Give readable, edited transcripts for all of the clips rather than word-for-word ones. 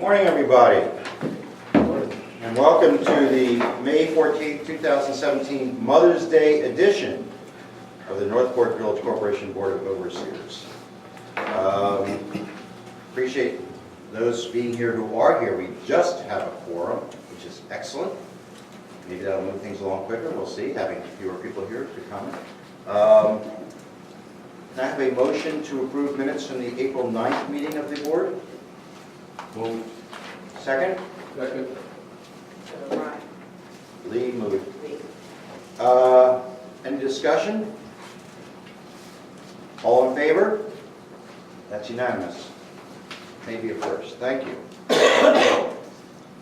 Morning, everybody, and welcome to the May 14th, 2017 Mother's Day edition of the Northport Village Corporation Board of Overseers. Appreciate those being here who are here. We just have a quorum, which is excellent. Maybe that'll move things along quicker. We'll see, having fewer people here to comment. Can I have a motion to approve minutes from the April 9th meeting of the board? Move. Second? Second. Lee moved. Any discussion? All in favor? That's unanimous. Maybe a first. Thank you.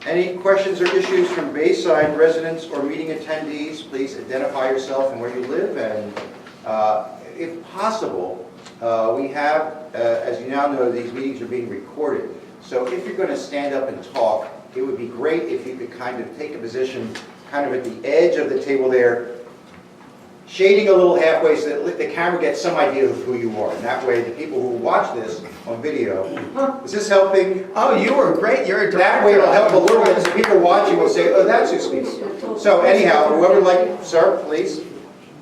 Any questions or issues from Bayside residents or meeting attendees? Please identify yourself and where you live, and if possible, we have, as you now know, these meetings are being recorded. So if you're going to stand up and talk, it would be great if you could kind of take a position kind of at the edge of the table there, shading a little halfway so that the camera gets some idea of who you are. And that way the people who watch this on video, is this helping? Oh, you were great. You're a director. That way it'll help a little bit, so people watching will say, oh, that's who speaks. So anyhow, whoever would like, sir, please.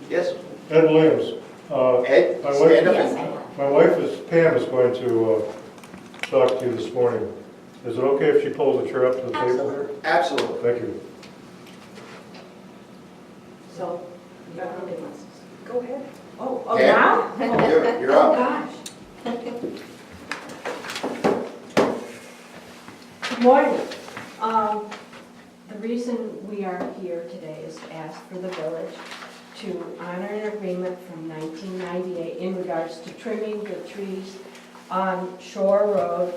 Yes? Ed Williams. Ed, My stand up. My wife is, Pam is going to talk to you this morning. Is it okay if she pulls the chair up to the table here? Absolutely. Thank you. So, you got anything else? Go ahead. Oh, Pam, now? You're Oh, up. gosh. Good morning. The reason we are here today is to ask for the village to honor an agreement from 1998 in regards to trimming the trees on Shore Road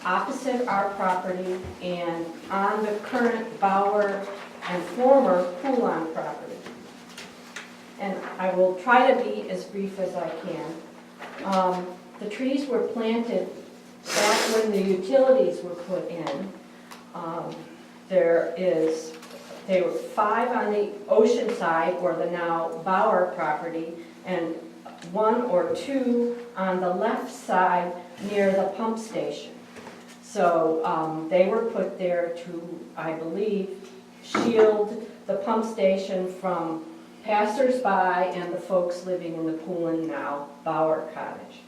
opposite our property and on the current Bauer and former Poulon property. And I will try to be as brief as I can. The trees were planted back when the utilities were put in. There were 5 on the ocean side, or the now Bauer property, and 1 or 2 on the left side near the pump station. So they were put there to, I believe, shield the pump station from passers-by and the folks living in the Poulon now Bauer cottage.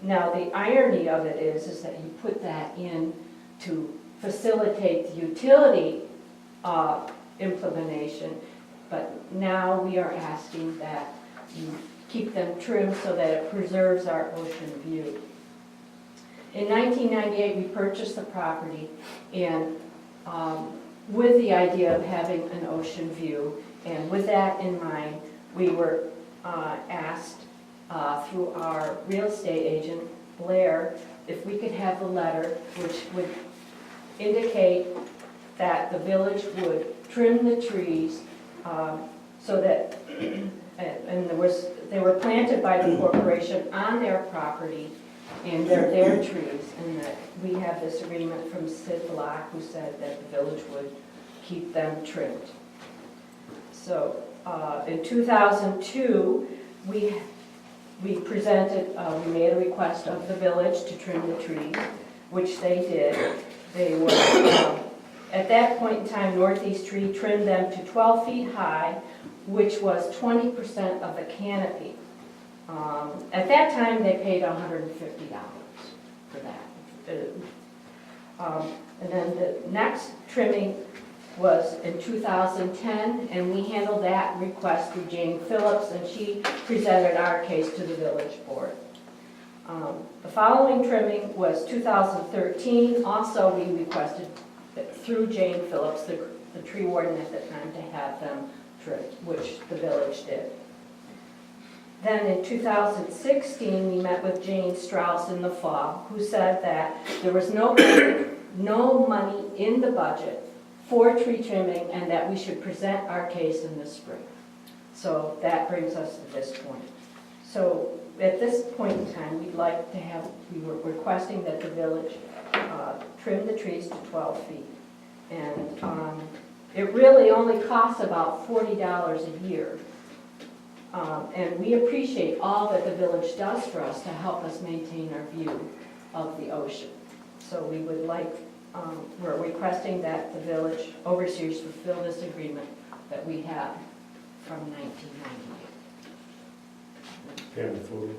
Now the irony of it is that you put that in to facilitate the utility implementation, but now we are asking that you keep them trimmed so that it preserves our ocean view. In 1998, we purchased the property, and with the idea of having an ocean view, and with that in mind, we were asked through our real estate agent, Blair, if we could have a letter which would indicate that the village would trim the trees so that, and they were planted by the corporation on their property, and they're their trees, and that we have this agreement from Sid Block, who said that the village would keep them trimmed. So in 2002, we presented, we made a request of the village to trim the trees, which they did. They were, at that point in time, Northeast Tree trimmed them to 12 feet high, which was 20% of the canopy. At that time, they paid $150 for that. And then the next trimming was in 2010, and we handled that request through Jane Phillips, and she presented our case to the village board. The following trimming was 2013. Also, we requested through Jane Phillips, the tree warden at the time, to have them trimmed, which the village did. Then in 2016, we met with Jane Strauss in the fall, who said that there was no money in the budget for tree trimming, and that we should present our case in the spring. So that brings us to this point. So at this point in time, we were requesting that the village trim the trees to 12 feet. And it really only costs about $40 a year And we appreciate all that the village does for us to help us maintain our view of the ocean. So we would like, we're requesting that the village overseers fulfill this agreement that we have from 1998. And the photo.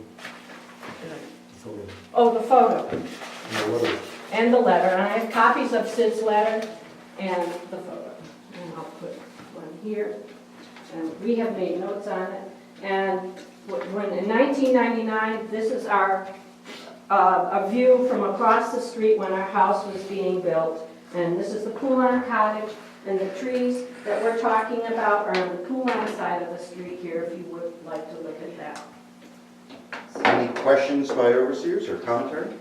The photo. Oh, the photo And the letter. and the letter, and I have copies of Sid's letter and the photo. And I'll put one here, and we have made notes on it. And when, in 1999, this is our, a view from across the street when our house was being built. And this is the Poulin Cottage, and the trees that we're talking about are on the Poulin side of the street here, if you would like to look at that. Any questions by overseers or commentary?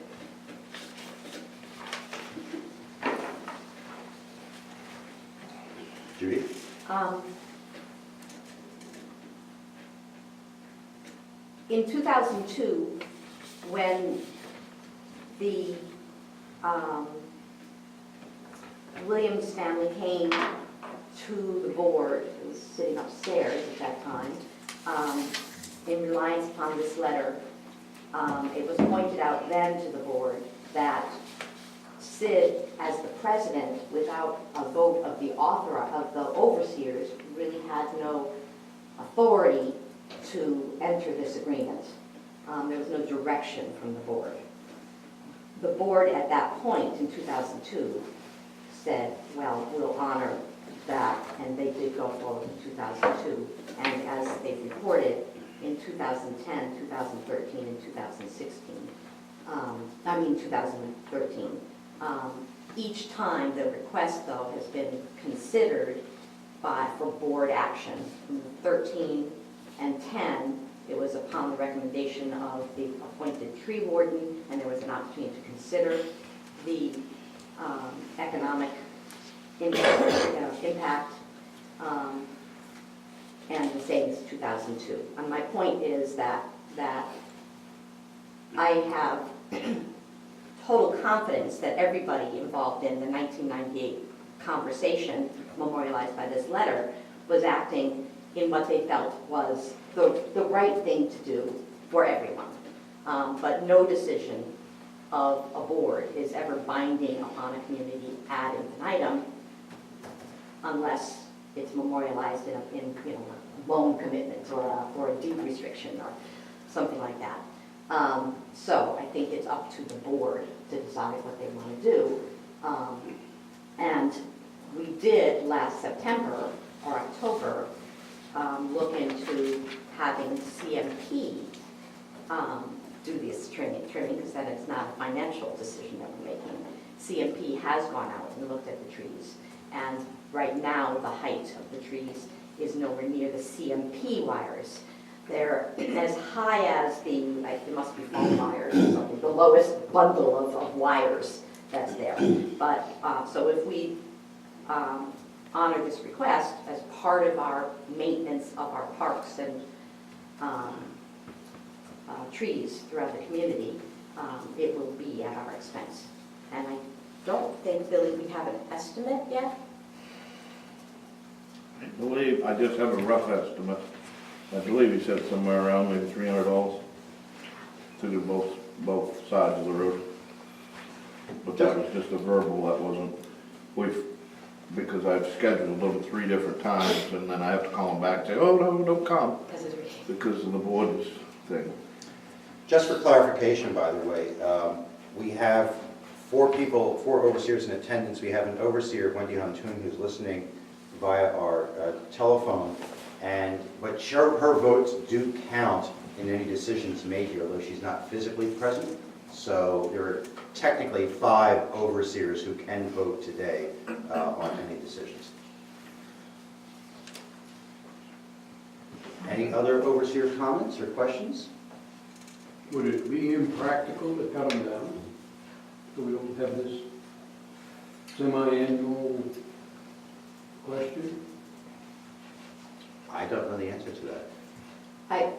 Judy? In 2002, when the Williams family came to the board, it was sitting upstairs at that time, in reliance upon this letter, it was pointed out then to the board that Sid, as the president, without a vote of the overseers, really had no authority to enter this agreement. There was no direction from the board. The board at that point in 2002 said, well, we'll honor that, and they did go forward in 2002. And as they've reported, in 2010, 2013, and 2016, 2013, each time the request, though, has been considered for board action. In 13 and 10, it was upon the recommendation of the appointed tree warden, and there was an opportunity to consider the economic impact, and the same as 2002. And my point is that I have total confidence that everybody involved in the 1998 conversation, memorialized by this letter, was acting in what they felt was the right thing to do for everyone. But no decision of a board is ever binding upon a community ad infinitum unless it's memorialized in a loan commitment or a deed restriction or something like that. So I think it's up to the board to decide what they want to do. And we did last September or October look into having CMP do this trimming because then it's not a financial decision that we're making. CMP has gone out and looked at the trees, and right now the height of the trees is nowhere near the CMP wires. They're as high as it must be foam wires or something, the lowest bundle of wires that's there. But, so if we honor this request as part of our maintenance of our parks and trees throughout the community, it will be at our expense. And I don't think, Billy, we have an estimate yet. I believe, I just have a rough estimate. I believe he said somewhere around maybe $300 to do both sides of the road. But that was just a verbal, that wasn't, because I've scheduled them 3 different times, and then I have to call them back and say, oh, no, don't come, because of the board's thing. Just for clarification, by the way, we have 4 overseers in attendance. We have an overseer, Wendy Huntoon, who's listening via our telephone, but her votes do count in any decisions made here, although she's not physically present. So there are technically 5 overseers who can vote today on any decisions. Any other overseer comments or questions? Would it be impractical to cut them down so we don't have this semi-annual question? I don't know the answer to that. I,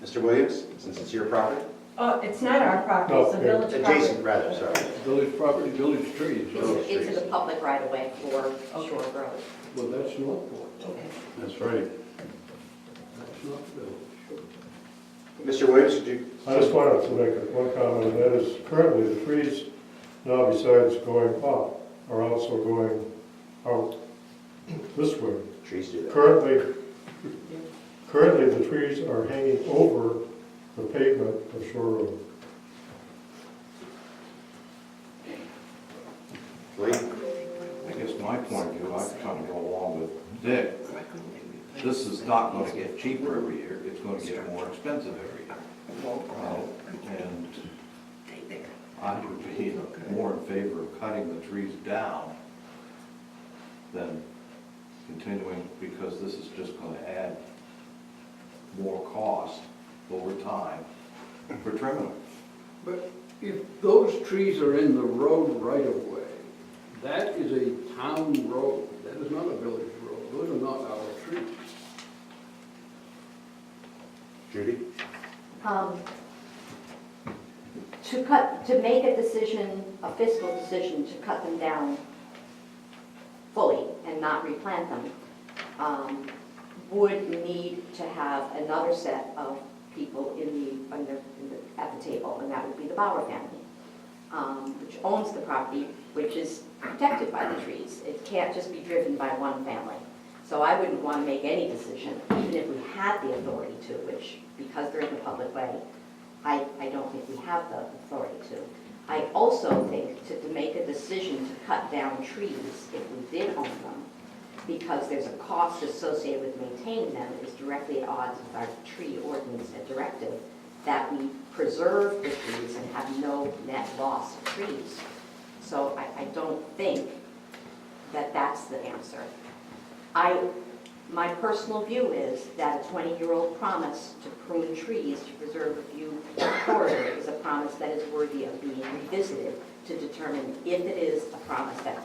Mr. Williams, since it's your property? Oh, it's not our property, it's the village property. Adjacent, rather, sorry. Village property, village trees. it's in the public right of way for Shore Road. Well, that's Northport. Okay. That's right. That's not the village. Mr. Williams, could you? I just wanted to make one comment, and that is currently the trees now besides going up are also going out this way. Trees do that. Currently the trees are hanging over the pavement of Shore Road. Lee? I guess my point of view, I kind of go along with Dick. This is not going to get cheaper every year, it's going to get more expensive every year. And I would be more in favor of cutting the trees down than continuing, because this is just going to add more cost over time for trimming them. But if those trees are in the road right of way, that is a town road, that is not a village road, those are not our trees. Judy? To make a decision, a fiscal decision, to cut them down fully and not replant them, would need to have another set of people at the table, and that would be the Bauer family, which owns the property, which is protected by the trees. It can't just be driven by one family. So I wouldn't want to make any decision, even if we had the authority to, which, because they're in the public way, I don't think we have the authority to. I also think to make a decision to cut down trees, if we did own them, because there's a cost associated with maintaining them, is directly at odds with our tree ordinance and directive, that we preserve the trees and have no net loss of trees. So I don't think that that's the answer. My personal view is that a 20-year-old promise to prune trees to preserve a view corridor is a promise that is worthy of being revisited to determine if it is a promise that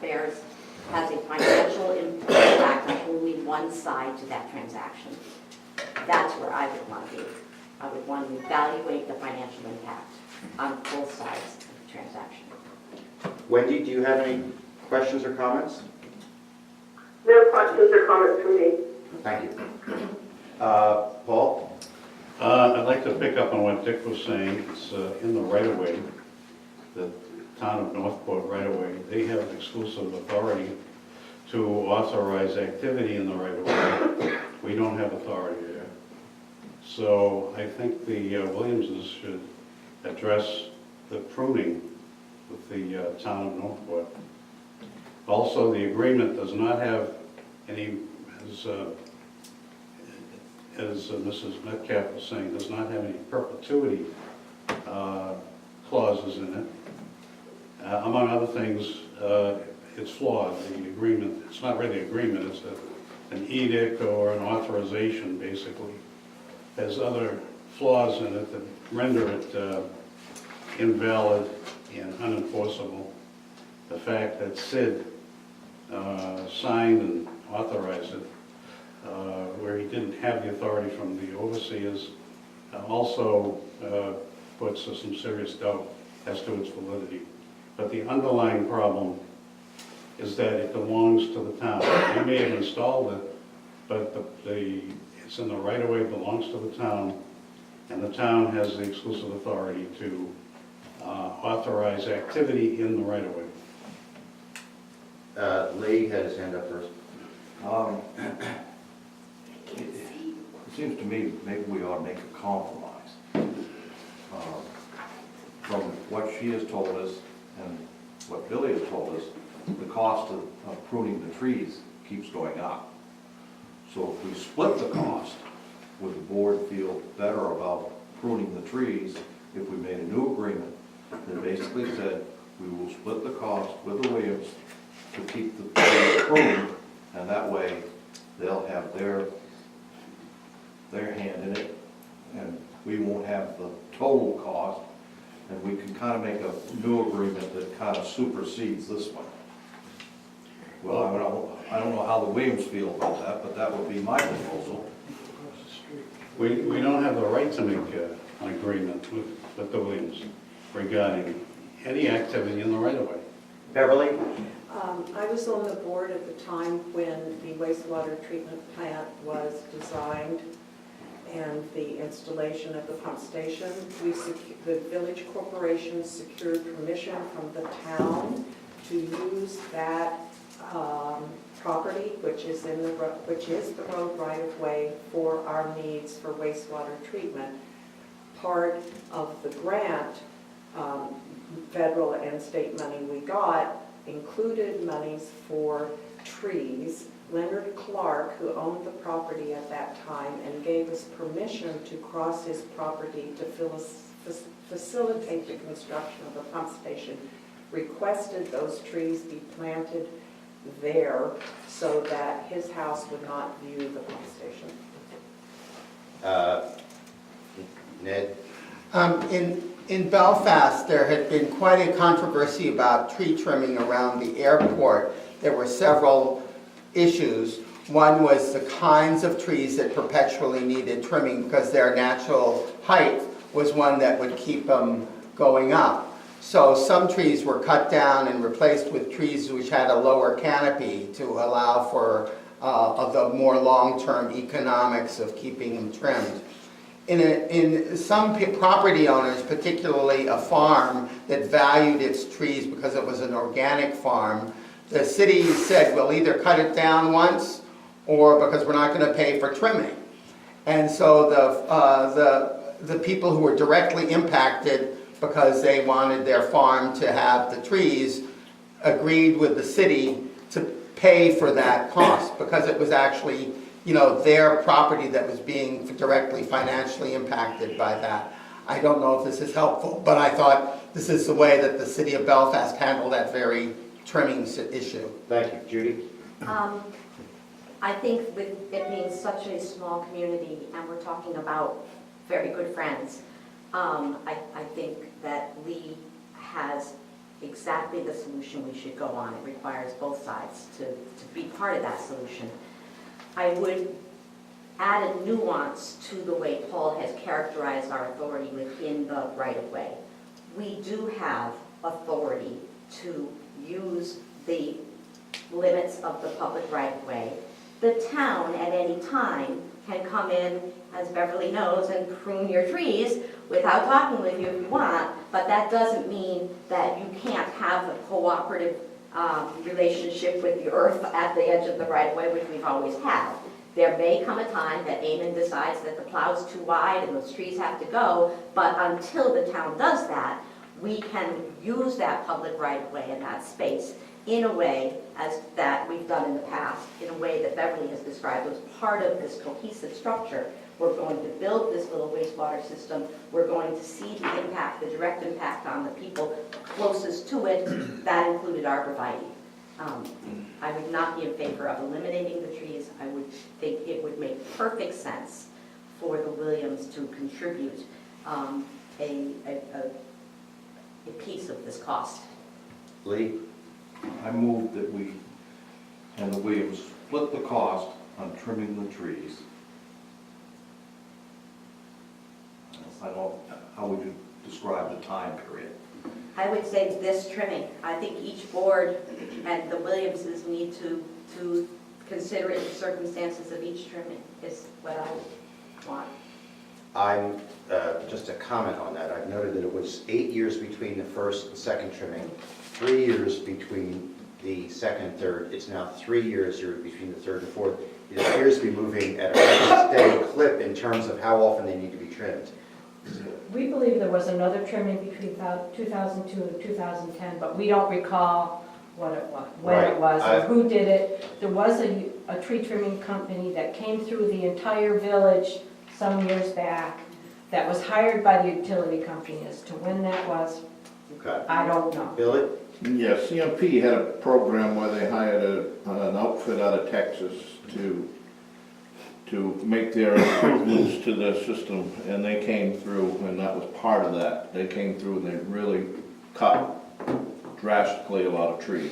has a financial impact on only one side to that transaction. That's where I would want to be. I would want to evaluate the financial impact on both sides of the transaction. Wendy, do you have any questions or comments? No questions or comments from me. Thank you. Paul? I'd like to pick up on what Dick was saying. It's in the right-of-way, the town of Northport right-of-way. They have exclusive authority to authorize activity in the right-of-way. We don't have authority there. So I think the Williamses should address the pruning with the town of Northport. Also, the agreement does not have any, as Mrs. Metcalf was saying, does not have any perpetuity clauses in it. Among other things, it's flawed, the agreement. It's not really an agreement, it's an edict or an authorization, basically. It has other flaws in it that render it invalid and unenforceable. The fact that Sid signed and authorized it, where he didn't have the authority from the overseers, also puts some serious doubt as to its validity. But the underlying problem is that it belongs to the town. They may have installed it, but it's in the right-of-way, belongs to the town, and the town has the exclusive authority to authorize activity in the right-of-way. Lee had his hand up first. It seems to me maybe we ought to make a compromise. From what she has told us and what Billy has told us, the cost of pruning the trees keeps going up. So if we split the cost, would the board feel better about pruning the trees if we made a new agreement that basically said we will split the cost with the Williams to keep the trees pruned, and that way they'll have their hand in it, and we won't have the total cost, and we can kind of make a new agreement that kind of supersedes this one. Well, I don't know how the Williams feel about that, but that would be my proposal. We don't have the right to make an agreement with the Williams regarding any activity in the right-of-way. Beverly? I was on the board at the time when the wastewater treatment plant was designed, and the installation of the pump station. The village corporation secured permission from the town to use that property, which is the road right-of-way, for our needs for wastewater treatment. Part of the grant, federal and state money we got, included monies for trees. Leonard Clark, who owned the property at that time and gave us permission to cross his property to facilitate the construction of the pump station, requested those trees be planted there so that his house would not view the pump station. Ned? In Belfast, there had been quite a controversy about tree trimming around the airport. There were several issues. One was the kinds of trees that perpetually needed trimming because their natural height was one that would keep them going up. So some trees were cut down and replaced with trees which had a lower canopy to allow for the more long-term economics of keeping them trimmed. In some property owners, particularly a farm that valued its trees because it was an organic farm, the city said, we'll either cut it down once or because we're not going to pay for trimming. And so the people who were directly impacted because they wanted their farm to have the trees agreed with the city to pay for that cost because it was actually, you know, their property that was being directly financially impacted by that. I don't know if this is helpful, but I thought this is the way that the city of Belfast handled that very trimming issue. Thank you. Judy? I think with it being such a small community, and we're talking about very good friends, I think that Lee has exactly the solution we should go on. It requires both sides to be part of that solution. I would add a nuance to the way Paul has characterized our authority within the right-of-way. We do have authority to use the limits of the public right-of-way. The town at any time can come in, as Beverly knows, and prune your trees without talking with you if you want, but that doesn't mean that you can't have a cooperative relationship with the earth at the edge of the right-of-way, which we've always had. There may come a time that Eamon decides that the plow's too wide and those trees have to go, but until the town does that, we can use that public right-of-way in that space in a way as that we've done in the past, in a way that Beverly has described as part of this cohesive structure. We're going to build this little wastewater system. We're going to see the impact, the direct impact on the people closest to it. That included arborvitae. I would not be in favor of eliminating the trees. I would think it would make perfect sense for the Williams to contribute a piece of this cost. Lee? I move that we and the Williams split the cost on trimming the trees. I don't know, how would you describe the time period? I would say this trimming. I think each board and the Williamses need to consider it the circumstances of each trimming is what I want. I'm, just a comment on that. I've noted that it was 8 years between the first and second trimming, 3 years between the second and third. It's now 3 years here between the third and fourth. It appears to be moving at a steady clip in terms of how often they need to be trimmed. We believe there was another trimming between 2002 and 2010, but we don't recall what it was, when it was, or who did it. There was a tree trimming company that came through the entire village some years back that was hired by the utility company. As to when that was, Okay. I don't know. Billy? Yeah, CMP had a program where they hired an outfit out of Texas to make their improvements to their system, and they came through, and that was part of that. They came through and they really cut drastically a lot of trees,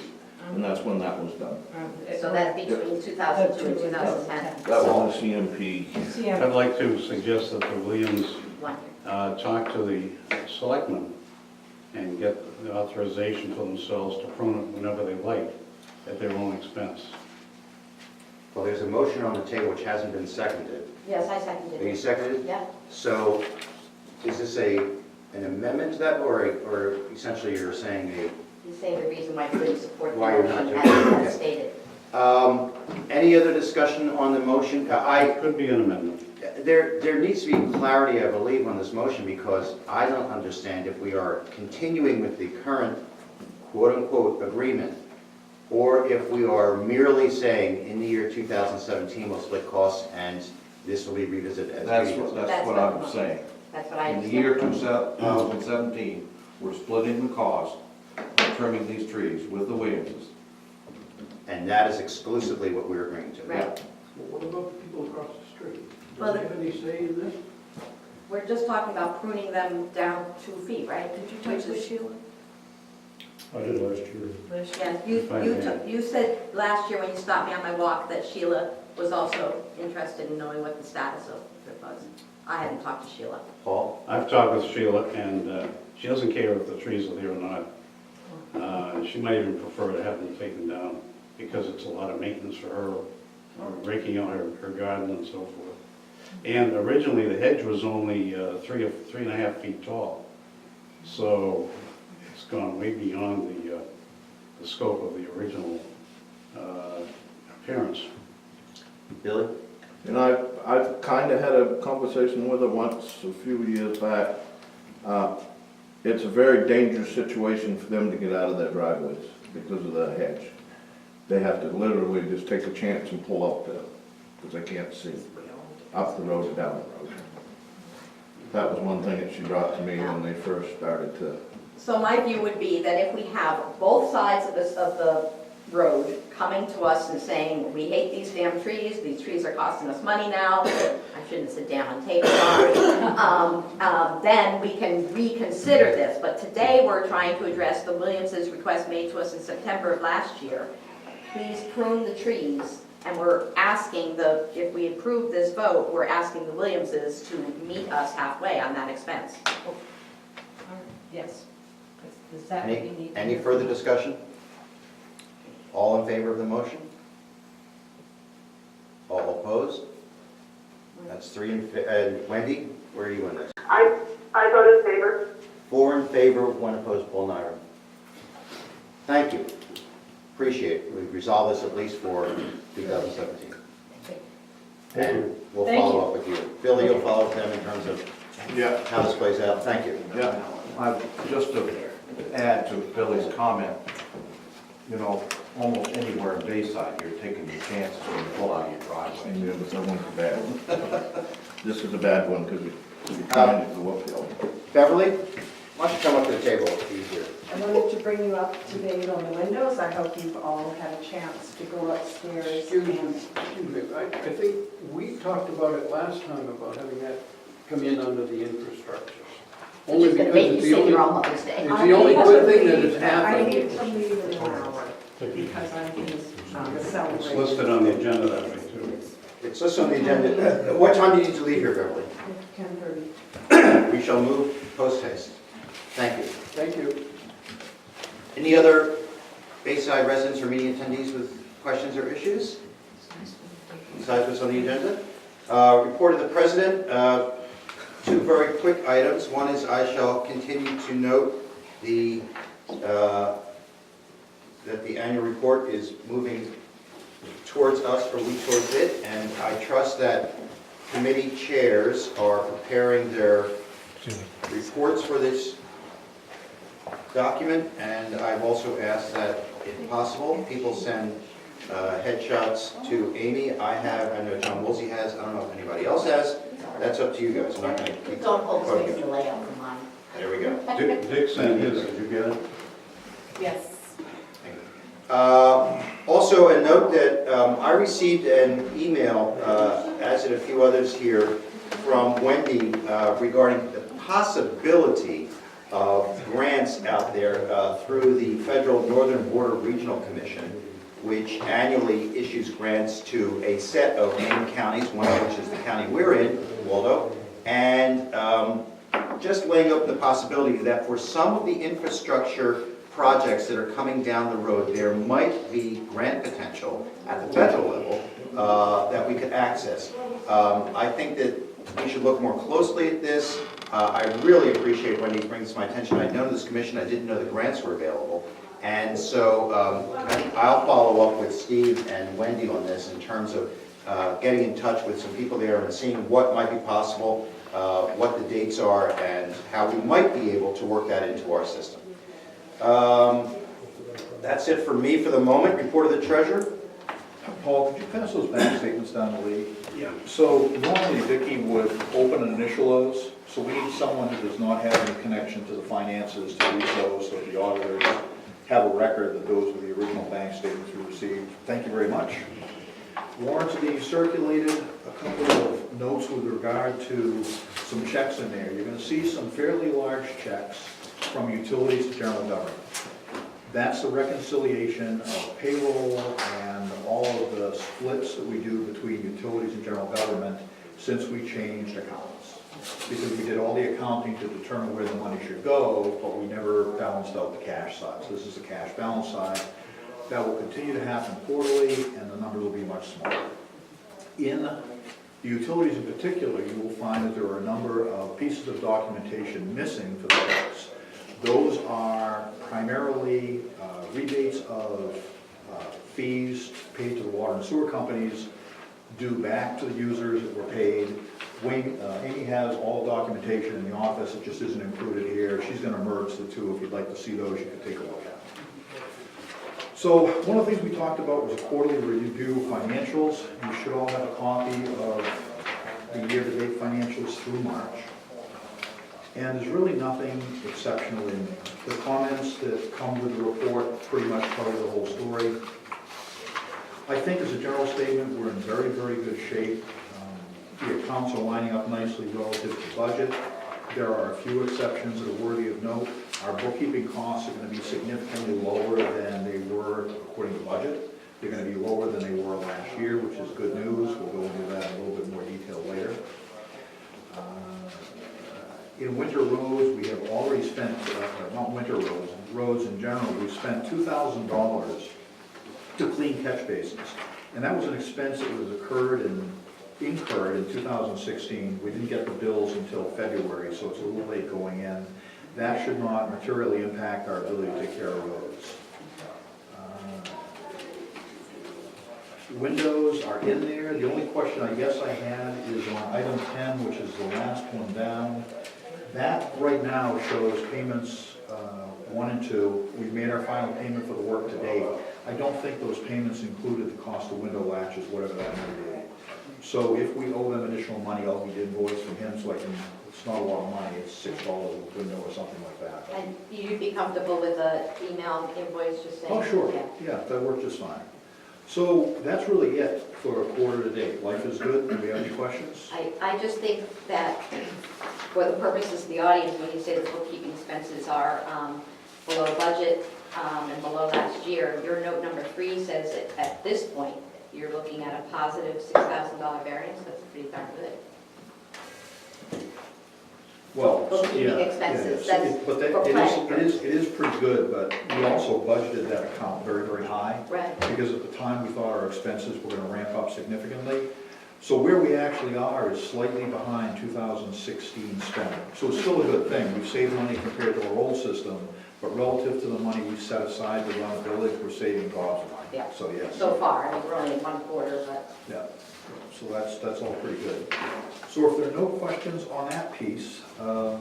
and that's when that was done. So that's between 2002 and 2010. That was the CMP. I'd like to suggest that the Williams One. talk to the selectmen and get the authorization for themselves to prune it whenever they like, at their own expense. Well, there's a motion on the table which hasn't been seconded. Yes, I seconded Are you it. seconded? Yeah. So is this an amendment to that, or essentially you're saying He's saying the reason why he didn't support the Why you're not motion doing it, as stated. any other discussion on the motion? It could be an amendment. There needs to be clarity, I believe, on this motion, because I don't understand if we are continuing with the current quote-unquote agreement, or if we are merely saying in the year 2017 we'll split costs and this will be revisited as That's previous. what I'm saying. That's what I In the understand. year 2017, we're splitting the cost of trimming these trees with the Williamses. And that is exclusively what we're agreeing to. Right. Well, what about the people across the street? Well, Do they have any say in this? We're just talking about pruning them down 2 feet, right? Did you touch the Sheila? I did last year. Yeah, you said last year when you stopped me on my walk that Sheila was also interested in knowing what the status of it was. I hadn't talked to Sheila. Paul? I've talked with Sheila, and she doesn't care if the trees are there or not. She might even prefer to have them taken down, because it's a lot of maintenance for her, raking out her garden and so forth. And originally, the hedge was only 3.5 feet tall, so it's gone way beyond the scope of the original appearance. Billy? And I kind of had a conversation with her once a few years back. It's a very dangerous situation for them to get out of their driveways because of the hedge. They have to literally just take a chance and pull up there, because they can't see up the road and down the road. That was one thing that she brought to me when they first started to. So my view would be that if we have both sides of the road coming to us and saying, we hate these these trees are costing us money now, I shouldn't sit down on tape, sorry, then we can reconsider this. But today, we're trying to address the Williamses' request made to us in September of last year. Please prune the trees, and we're asking if we approve this vote, we're asking the Williamses to meet us halfway on that expense. Yes. Is that what you need? Any further discussion? All in favor of the motion? All opposed? That's 3 in favor. And Wendy, where are you on this? I vote in favor. 4 in favor, 1 opposed, Paul Nyra. Thank you. Appreciate it. We've resolved this at least for 2017. And we'll Thank follow you. up with you. Billy, you'll follow up with them in terms of Yeah. how this plays out. Thank you. Yeah. Just to add to Billy's comment, you know, almost anywhere in Bayside, you're taking your chances when you pull out of your driveway. Yeah, but that one's bad. This is a bad one because you're trying to go uphill. Beverly, why don't you come up to the table? It's easier. I wanted to bring you up to date on the windows. I hope you've all had a chance to go upstairs Excuse me, and I think we talked about it last time, about having that come in under the infrastructure. Which is going to make you it's the sit only- here all Mother's Day. It's the only good thing that has I happened. need to leave in an hour because I'm going to It's celebrate. listed on the agenda that way, too. It's listed on the agenda. What time do you need to leave here, Beverly? 10:30. We shall move post haste. Thank you. Thank you. Any other Bayside residents or meeting attendees with questions or issues? Besides what's on the agenda? Report of the President, 2 very quick items. One is I shall continue to note that the annual report is moving towards us or we towards it, and I trust that committee chairs are preparing their reports for this document, and I've also asked that, if possible, people send headshots to Amy. I know John Woolsey has, I don't know if anybody else has. That's up to you guys. I'm not going to keep Don't hold bugging space you. in the layout for mine. There we go. Dick sent his, did you get it? Yes. Also, a note that I received an email, as did a few others here, from Wendy regarding the possibility of grants out there through the Federal Northern Border Regional Commission, which annually issues grants to a set of Maine counties, one of which is the county we're in, Waldo, and just laying open the possibility that for some of the infrastructure projects that are coming down the road, there might be grant potential at the federal level that we could access. I think that we should look more closely at this. I really appreciate Wendy bringing this to my attention. I'd known this commission, I didn't know the grants were available. And so I'll follow up with Steve and Wendy on this in terms of getting in touch with some people there and seeing what might be possible, what the dates are, and how we might be able to work that into our system. That's it for me for the moment. Report of the treasurer. Paul, could you pass those bank statements down to Lee? Yeah. So normally Vicki would open and initial those, so we need someone who does not have any connection to the finances to read those, so the auditors have a record that those were the original bank statements we received. Thank you very much. Warrants are being circulated, a couple of notes with regard to some checks in there. You're going to see some fairly large checks from utilities to general government. That's the reconciliation of payroll and all of the splits that we do between utilities and general government since we changed accountants. Because we did all the accounting to determine where the money should go, but we never balanced out the cash side. So this is the cash balance side. That will continue to happen quarterly, and the numbers will be much smaller. In the utilities in particular, you will find that there are a number of pieces of documentation missing for the checks. Those are primarily rebates of fees paid to the water and sewer companies, due back to the users that were paid. Amy has all documentation in the office, it just isn't included here. She's going to merge the two. If you'd like to see those, you can take a look at them. So one of the things we talked about was a quarterly review of financials. You should all have a copy of the year-to-date financials through March. And there's really nothing exceptional in there. The comments that come with the report pretty much cover the whole story. I think as a general statement, we're in very, very good shape. The accounts are lining up nicely relative to budget. There are a few exceptions that are worthy of note. Our bookkeeping costs are going to be significantly lower than they were according to budget. They're going to be lower than they were last year, which is good news. We'll go into that in a little bit more detail later. In winter roads, we have already spent, not winter roads, roads in general, we've spent $2,000 to clean catch basins. And that was an expense that was incurred in 2016. We didn't get the bills until February, so it's a little late going in. That should not materially impact our ability to take care of roads. Windows are in there. The only question I guess I had is on item 10, which is the last one down. That right now shows payments 1 and 2. We've made our final payment for the work to date. I don't think those payments included the cost of window latches, whatever that may be. So if we owe them additional money, I'll need invoice from him so I can, it's not a lot of money, it's $6 a window or something like that. And you'd be comfortable with an email invoice just saying? Oh, sure, Yeah. yeah, that worked just fine. So that's really it for a quarter to date. Life is good. Do we have any questions? I just think that for the purposes of the audience, when you say the bookkeeping expenses are below budget and below last year, your note number 3 says that at this point, you're looking at a positive $6,000 variance. That's pretty darn good. Well, Bookkeeping yeah, expenses, yeah, that's but that, for planning it is pretty good, but we also budgeted that account very, very high. Right. Because at the time, we thought our expenses were going to ramp up significantly. So where we actually are is slightly behind 2016 spending. So it's still a good thing. We've saved money compared to our old system, but relative to the money we set aside to run the village, we're saving gobs of money. Yeah. So yes. So far, I mean, we're only in 1 quarter, but Yeah, so that's all pretty good. So if there are no questions on that piece, our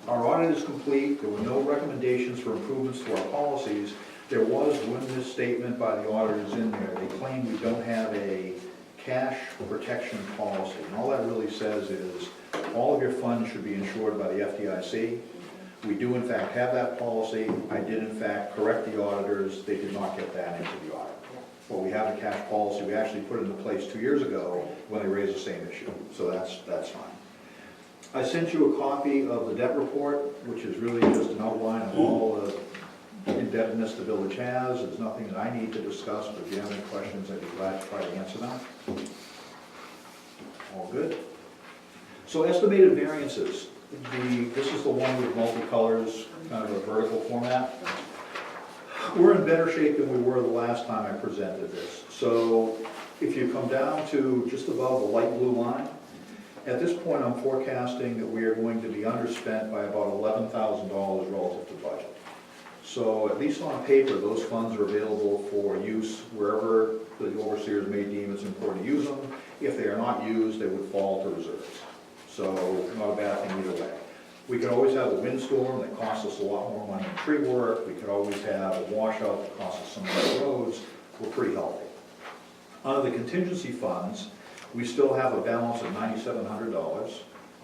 audit is complete. There were no recommendations for improvements to our policies. There was one misstatement by the auditors in there. They claim we don't have a cash protection policy. And all that really says is all of your funds should be insured by the FDIC. We do in fact have that policy. I did in fact correct the auditors. They did not get that into the audit. Well, we have a cash policy. We actually put it into place 2 years ago when they raised the same issue. So that's fine. I sent you a copy of the debt report, which is really just an outline of all the indebtedness the village has. There's nothing that I need to discuss, but if you have any questions, I'd be glad to try to answer them. All good. So estimated variances. This is the one with multicolors, kind of a vertical format. We're in better shape than we were the last time I presented this. So If you come down to just above the light blue line, at this point, I'm forecasting that we are going to be underspent by about $11,000 relative to budget. So at least on paper, those funds are available for use wherever the overseers may deem it's important to use them. If they are not used, they would fall to reserves. So not a bad thing either way. We could always have a windstorm that costs us a lot more money in tree work. We could always have a washout that costs us some more roads. We're pretty healthy. Under the contingency funds, we still have a balance of $9,700.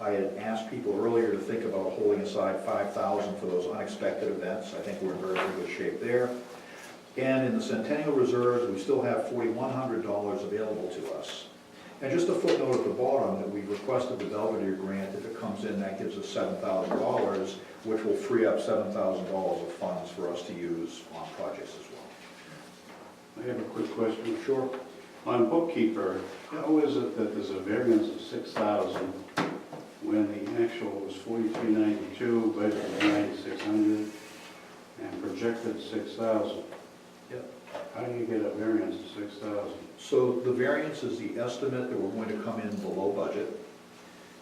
I had asked people earlier to think about holding aside $5,000 for those unexpected events. I think we're in very, very good shape there. And in the Centennial Reserves, we still have $4,100 available to us. And just a footnote at the bottom that we requested the Belvedere grant. If it comes in, that gives us $7,000, which will free up $7,000 of funds for us to use on projects as well. I have a quick question. Sure. On bookkeeper, how is it that there's a variance of 6,000 when the actual was 4,392, budgeted 9,600, and projected 6,000? Yep. How do you get a variance of 6,000? So the variance is the estimate that we're going to come in below budget.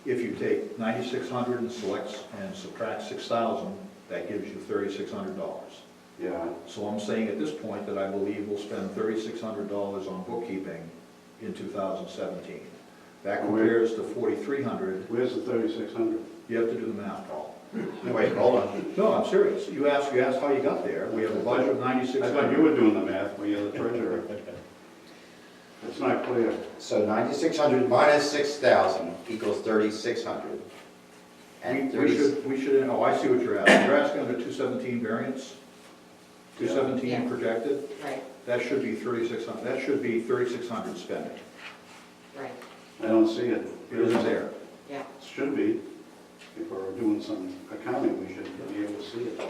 If you take 9,600 and subtract 6,000, that gives you $3,600. Yeah. So I'm saying at this point that I believe we'll spend $3,600 on bookkeeping in 2017. That compares to 4,300. Where's the 3,600? You have to do the math, Paul. No, wait, hold on. No, I'm serious. You asked how you got there. We have a budget of I 9,600. thought you were doing the math when you're the treasurer. It's not clear. So 9,600 minus 6,000 equals 3,600. And We should, oh, I see what you're asking. You're asking under 217 variance? 217 Yeah. projected? Right, That should be 3,600, that should be 3,600 spending. right, I don't see it. It isn't there. yeah. It should be. If we're doing some accounting, we should be able to see it.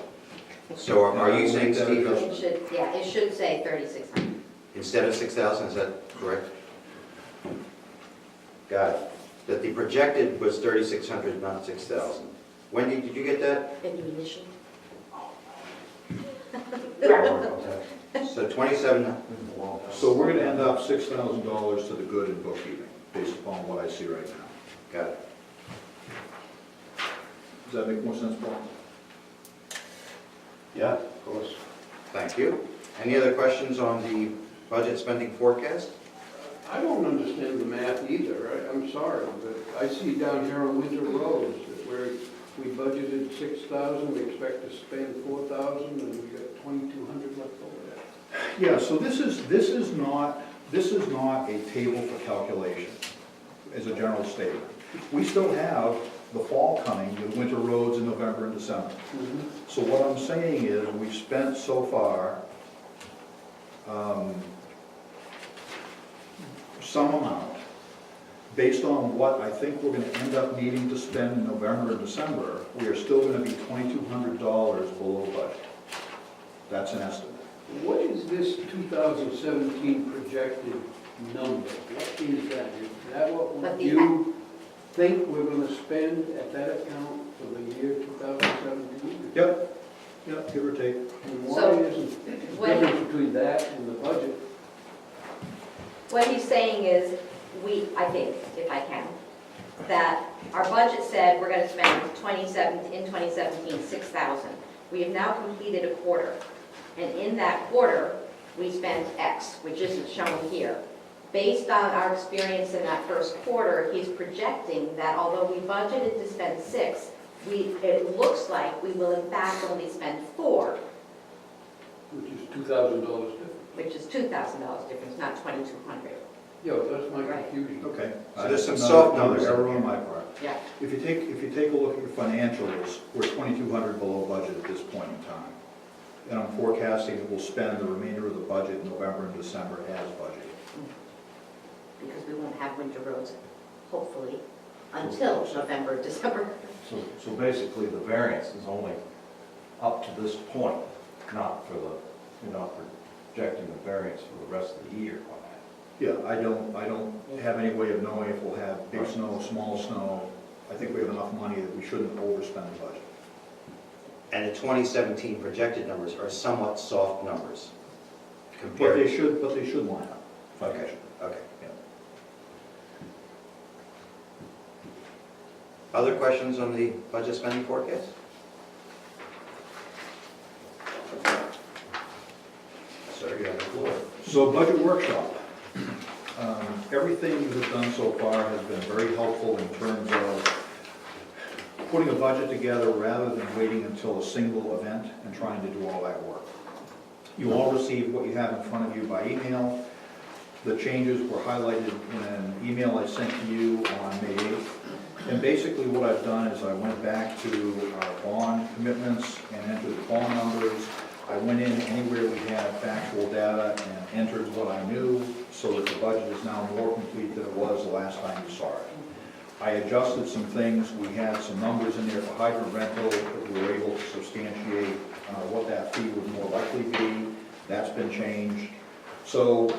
So are you saying, Steve, It should, yeah, it should say 3,600. instead of 6,000, is that correct? Got it. That the projected was 3,600, not 6,000. Wendy, did you get that? And you initially? So 27, So we're gonna end up $6,000 to the good in bookkeeping, based upon what I see right now. got it. Does that make more sense, Paul? Yeah, of course. Thank you. Any other questions on the budget spending forecast? I don't understand the math either. I'm sorry, but I see down here on Winter Roads where we budgeted 6,000, we expect to spend 4,000, and we got 2,200 left over there. Yeah, so this is not a table for calculation, as a general statement. We still have the fall coming with winter roads in November and December. So what I'm saying is, we've spent so far some amount, based on what I think we're gonna end up needing to spend in November and December, we are still gonna be $2,200 below budget. That's an estimate. What is this 2017 projected number? What is that? Is that But what the- you think we're going to spend at that account for the year 2017? Yep, give or take. And why So, isn't the when- difference between that and the budget? What he's saying is, I think, if I can, that our budget said we're gonna spend in 2017, 6,000. We have now completed a quarter, and in that quarter, we spent X, which isn't shown here. Based on our experience in that first quarter, he's projecting that although we budgeted to spend 6, it looks like we will in fact only spend 4, Which is $2,000 difference. which is $2,000 difference, not 2,200. Yeah, that's my Right. confusion. Okay. So there's some Another- soft numbers in Another error here. on my part. Yeah. If you take a look at your financials, we're 2,200 below budget at this point in time. And I'm forecasting that we'll spend the remainder of the budget in November and December as budgeted. Because we won't have winter roads, hopefully, until November, December. So basically, the variance is only up to this point, not for the, you're not projecting the variance for the rest of the year on that. Yeah, I don't have any way of knowing if we'll have big snow, small snow. I think we have enough money that we shouldn't overspend the budget. And the 2017 projected numbers are somewhat soft numbers But compared. they should line up. Okay, okay. Other questions on the budget spending forecast? Sir, you have the floor. So budget workshop. Everything you have done so far has been very helpful in terms of putting a budget together rather than waiting until a single event and trying to do all that work. You all received what you have in front of you by email. The changes were highlighted in an email I sent to you on May 8th. And basically what I've done is I went back to our bond commitments and entered the bond numbers. I went in anywhere we had factual data and entered what I knew so that the budget is now more complete than it was the last time you saw it. I adjusted some things. We had some numbers in there for hydrant rental that we were able to substantiate what that fee would more likely be. That's been changed. So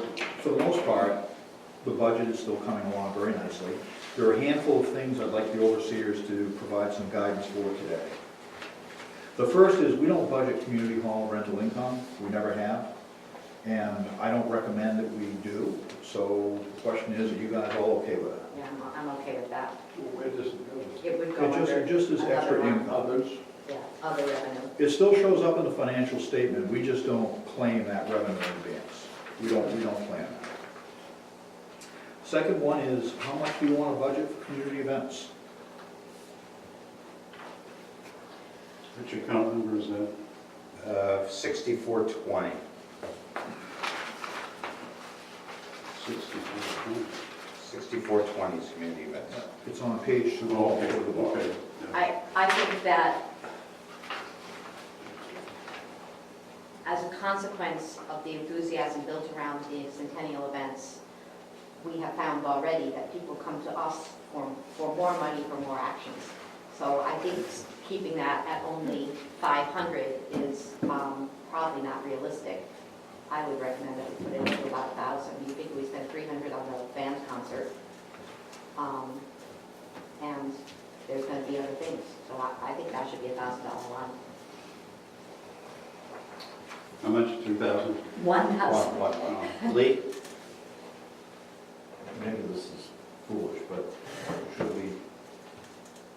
for the most part, the budget is still coming along very nicely. There are a handful of things I'd like the overseers to provide some guidance for today. The first is we don't budget community hall rental income. We never have. And I don't recommend that we do. So the question is, are you guys all okay with it? Yeah, I'm okay with that. Where does it go? It would go under. It just is extra another one. income. Others? Yeah, other revenue. It still shows up in the financial statement. We just don't claim that revenue in advance. We don't plan that. Second one is, how much do you want to budget for community events? Which account number is that? 6420. 64. 6420 is community events. It's on page 2. Oh, okay, over the bottom. okay. I think that as a consequence of the enthusiasm built around the centennial events, we have found already that people come to us for more money, for more actions. So I think keeping that at only 500 is probably not realistic. I would recommend that we put it into about 1,000. You think we spent 300 on the band concert, and there's going to be other things. So I think that should be $1,000 line. How much, 2,000? 1,000. Lee? Maybe this is foolish, but should we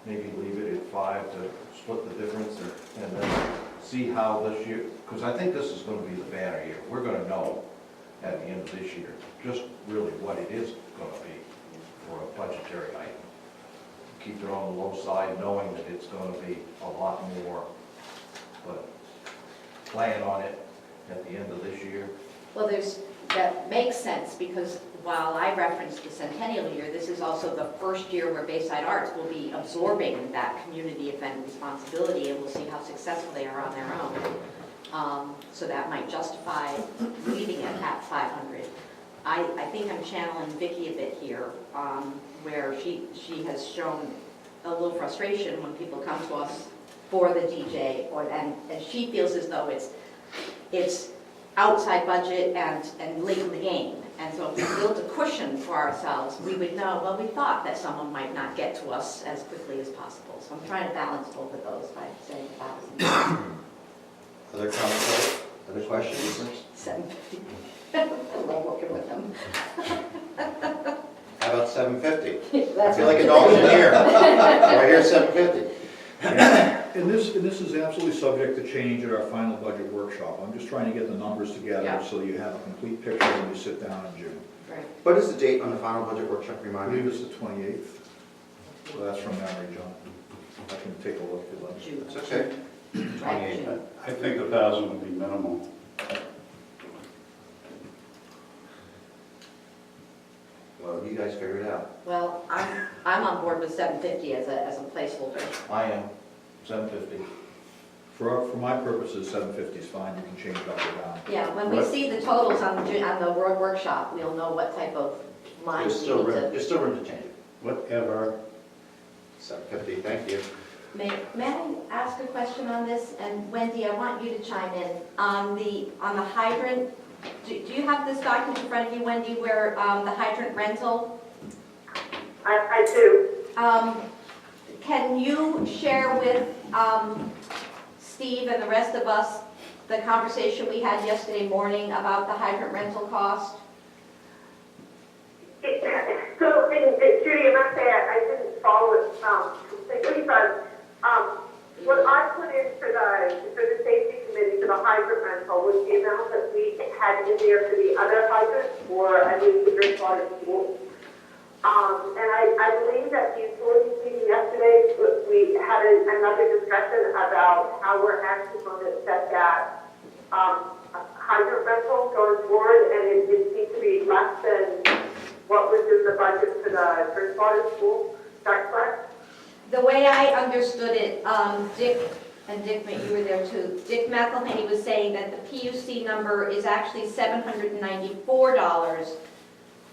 maybe leave it at 5 to split the difference and then see how this year, because I think this is going to be the banner year. We're going to know at the end of this year just really what it is going to be for a budgetary item. Keep it on the low side, knowing that it's going to be a lot more, but plan on it at the end of this year. Well, that makes sense, because while I referenced the centennial year, this is also the first year where Bayside Arts will be absorbing that community event responsibility, and we'll see how successful they are on their own. So that might justify leaving it at 500. I think I'm channeling Vicki a bit here, where she has shown a little frustration when people come to us for the DJ, and she feels as though it's outside budget and late in the game. And so if we built a cushion for ourselves, we would know, well, we thought that someone might not get to us as quickly as possible. So I'm trying to balance both of those by saying 1,000. Other comments? Other questions? 750. I love working with them. How about 750? I That's feel like an auction here. Right here, 750. And this is absolutely subject to change at our final budget workshop. I'm just trying to get the numbers together Yeah. so you have a complete picture when you sit down in June. Right. What is the date on the final budget workshop, I remind believe me? it's the 28th. So that's from memory, John. I can take a look if you'd like. June. It's okay. 28. June. I think 1,000 would be minimal. Well, you guys figure it out. Well, I'm on board with 750 as a placeholder. I am, 750. For my purposes, 750 is fine. You can change it up or down. Yeah, when we Right. see the totals on the workshop, we'll know what type of lines There's we still need room, to. there's still room to change it. Whatever. 750, thank you. May I ask a question on this? And Wendy, I want you to chime in. On the hydrant, do you have this document in front of you, Wendy, where the hydrant rental? I do. Can you share with Steve and the rest of us the conversation we had yesterday morning about the hydrant rental cost? So, and Judy, I must say, I didn't follow it what I put in for the safety committee for the hydrant rental was the amount that we had in there for the other hydrants for, I believe, the drink water school. And I believe that the utilities meeting yesterday, we had another discussion about how we're actually going to set that hydrant rental going forward, and it seemed to be less than what was in the budget for the drink water school. Is that correct? The way I understood it, Dick, and Dick, you were there too, Dick McElhaney was saying that the PUC number is actually $794,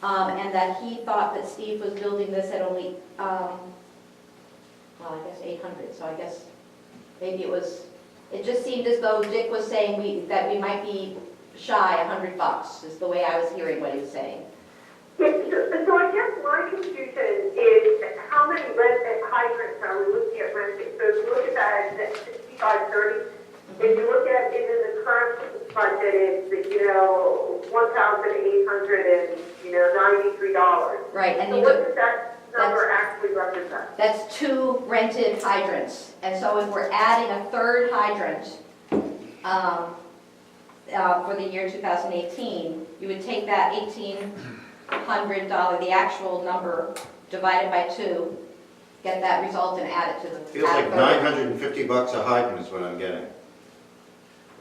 and that he thought that Steve was building this at only, well, I guess 800, so I guess maybe it just seemed as though Dick was saying that we might be shy $100, is the way I was hearing what he was saying. So I guess my confusion is how many hydrants are we looking at renting? So if you look at that at 6530, if you look at it in the current budget, it's, $1,893. Right, and So you what could, does that number actually represent? that's 2 rented hydrants. And so if we're adding a third hydrant for the year 2018, you would take that $1,800, the actual number, divided by 2, get that result and add it to the. Feels like $950 a hydrant is what I'm getting.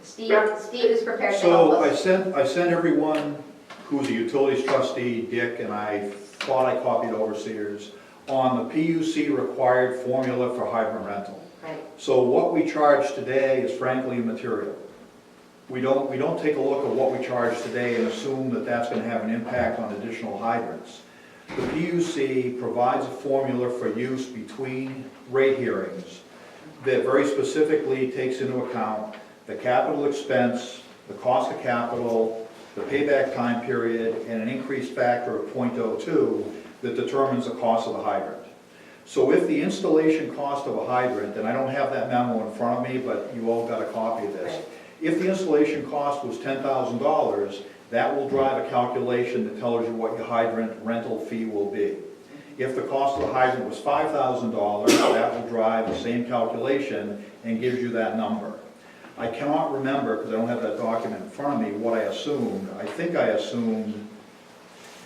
Steve is prepared to help So us. I sent everyone who's a utilities trustee, Dick, and I thought I copied overseers, on the PUC required formula for hydrant rental. Right. So what we charge today is frankly immaterial. We don't take a look at what we charge today and assume that that's going to have an impact on additional hydrants. The PUC provides a formula for use between rate hearings that very specifically takes into account the capital expense, the cost of capital, the payback time period, and an increased factor of 0.02 that determines the cost of the hydrant. So if the installation cost of a hydrant, and I don't have that memo in front of me, but you all got a copy of this. If the installation cost was $10,000, that will drive a calculation that tells you what your hydrant rental fee will be. If the cost of the hydrant was $5,000, that will drive the same calculation and gives you that number. I cannot remember, because I don't have that document in front of me, what I assumed. I think I assumed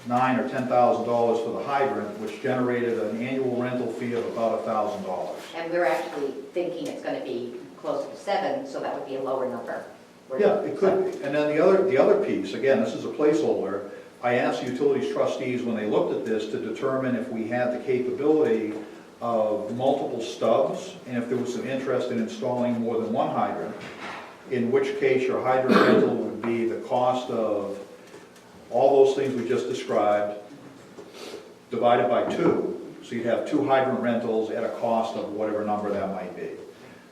$9,000 or $10,000 for the hydrant, which generated an annual rental fee of about $1,000. And we're actually thinking it's going to be closer to 7, so that would be a lower number. Yeah, it could be. And then the other piece, again, this is a placeholder. I asked the utilities trustees when they looked at this to determine if we had the capability of multiple stubs and if there was some interest in installing more than one hydrant, in which case your hydrant rental would be the cost of all those things we just described divided by 2. So you'd have 2 hydrant rentals at a cost of whatever number that might be.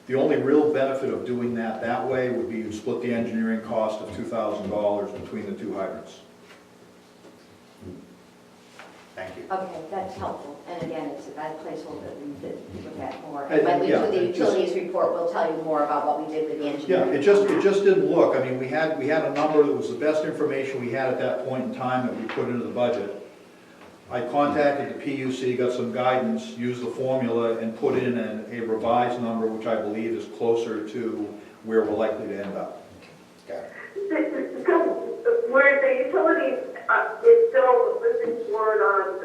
The only real benefit of doing that way would be you split the engineering cost of $2,000 between the 2 hydrants. Thank you. Okay, that's helpful. And again, it's that placeholder that we did look at more. And- When we yeah, do the it just- utilities report, we'll tell you more about what we did with the Yeah, engineering. it just didn't look. I mean, we had a number that was the best information we had at that point in time that we put into the budget. I contacted the PUC, got some guidance, used the formula, and put in a revised number, which I believe is closer to where we're likely to end up. Got it. So where the utilities is still moving forward on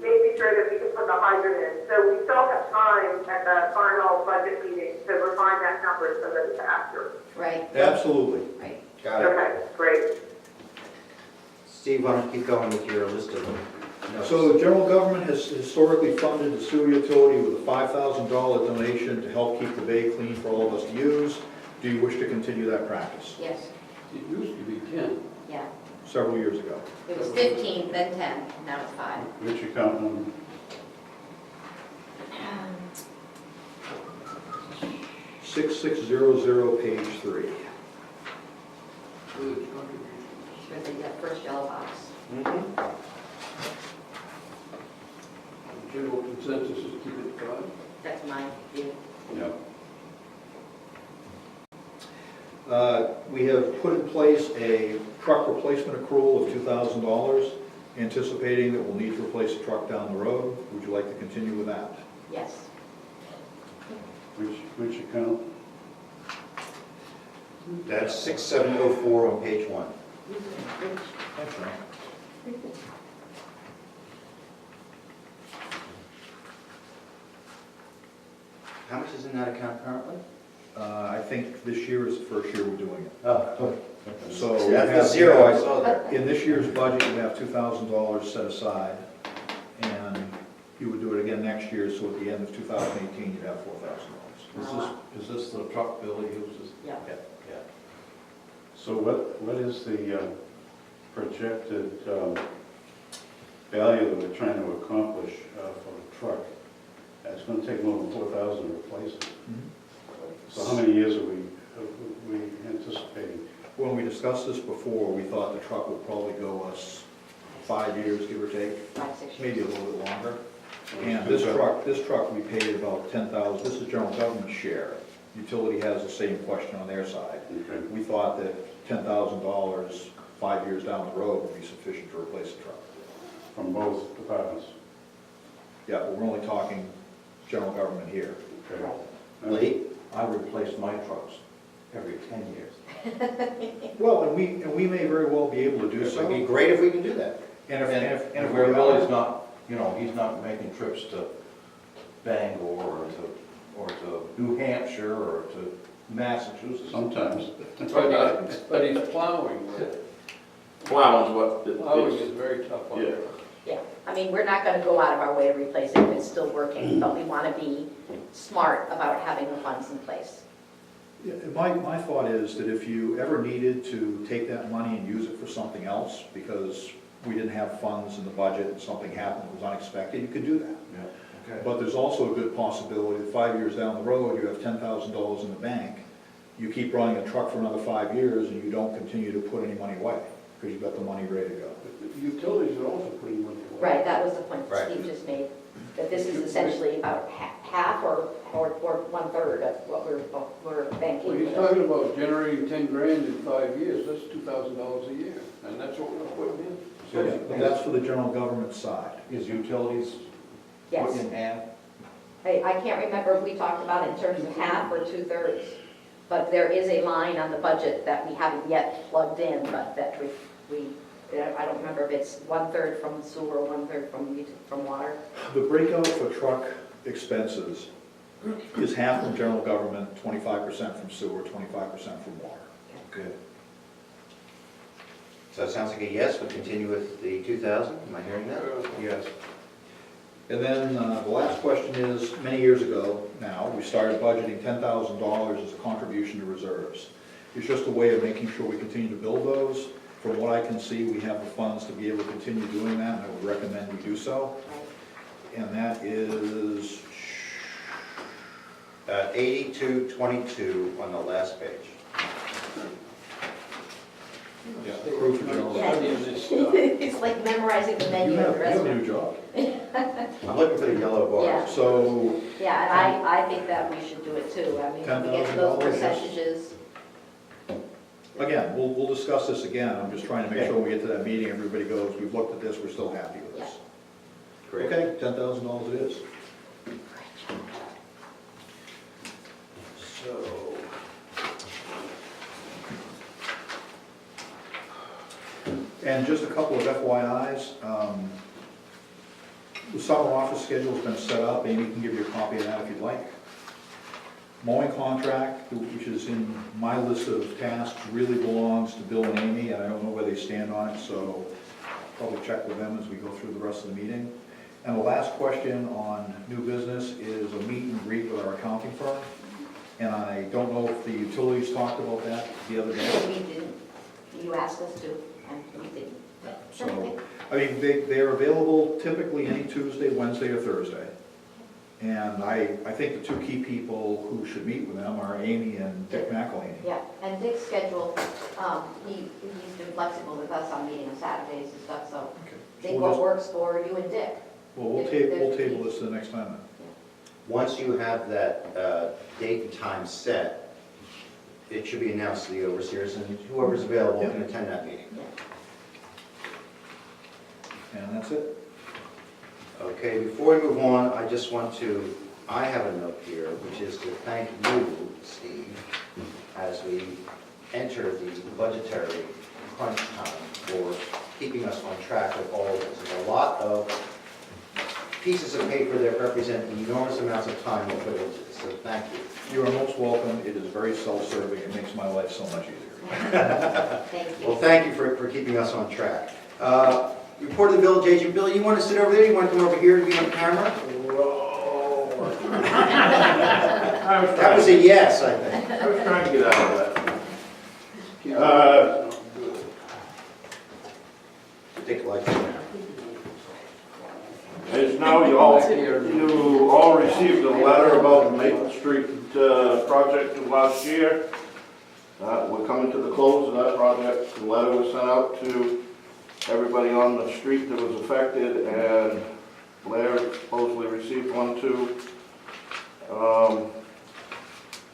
making sure that we can put the hydrant in. So we still have time at the final budget meeting to refine that number so that it's accurate. Right, Absolutely. right. Got it. Okay, great. Steve, why don't you keep going with your list of them? So the general government has historically funded the sewer utility with a $5,000 donation to help keep the bay clean for all of us to use. Do you wish to continue that practice? Yes, It used to be 10. yeah. Several years ago. It was 15, then 10, now it's 5. Which account number? 6600, page 3. Village contributions. For the first yellow box. The general consensus is keep it at 5. That's my view. Yeah. We have put in place a truck replacement accrual of $2,000, anticipating that we'll need to replace a truck down the road. Would you like to continue with that? Yes. Which account? That's 6704 on page 1. Thanks, Ron. How much is in that account currently? I think this year is the first year we're doing it. Oh, So see, we that's the have- zero I saw there. In this year's budget, you have $2,000 set aside, and you would do it again next year, so at the end of 2018, you'd have $4,000. Is this the truck Billy uses? Yeah. So what is the projected value that we're trying to accomplish for the truck? It's going to take more than 4,000 to replace it. So how many years are we anticipating? When we discussed this before, we thought the truck would probably go us 5 years, give or take, 5, 6 years. maybe a little bit longer. And this truck, we paid about 10,000, this is general government share. Utility has the same question on their side. Okay. We thought that $10,000, 5 years down the road would be sufficient to replace the truck. From both departments? Yeah, but we're only talking general government here. Okay. Lee? I replace my trucks every 10 years. Well, and we may very well be able to do It would be so. great if we can do that. And if And we where Billy's are, not, he's not making trips to Bangor or to New Hampshire or to Massachusetts. Sometimes. But he's plowing. Plowing's what, Plowing is very tough on Yeah. it. Yeah, I mean, we're not gonna go out of our way to replace it if it's still working, but we wanna be smart about having the funds in place. yeah, my thought is that if you ever needed to take that money and use it for something else, because we didn't have funds in the budget and something happened that was unexpected, you could do that. Yeah, okay. But there's also a good possibility that 5 years down the road, you have $10,000 in the bank, you keep running a truck for another 5 years, and you don't continue to put any money away, because you've got the money ready to go. Utilities are also putting money away. Right, that was the point Right. that Steve just made, that this is essentially about half or 1/3 of what we're banking. Well, he's talking about generating 10 grand in 5 years, that's $2,000 a year, and that's what we're putting in. So But that's for the general government side. is utilities put Yes, in half? I can't remember if we talked about it in terms of half or 2/3, but there is a line on the budget that we haven't yet plugged in, but that I don't remember if it's 1/3 from sewer, 1/3 from water. The breakout for truck expenses is half from general government, 25% from sewer, 25% from water. Good. So it sounds like a yes, we'll continue with the 2,000, am I hearing that? Yes. And then the last question is, many years ago now, we started budgeting $10,000 as a contribution to reserves. It's just a way of making sure we continue to build those. From what I can see, we have the funds to be able to continue doing that, and I would recommend we do so. And that is 8222 on the last page. yeah, proof of general. Yeah. Studying this stuff. It's like memorizing the You menu of the have a restaurant. new job. I'm looking for the yellow Yeah. bars. So, Yeah, and I think that we should do it too. I mean, when we get to those $10,000, yes. percentages. again, we'll discuss this again. I'm just trying to make sure when we get to that meeting, everybody goes, we've looked at this, we're still happy with this. Great. Okay, $10,000 it is. So. And just a couple of FYIs. The summer office schedule's been set up. Amy can give you a copy of that if you'd like. Mowing contract, which is in my list of tasks, really belongs to Bill and Amy, and I don't know where they stand on it, so probably check with them as we go through the rest of the meeting. And the last question on new business is a meet and greet with our accounting firm. And I don't know if the utilities talked about that the other day. We didn't, you asked us to, and we didn't. So, I mean, they're available typically any Tuesday, Wednesday, or Thursday. And I think the two key people who should meet with them are Amy and Dick McElhaney. Yeah, and Dick's schedule, he's been flexible with us on meeting on Saturdays and stuff, so Okay. think So what we'll works for you and Dick. we'll table this to the next time then. Once you have that date and time set, it should be announced to the overseers, and whoever's available can attend that meeting. And that's it. Okay, before we move on, I just want to I have a note here, which is to thank you, Steve, as we enter the budgetary crunch time for keeping us on track with all of this. There's a lot of pieces of paper that represent enormous amounts of time we put into this, so thank you. You are most welcome. It is very self-serving. It makes my life so much easier. Thank you. Well, thank you for keeping us on track. Report of the village agent. Bill, you want to sit over there? You want to come over here to be on camera? That was a yes, I think. I was trying to get out of that. Take a light camera. As now you all received a letter about the Maple Street project of last year. We're coming to the close of that project. The letter was sent out to everybody on the street that was affected, and Blair supposedly received one too,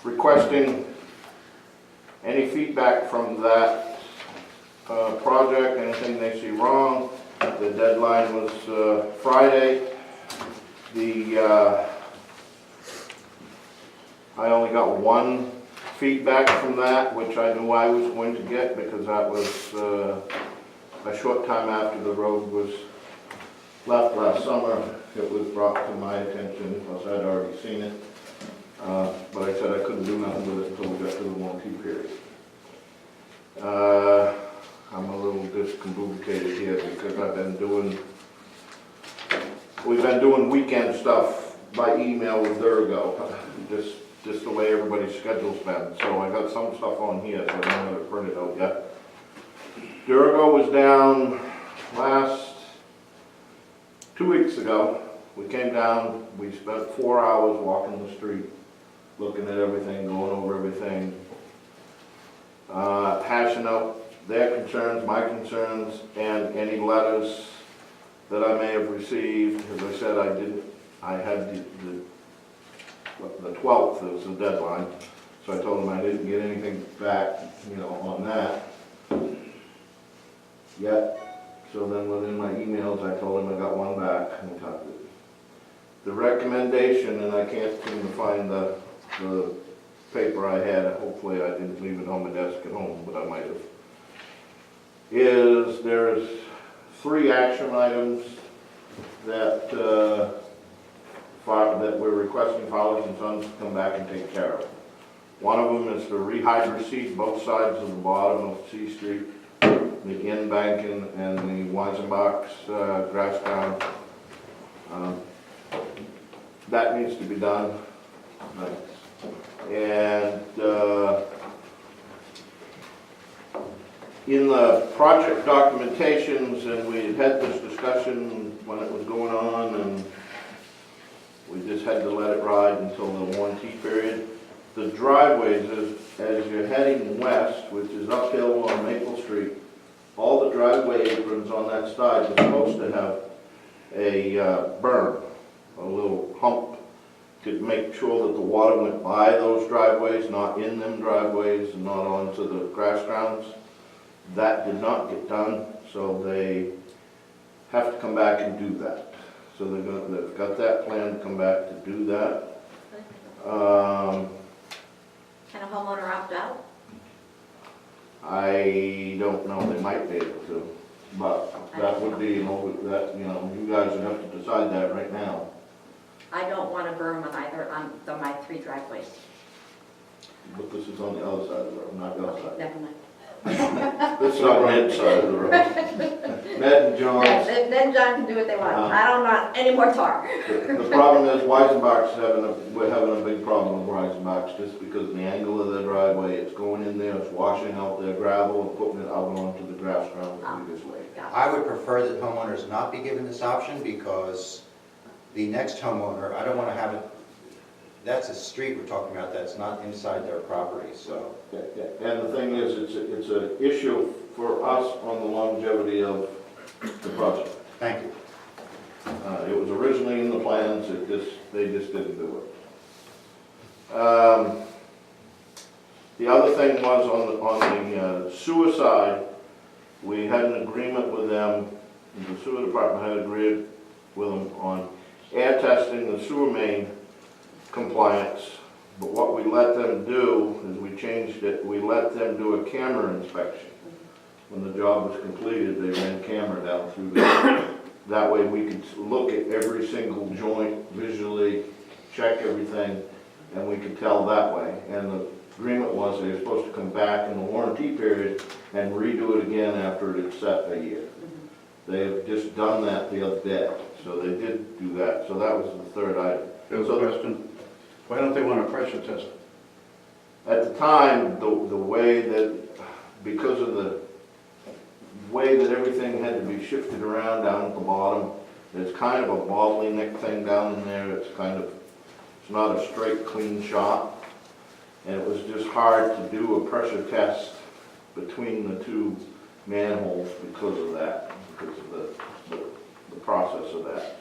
requesting any feedback from that project, anything they see wrong. The deadline was Friday. I only got one feedback from that, which I knew I was going to get because that was a short time after the road was left last summer. It was brought to my attention, because I'd already seen it. But I said I couldn't do nothing with it until we got to the warranty period. I'm a little discombobulated here because we've been doing weekend stuff by email with Durgo, just the way everybody's schedule's been. So I got some stuff on here, so I don't have it printed out yet. Durgo was down 2 weeks ago. We came down, we spent 4 hours walking the street, looking at everything, going over everything, hashing out their concerns, my concerns, and any letters that I may have received. As I said, I had the 12th was the deadline, so I told them I didn't get anything back, on that yet. So then within my emails, I told them I got one back and copied it. The recommendation, and I can't seem to find the paper I had, hopefully I didn't leave it on my desk at home, but I might have, is there's 3 action items that that we're requesting Fowlers and Sons to come back and take care of. One of them is to re-hydroseed both sides of the bottom of C Street, the end banking and the Weisenbach's grass ground. That needs to be done. And in the project documentations, and we had this discussion when it was going on, and we just had to let it ride until the warranty period. The driveways, as you're heading west, which is uphill on Maple Street, all the driveway aprons on that side are supposed to have a berm, a little hump, to make sure that the water went by those driveways, not in them driveways, and not onto the grass grounds. That did not get done, so they have to come back and do that. So they've got that plan to come back to do that. Can a homeowner opt out? I don't know, they might be able to, but that would be, you guys would have to decide that right now. I don't want to berm on either, on my 3 driveways. But this is on the other side of the road, not the other Okay, side. never mind. This is on Ned's side of the road. Ned and John's. Yeah, then John can do what they want. I don't want any more tar. The problem is Weisenbach's we're having a big problem with Weisenbach's just because of the angle of their driveway. It's going in there, it's washing out their gravel and putting it out onto the grass ground that we just laid. I would prefer that homeowners not be given this option because the next homeowner, I don't want to have it, that's a street we're talking about, that's not inside their property, so. Yeah. And the thing is, it's an issue for us on the longevity of the project. Thank you. It was originally in the plans, they just didn't do it. The other thing was on the sewer side, we had an agreement with them, the sewer department had agreed with them on air testing the sewer main compliance. But what we let them do is we changed it, we let them do a camera inspection. When the job was completed, they ran camera down through there. That way we could look at every single joint visually, check everything, and we could tell that way. And the agreement was they were supposed to come back in the warranty period and redo it again after it had set a year. They have just done that the other day, so they did do that. So that was the third item. There's a question, why don't they want to pressure test it? At the time, the way that, because of the way that everything had to be shifted around down at the bottom, there's kind of a bottleneck thing down in there. It's kind of, it's not a straight, clean shot. And it was just hard to do a pressure test between the two manholes because of that, because of the process of that.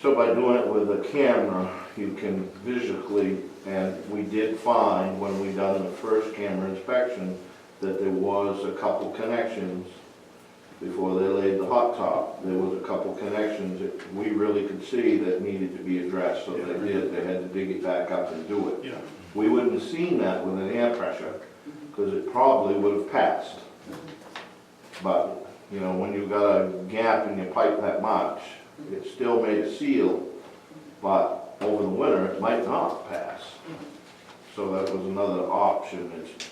So by doing it with a camera, you can visually, and we did find when we done the first camera inspection that there was a couple connections before they laid the hot top. There was a couple connections that we really could see that needed to be addressed, so they did. They had to dig it back up and do it. Yeah. We wouldn't have seen that with an air pressure because it probably would have passed. But, you know, when you've got a gap in your pipe that much, it still made a seal, but over the winter it might not pass. So that was another option. It's,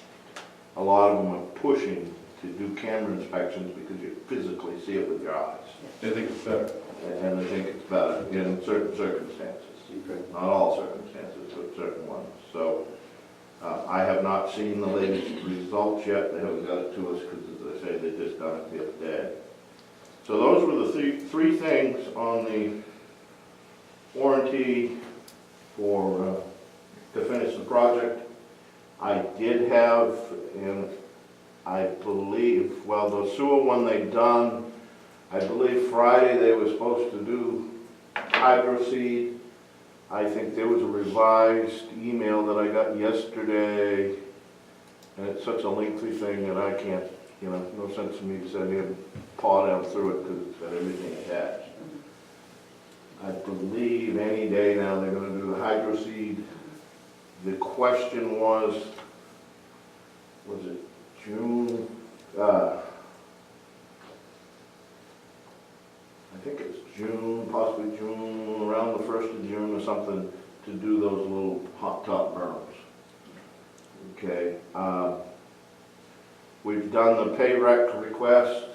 a lot of them are pushing to do camera inspections because you physically see it with your eyes. They think it's better. And they think it's better in certain circumstances. Not all circumstances, but certain ones. So I have not seen the latest results yet. They haven't got it to us because, as I say, they just done it the other day. So those were the three things on the warranty for to finish the project. I did have, and I believe, well, the sewer one they done, I believe Friday they were supposed to do hydro seed. I think there was a revised email that I got yesterday, and it's such a lengthy thing that I can't, you know, no sense to me to sit here and paw down through it because it's got everything attached. I believe any day now they're going to do the hydro seed. The question was it June? I think it's June, possibly June, around the 1st of June or something, to do those little hot top berms. Okay. We've done the pay rec request.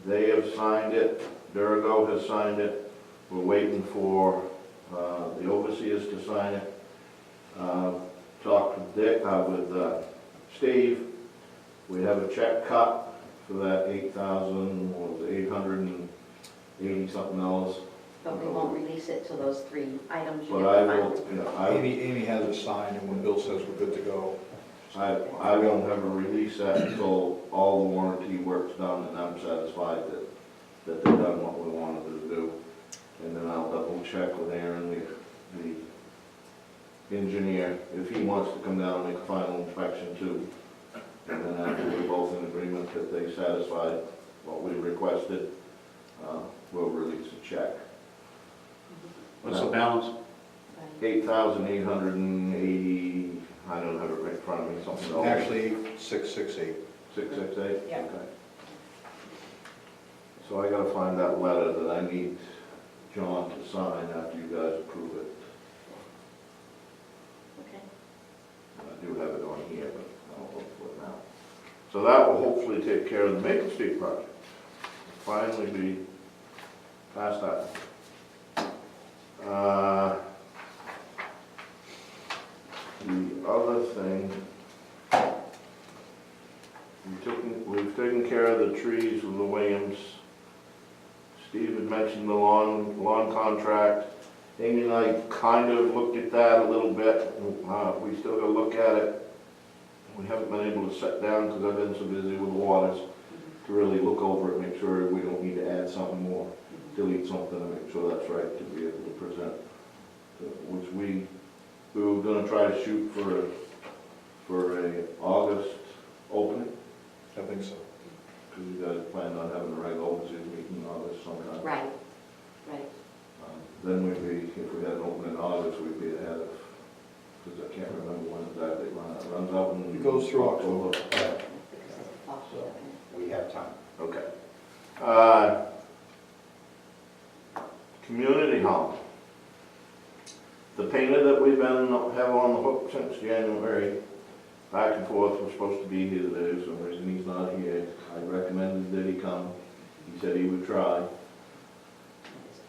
They have signed it. Durago has signed it. We're waiting for the overseers to sign it. Talked with Dick, with Steve. We have a check cut for that $8,880 something dollars. But we won't release it till those 3 items you But have I to will, file. you know, Amy has it signed, and when Bill says we're good to go. I won't ever release that until all the warranty work's done and I'm satisfied that they've done what we wanted to do. And then I'll double check with Aaron, the engineer, if he wants to come down and make a final inspection too. And then after we're both in agreement that they satisfied what we requested, we'll release a check. What's the balance? $8,880, I don't have it right in front of me, something else. Actually, 668. 668? Yeah. Okay. So I gotta find that letter that I need John to sign after you guys approve it. Okay. And I do have it on here, but I'll look for it now. So that will hopefully take care of the Maple Street project. Finally be past that. The other thing, we've taken care of the trees with the Williams. Steve had mentioned the lawn contract. Amy and I kind of looked at that a little bit. We still gotta look at it. We haven't been able to sit down because I've been so busy with the waters to really look over it, make sure we don't need to add something more, delete something, and make sure that's right to be able to present. Which we were gonna try to shoot for a August opening, I think so. because you guys planned on having a regular overseas meeting in August sometime. Right, right. then we'd be, if we had an open in August, we'd be ahead of, because I can't remember when exactly it runs out in. It goes through October. So, We have time. okay. Community hall. The painter that we've been, have on the hook since January, back and forth, was supposed to be here today, for some reason he's not here. I recommended that he come. He said he would try.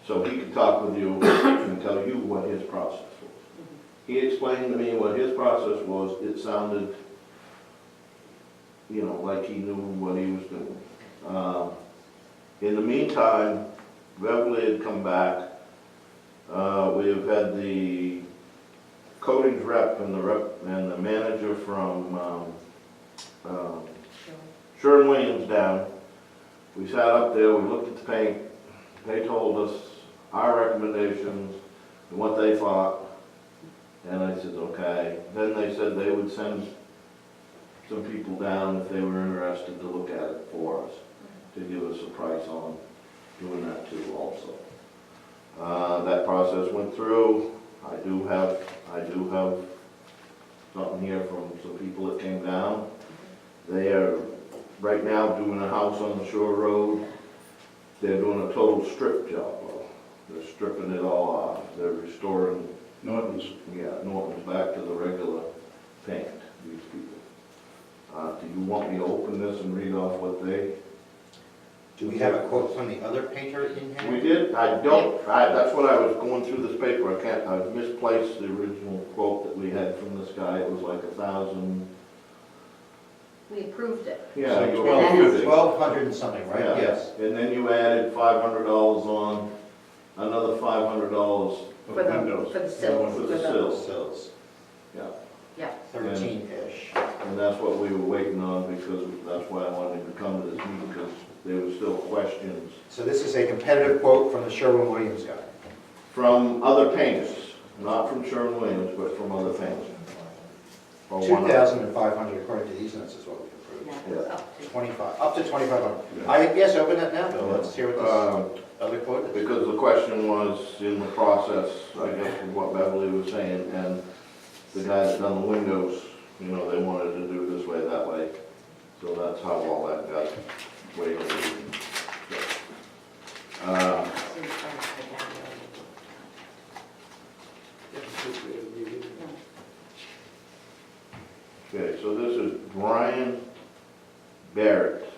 So he could talk with you and tell you what his process was. He explained to me what his process was. It sounded, you know, like he knew what he was doing. In the meantime, Beverly had come back. We have had the coatings rep and the manager from Sherwin-Williams down. We sat up there, we looked at the paint. They told us our recommendations and what they thought. And I said, okay. Then they said they would send some people down if they were interested to look at it for us, to give us a price on doing that too also. That process went through. I do have something here from some people that came down. They are right now doing a house on the Shore Road. They're doing a total strip job. They're stripping it all off. They're restoring Norton's back to the regular paint, these people. Do you want me to open this and read off what they? Do we have a quote from the other painter in here? We did, that's what I was going through this paper, I misplaced the original quote that we had from this guy, it was like 1,000. We approved it. Yeah, So you 1,200 and something, right? Yeah. Yes. And then you added $500 on, another $500 For the sills. for the sills. Sills, Yeah, Yeah. 13-ish. and that's what we were waiting on, because that's why I wanted him to come to this meeting, because there were still questions So this is a competitive quote from the Sherwin-Williams guy. from other painters, not from Sherwin-Williams, but from other painters. Or one of- 2,500 according to these notes is what we approved. Yeah, it was up to. 25, up to 2,500. I guess open that now, Bill. Let's hear what this other quote is. Because the question was in the process, I guess, of what Beverly was saying, and the guy that done the windows, you know, they wanted to do this way, that way. So that's how all that got way over. Okay, so this is Brian Barrett.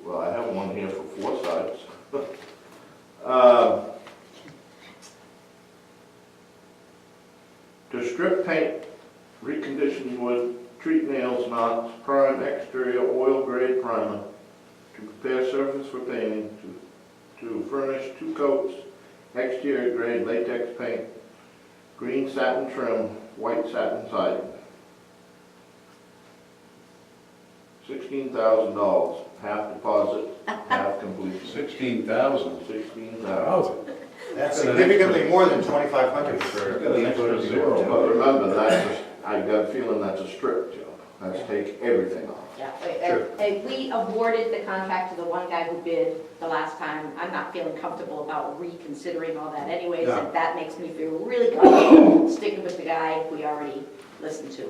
Well, I have one here for 4 sides. To strip paint, recondition wood, treat nails, knots, prime exterior oil grade primer, to prepare surface for painting, to furnish 2 coats, exterior grade latex paint, green satin trim, white satin siding. $16,000, half deposit, half completion. 16,000. 16,000. That's significantly more than 2,500 for Got an extra zero. But remember, I got a feeling that's a strip job. That's take everything off. Yeah, Sure. and we awarded the contract to the one guy who bid the last time. I'm not feeling comfortable about reconsidering all that anyways, No. and that makes me feel really comfortable sticking with the guy we already listened to. You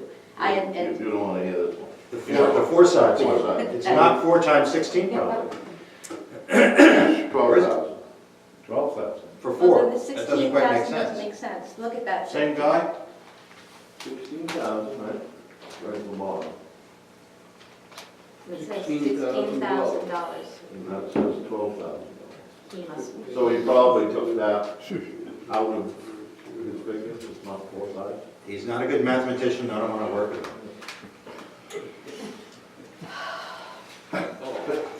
don't want to hear this one. The four sides. Four sides. It's not 4 times 16 probably. 12,000. 12,000. For Well, 4. then the That doesn't quite make 16,000 doesn't sense. make sense. Look at that. Same guy? 16,000, right? Right at the bottom. It says $16,000. $16,000. And that says 12,000. He must. So he probably took that out of his figures, it's not 4 sides. He's not a good mathematician, I don't want to work with him.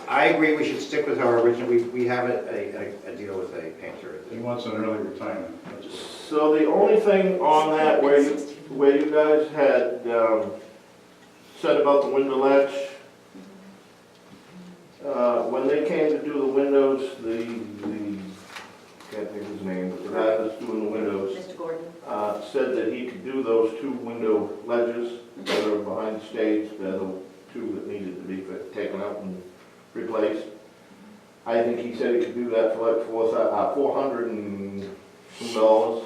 I agree we should stick with our original, we have a deal with a painter. He wants an early retirement. That's all. So the only thing on that where you guys had said about the window latch, when they came to do the windows, the can't think of his name, but the guy that's doing the windows Mr. Gordon. said that he could do those 2 window ledges that are behind the stage. They're the 2 that needed to be taken out and replaced. I think he said he could do that for like $400 and some dollars.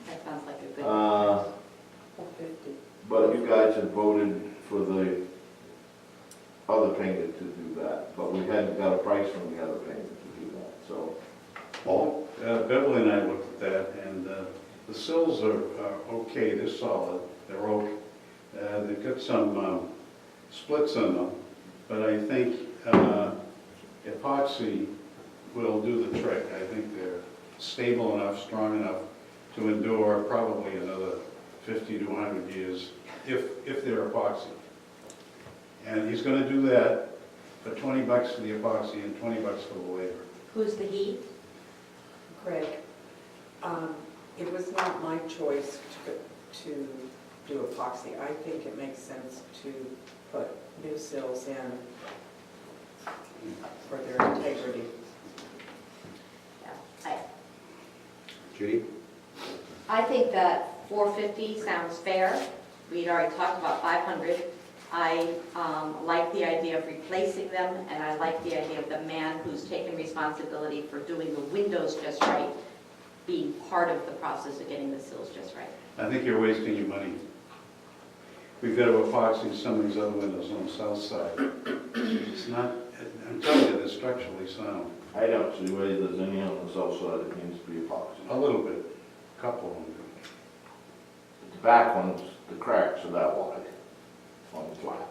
That sounds like a good. 450. But you guys had voted for the other painter to do that, but we hadn't got a price from the other painter to do that, so. Paul? Beverly and I looked at that, and the sills are okay, they're solid, they're oak. They've got some splits in them, but I think epoxy will do the trick. I think they're stable enough, strong enough to endure probably another 50 to 100 years if they're epoxy. And he's going to do that for $20 for the epoxy and $20 for the labor. Who's the he? Craig, it was not my choice to do epoxy. I think it makes sense to put new sills in for their integrity. Yeah, Judy? I think that 450 sounds fair. We'd already talked about 500. I like the idea of replacing them, and I like the idea of the man who's taken responsibility for doing the windows just right, being part of the process of getting the sills just right. I think you're wasting your money. We've got to epoxy some of these other windows on the south side. It's not, I'm telling you, they're structurally sound. I don't see why there's any on the south side that needs to be epoxy. A little bit, a couple of them. The back ones, the cracks are that wide on the flat.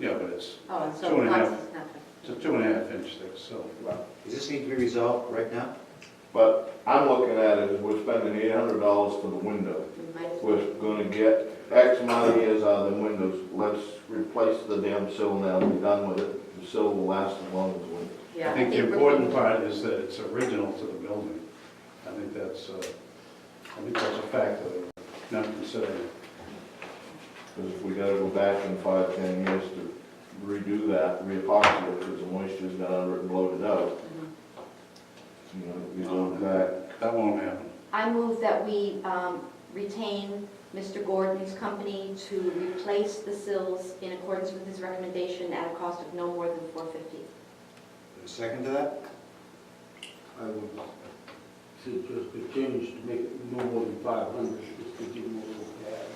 Yeah, but it's Oh, and so 2.5. epoxy's not It's a 2.5 inch thick sill. Does this need to be resolved right now? But I'm looking at it as we're spending $800 for the window. we might as We're well. gonna get X amount of years out of the windows. Let's replace the damn sill now and be done with it. The sill will last as long as the window. Yeah, I think the we're- important part is that it's original to the building. I think that's a factor that we're not considering. Because if we gotta go back in 5, 10 years to redo that, re-epoxy it, because the moisture's got under it and bloated out, you know, we go back. That won't happen. I move that we retain Mr. Gordon's company to replace the sills in accordance with his recommendation at a cost of no more than $450. A second to that? I would suggest a change to make it no more than 500, just to give them a little pad.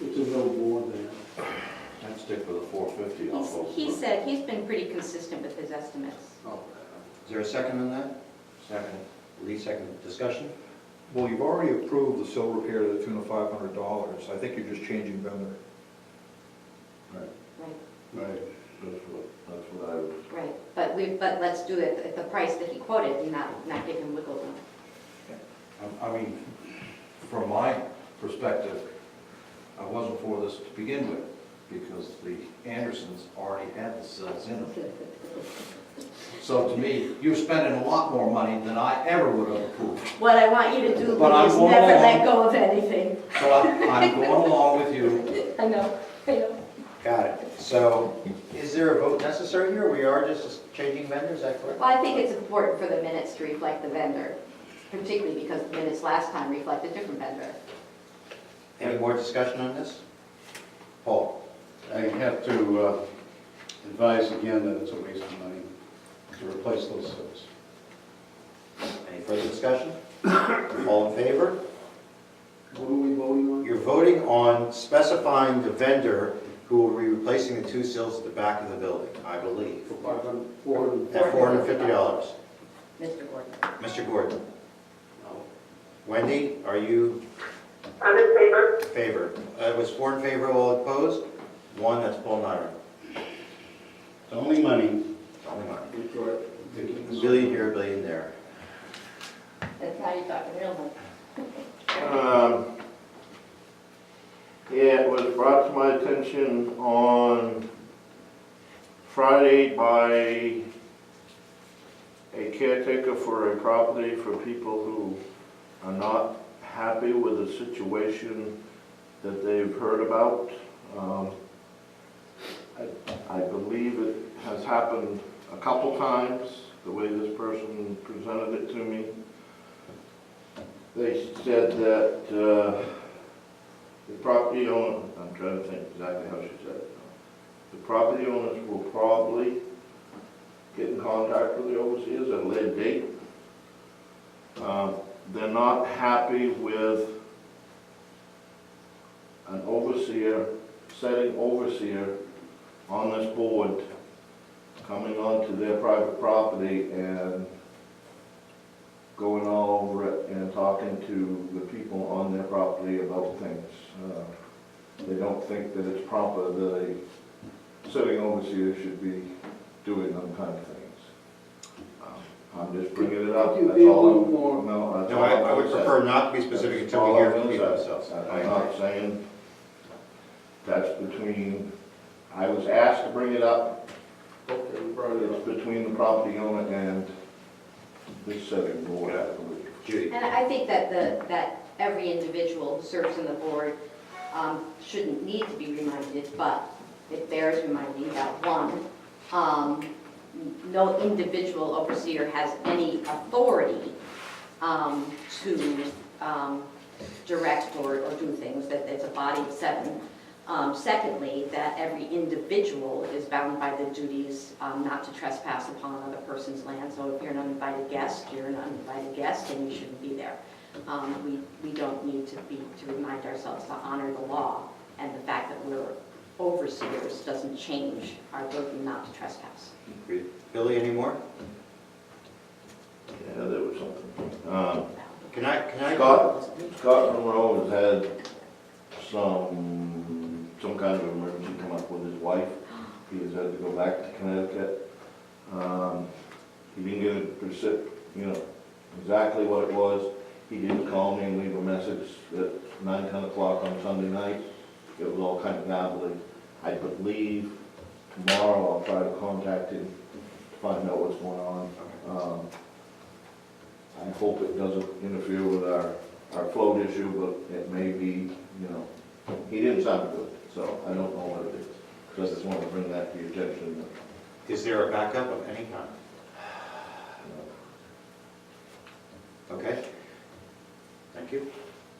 It's a no more than. I'd stick with the 450 on both. He said he's been pretty consistent with his estimates. Is there a second on that? Second. Lee, second. Discussion? Well, you've already approved the sill repair to the tune of $500. I think you're just changing vendor. Right, Right, Right. that's what I would. right. But let's do it at the price that he quoted and not give him wiggle room. I mean, from my perspective, I wasn't for this to begin with, because the Andersons already had the sills in them. So to me, you're spending a lot more money than I ever would have approved. What I want you to do, But Lee, I'm is going never along. let go of anything. So I'm going along with you. I know. Got it. So is there a vote necessary here? We are just changing vendors, is that correct? Well, I think it's important for the minutes to reflect the vendor, particularly because the minutes last time reflected a different vendor. Any more discussion on this? Paul? I have to advise again that it's a waste of money to replace those sills. Any further discussion? All in favor? What are we voting on? You're voting on specifying the vendor who will be replacing the two sills at the back of the building, I believe, For 500, 400. at $450. Mr. Gordon. Mr. Gordon? Wendy, are you I'm in favor. in favor? It was 4 in favor, all opposed? 1, that's Paul Nyron. It's only money. Only mine. That's right. A billion here, a billion there. That's how you talk in real life. Yeah, it was brought to my attention on Friday by a caretaker for a property for people who are not happy with the situation that they've heard about. I believe it has happened a couple times, the way this person presented it to me. They said that the property owner, I'm trying to think exactly how she said it. The property owners will probably get in contact with the overseers at a later date. They're not happy with an overseer, setting overseer on this board, coming onto their private property and going all over it and talking to the people on their property about things. They don't think that it's proper that a sitting overseer should be doing them kind of things. I'm just bringing it up, Could you that's be a all. little more- No, that's No, all I would I'm saying. prefer not to be specific That's until all we hear I'm from gonna people say. themselves. I'm not saying that's between, I was asked to bring it up, Okay, we brought it it's up. between the property owner and this setting board, I believe. Judy? And I think that every individual who serves on the board shouldn't need to be reminded, but it bears reminding that, one, no individual overseer has any authority to direct or do things, that it's a body of seven. Secondly, that every individual is bound by the duties not to trespass upon other person's land. So if you're an uninvited guest, you're an uninvited guest and you shouldn't be there. We don't need to remind ourselves to honor the law, and the fact that we're overseers doesn't change our burden not to trespass. Agreed. Billy, any more? Yeah, there was something. Can I? Scott Monroe has had some kind of emergency come up with his wife. He has had to go back to Connecticut. He didn't get exactly what it was. He did call me and leave a message at 9, 10 o'clock on Sunday night. It was all kind of garbly. I believe tomorrow I'll try to contact him to find out what's going on. I hope it doesn't interfere with our float issue, but it may be, he didn't sound good, so I don't know what it is. So I just want to bring that to your attention. Is there a backup of any kind? Okay. Thank you.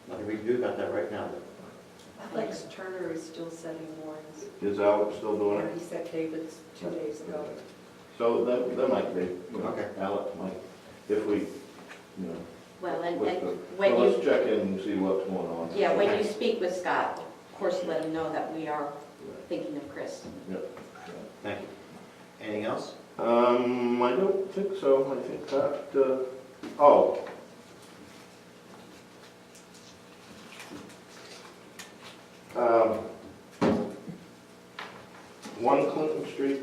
Nothing we can do about that right now. Alex Turner is still setting warrants. Is Alex still doing Yeah, it? he set David's 2 days ago. So that might be, Okay. Alex might, if we, Well, and what's the, when so you, let's check in and see what's going on. yeah, when you speak with Scott, of course, let him know that we are thinking of Chris. Yep. Thank you. Anything else? I don't think so. I think that, oh. Um, 1 Clinton Street,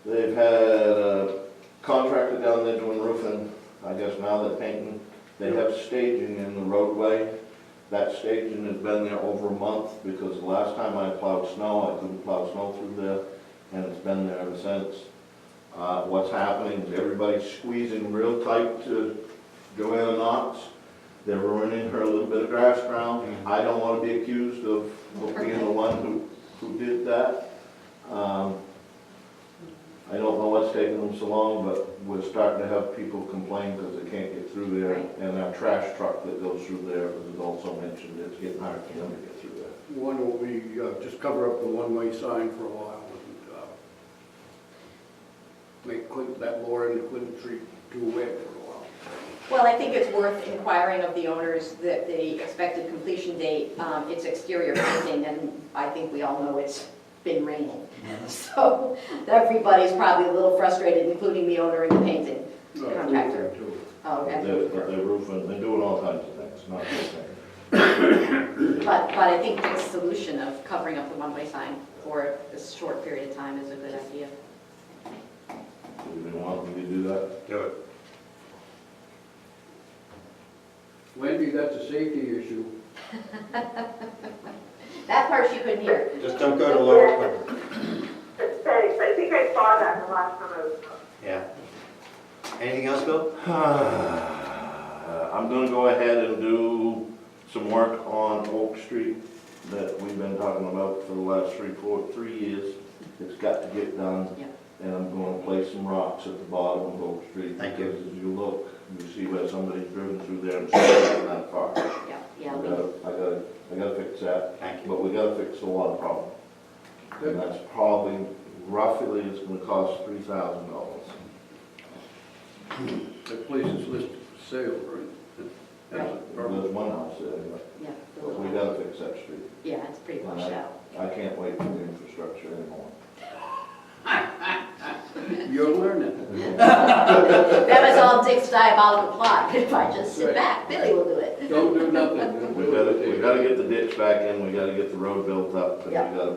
they've had a contractor down there doing roofing. I guess now they're painting. They have staging in the roadway. That staging has been there over a month because the last time I plowed snow, I couldn't plow snow through there, and it's been there ever since. What's happening is everybody's squeezing real tight to Joanna Knox. They're ruining her little bit of grass ground. I don't want to be accused of being the one who did that. I don't know what's taking them so long, but we're starting to have people complain because they can't get through there. And our trash truck that goes through there was also mentioned, it's getting hard for them to get through there. Why don't we just cover up the one-way sign for a while and make that lower end of Clinton Street too wet for a while. Well, I think it's worth inquiring of the owners that the expected completion date, it's exterior painting, and I think we all know it's been raining. So everybody's probably a little frustrated, including the owner and the painting contractor. Oh, okay. They're roofing, they're doing all kinds of things, not just that. But I think the solution of covering up the one-way sign for a short period of time is a good idea. Do they want me to do that? Do it. Wendy, that's a safety issue. That part you couldn't hear. Just don't go to Lower Clinton. Thanks, I think I saw that the last time I was. Yeah. Anything else, Bill? I'm gonna go ahead and do some work on Oak Street that we've been talking about for the last 3 years. It's got to get done. Yeah. And I'm gonna place some rocks at the bottom of Oak Street. Thank you. Because as you look, you see where somebody's driven through there and it's not far. Yeah, I gotta fix that. Thank you. But we gotta fix the water problem. And that's probably roughly it's gonna cost $3,000. That place is listed for sale, right? Right. There's one house there, Yeah. but we gotta fix that street. Yeah, it's pretty washed out. I can't wait for the infrastructure anymore. You're learning. That was all Dick's diabolical plot. If I just sit back, Billy will do it. Don't do nothing. We gotta get the ditch back in, we gotta get the road built up, and Yeah. we gotta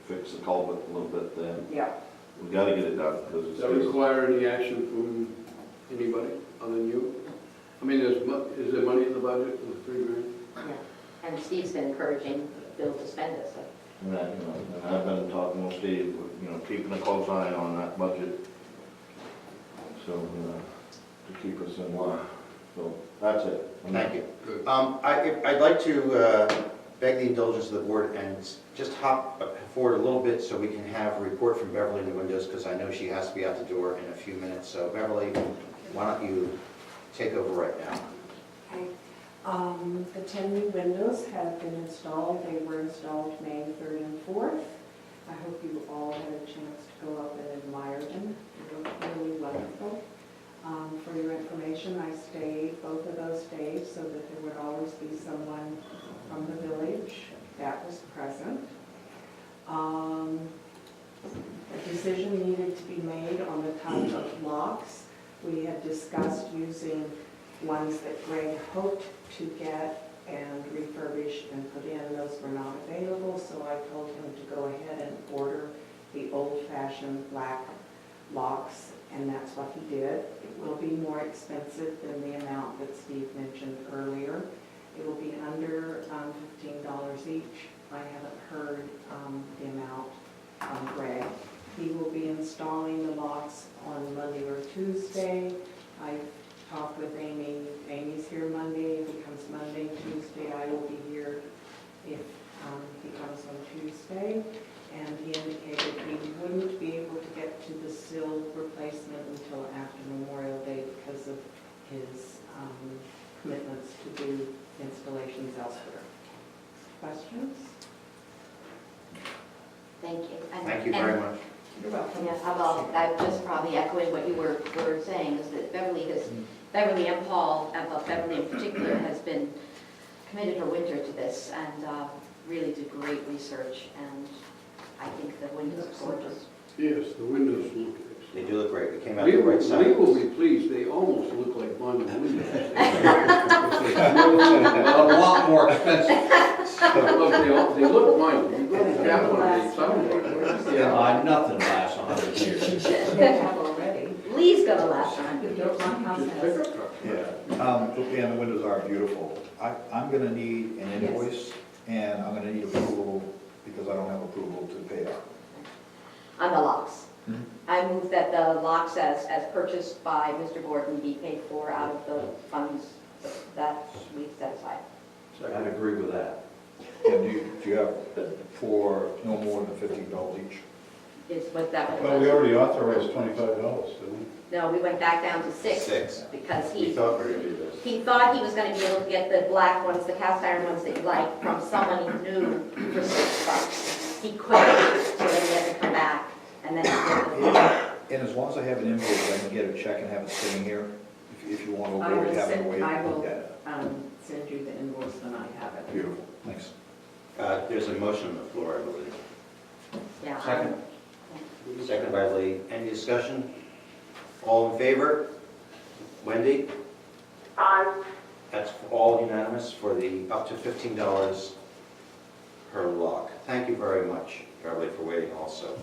fix the culvert a little bit there. Yeah. We gotta get it done, because Does it's that require any action from anybody other than you? I mean, is there money in the budget for the $3 grand? Yeah. And Steve's been encouraging Bill to spend it, so. And I've been talking with Steve, keeping a close eye on that budget. So, to keep us in line. So, that's it. Thank you. Good. I'd like to beg the indulgence of the board and just hop forward a little bit so we can have a report from Beverly in the windows, because I know she has to be out the door in a few minutes. So Beverly, why don't you take over right now? Okay. The 10 new windows have been installed. They were installed May 3rd and 4th. I hope you all had a chance to go up and admire them. They look really wonderful. For your information, I stayed both of those days so that there would always be someone from the village that was present. A decision needed to be made on the type of locks. We had discussed using ones that Greg hoped to get and refurbish and put in. Those were not available, so I told him to go ahead and order the old-fashioned black locks, and that's what he did. It will be more expensive than the amount that Steve mentioned earlier. It will be under $15 each. I haven't heard the amount from Greg. He will be installing the locks on Monday or Tuesday. I've talked with Amy. Amy's here Monday. If he comes Monday, Tuesday, I will be here if he comes on Tuesday. And he indicated he wouldn't be able to get to the sill replacement until after Memorial Day because of his commitments to do installations elsewhere. Questions? Thank you. Thank you very much. You're welcome. Yeah, I'm just probably echoing what you were saying, is that Beverly and Paul, but Beverly in particular, has been committed her winter to this and really did great research, and I think the windows are gorgeous. Yes, the windows look They excellent. do look great. We came out the right side. We will be pleased. They almost look like vinyl windows. A lot more expensive. Look, they look vinyl. You go to Capitol, they sound like. Nothing lasts 100 years. We have already. Lee's gonna last 100 years. My house Just has. pickup truck. Yeah, and the windows are beautiful. I'm gonna need an invoice, and I'm gonna need approval, because I don't have approval to pay out. On the locks. Mhm. I move that the locks as purchased by Mr. Gordon be paid for out of the funds that we set aside. I'd agree with that. And do you have for no more than $15 each? Is what that Well, we was. already authorized $25, didn't we? No, we went back down to 6. Six. Because We thought we were going to do this. he thought he was going to be able to get the black ones, the cast iron ones that you like, from someone he knew for $6. He couldn't, so then he had to come back, and then he did the And as long as I have an invoice, I can get a check and have it sitting here, if you want to I avoid will having to send, wait. I will Yeah, send you the invoice when I have it. beautiful, thanks. There's a motion on the floor, I believe. Yeah. Second. Second by Lee. Any discussion? All in favor? Wendy? That's all unanimous for the up to $15 per lock. Thank you very much, Beverly, for waiting also.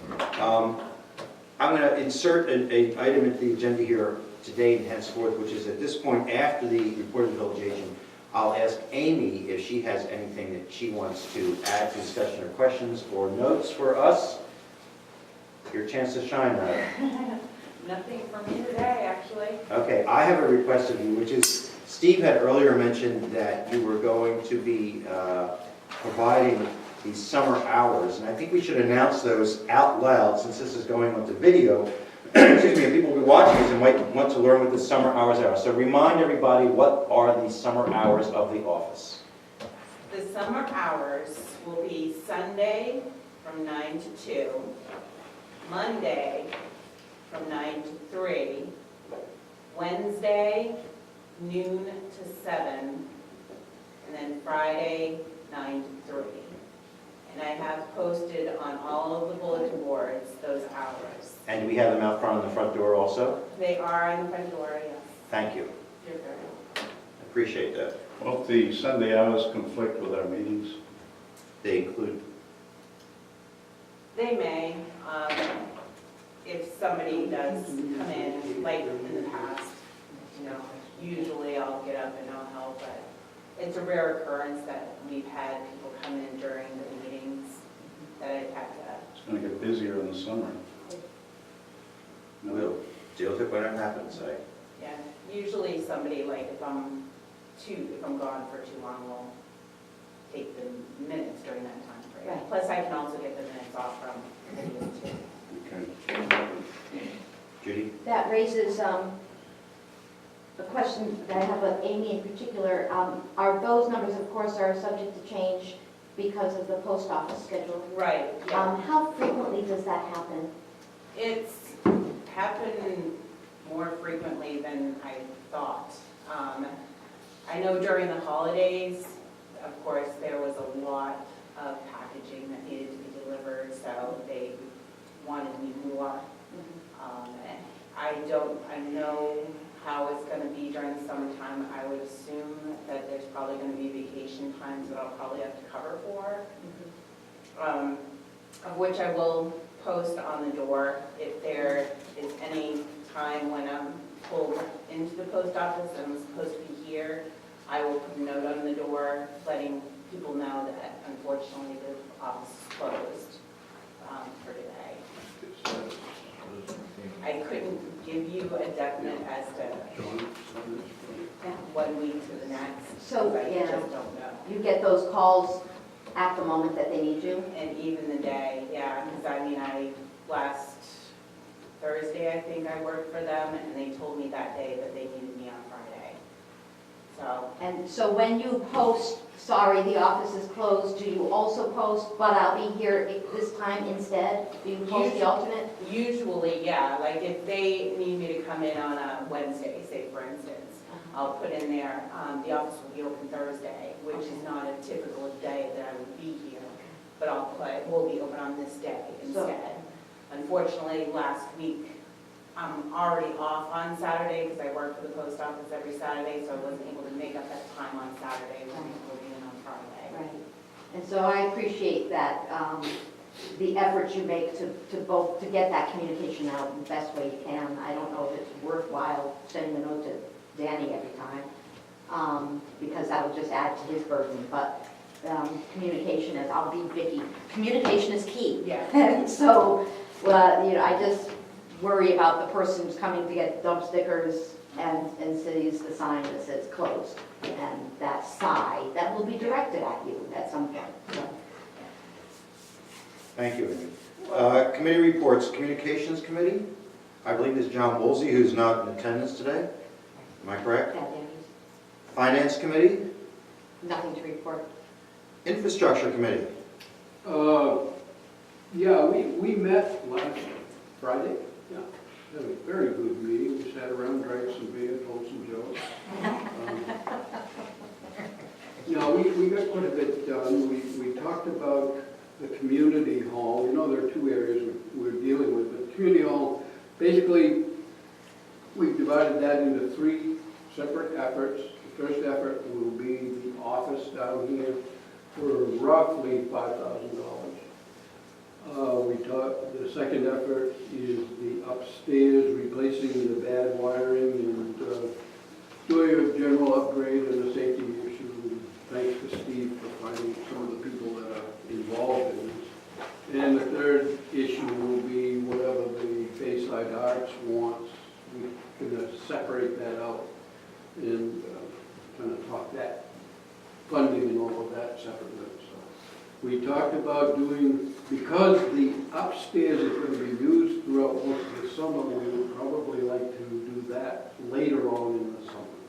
I'm going to insert an item into the agenda here today and henceforth, which is at this point, after the report of the village agent, I'll ask Amy if she has anything that she wants to add to discussion or questions or notes for us. Your chance to shine, Ryder. Nothing from me today, actually. Okay, I have a request of you, which is, Steve had earlier mentioned that you were going to be providing these summer hours, and I think we should announce those out loud, since this is going on to video. Excuse me, and people will be watching this and might want to learn what the summer hours are. So remind everybody, what are the summer hours of the office? The summer hours will be Sunday from 9 to 2, Monday from 9 to 3, Wednesday noon to 7, and then Friday 9 to 3. And I have posted on all of the bulletin boards those hours. And do we have them out front on the front door also? They are in the front door, yes. Thank you. You're very welcome. Appreciate that. Well, if the Sunday hours conflict with our meetings, They include, They may, if somebody does come in, like in the past, you know, usually I'll get up and I'll help, but it's a rare occurrence that we've had people come in during the meetings that I've had to, it's gonna get busier in the summer. we'll deal with it when it happens, yeah, usually somebody, like if I'm gone for too long, will take the minutes during that time frame. Right. Plus, I can also get the minutes off from the meeting too. Okay. Judy? That raises a question that I have of Amy in particular. Are those numbers, of course, are subject to change because of the post office schedule? Right, yeah. How frequently does that happen? It's happened more frequently than I thought. I know during the holidays, of course, there was a lot of packaging that needed to be delivered, so they wanted me more. I know how it's going to be during the summertime. I would assume that there's probably going to be vacation times that I'll probably have to cover for, of which I will post on the door. If there is any time when I'm pulled into the post office and I'm supposed to be here, I will put a note on the door letting people know that unfortunately the office is closed for today. I couldn't give you a definite as to 1 week to the next. So, I yeah. just don't know. You get those calls at the moment that they need you? And even the day, yeah, because I mean, last Thursday, I think I worked for them, and they told me that day that they needed me on Friday. So, And so when you post, sorry, the office is closed, do you also post, but I'll be here this time instead? Do you post the alternate? usually, yeah, like if they need me to come in on a Wednesday, say for instance, I'll put in there, the office will be open Thursday, which is not a typical day that I would be here, but I'll put, we'll be open on this day instead. Unfortunately, last week, I'm already off on Saturday because I work for the post office every Saturday, so I wasn't able to make up that time on Saturday when we'll be in on Friday. Right. And so I appreciate that, the efforts you make to both, to get that communication out in the best way you can. I don't know if it's worthwhile sending a note to Danny every time, because that would just add to his burden, but communication is, I'll be Vicky, communication is key. Yeah. So, I just worry about the person who's coming to get dump stickers and sees the sign that says closed, and that sigh, that will be directed at you at some point. So, Thank you, Amy. Committee reports, Communications Committee. I believe it's John Woolsey who's not in attendance today. Am I correct? yeah, Danny's, Finance Committee. nothing to report. Infrastructure Committee. Yeah, we met last Friday. Yeah, had a very good meeting. We sat around, drank some beer, told some jokes. We got quite a bit done. We talked about the community hall. There are two areas we're dealing with. But the community hall, basically, we've divided that into 3 separate efforts. The first effort will be the office down here for roughly $5,000. The second effort is the upstairs, replacing the bad wiring and doing a general upgrade and a safety issue. Thanks to Steve for finding some of the people that are involved in this. And the third issue will be whatever the Bayside Arts wants. We're going to separate that out and kind of talk that funding and all of that separately. So we talked about doing, because the upstairs is going to be used throughout most of the summer, we would probably like to do that later on in the summer,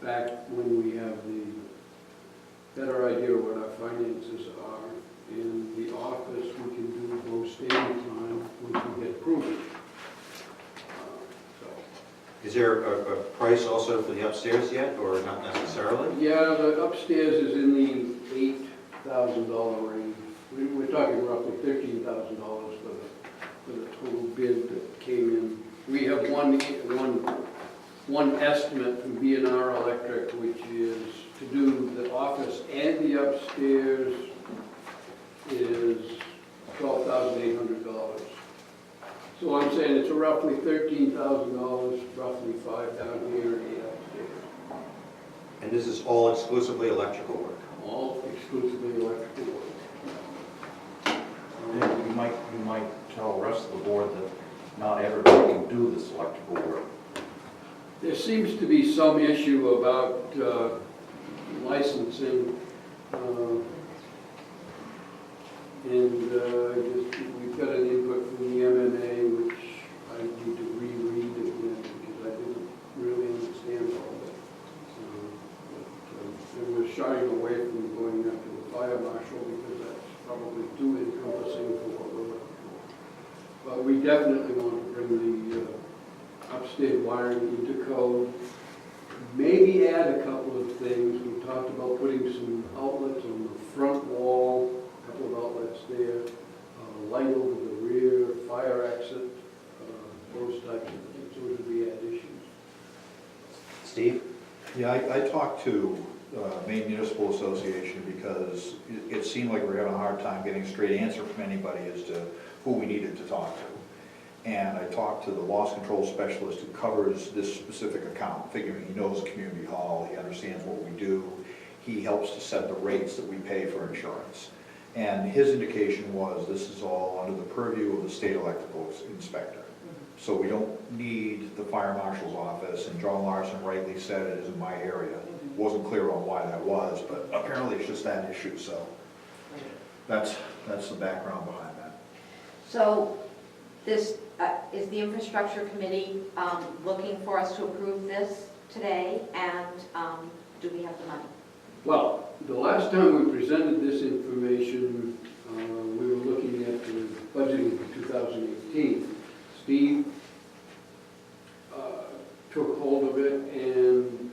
back when we have the better idea what our finances are And the office, we can do both standing time, once we get approval. So, Is there a price also for the upstairs yet, or not necessarily? yeah, the upstairs is in the $8,000 range. We're talking roughly $13,000 for the total bid that came in. We have one estimate from B&R Electric, which is to do the office and the upstairs is $12,800. So I'm saying it's roughly $13,000, roughly $5,000 down here, $8,000 upstairs. And this is all exclusively electrical work? All exclusively electrical work. You might tell the rest of the board that not everybody can do this electrical work. There seems to be some issue about licensing, we've got an input from the MMA, which I need to reread again because I didn't really understand all of it. And we're shying away from going after the fire marshal because that's probably too encompassing for what we're looking for. But we definitely want to bring the upstairs wiring into code. Maybe add a couple of things. We talked about putting some outlets on the front wall, a couple of outlets there, light over the rear, fire exit, those types of things. Those would be add issues. Steve? Yeah, I talked to Maine Municipal Association because it seemed like we were having a hard time getting a straight answer from anybody as to who we needed to talk to. And I talked to the loss control specialist who covers this specific account, figuring he knows the community hall, he understands what we do, he helps to set the rates that we pay for insurance. And his indication was this is all under the purview of the state electrical inspector. So we don't need the fire marshal's office, and John Larson rightly said it isn't my area. Wasn't clear on why that was, but apparently it's just that issue, so that's the background behind that. So this, is the infrastructure committee looking for us to approve this today, and do we have the money? Well, the last time we presented this information, we were looking at the budgeting for 2018. Steve took hold of it and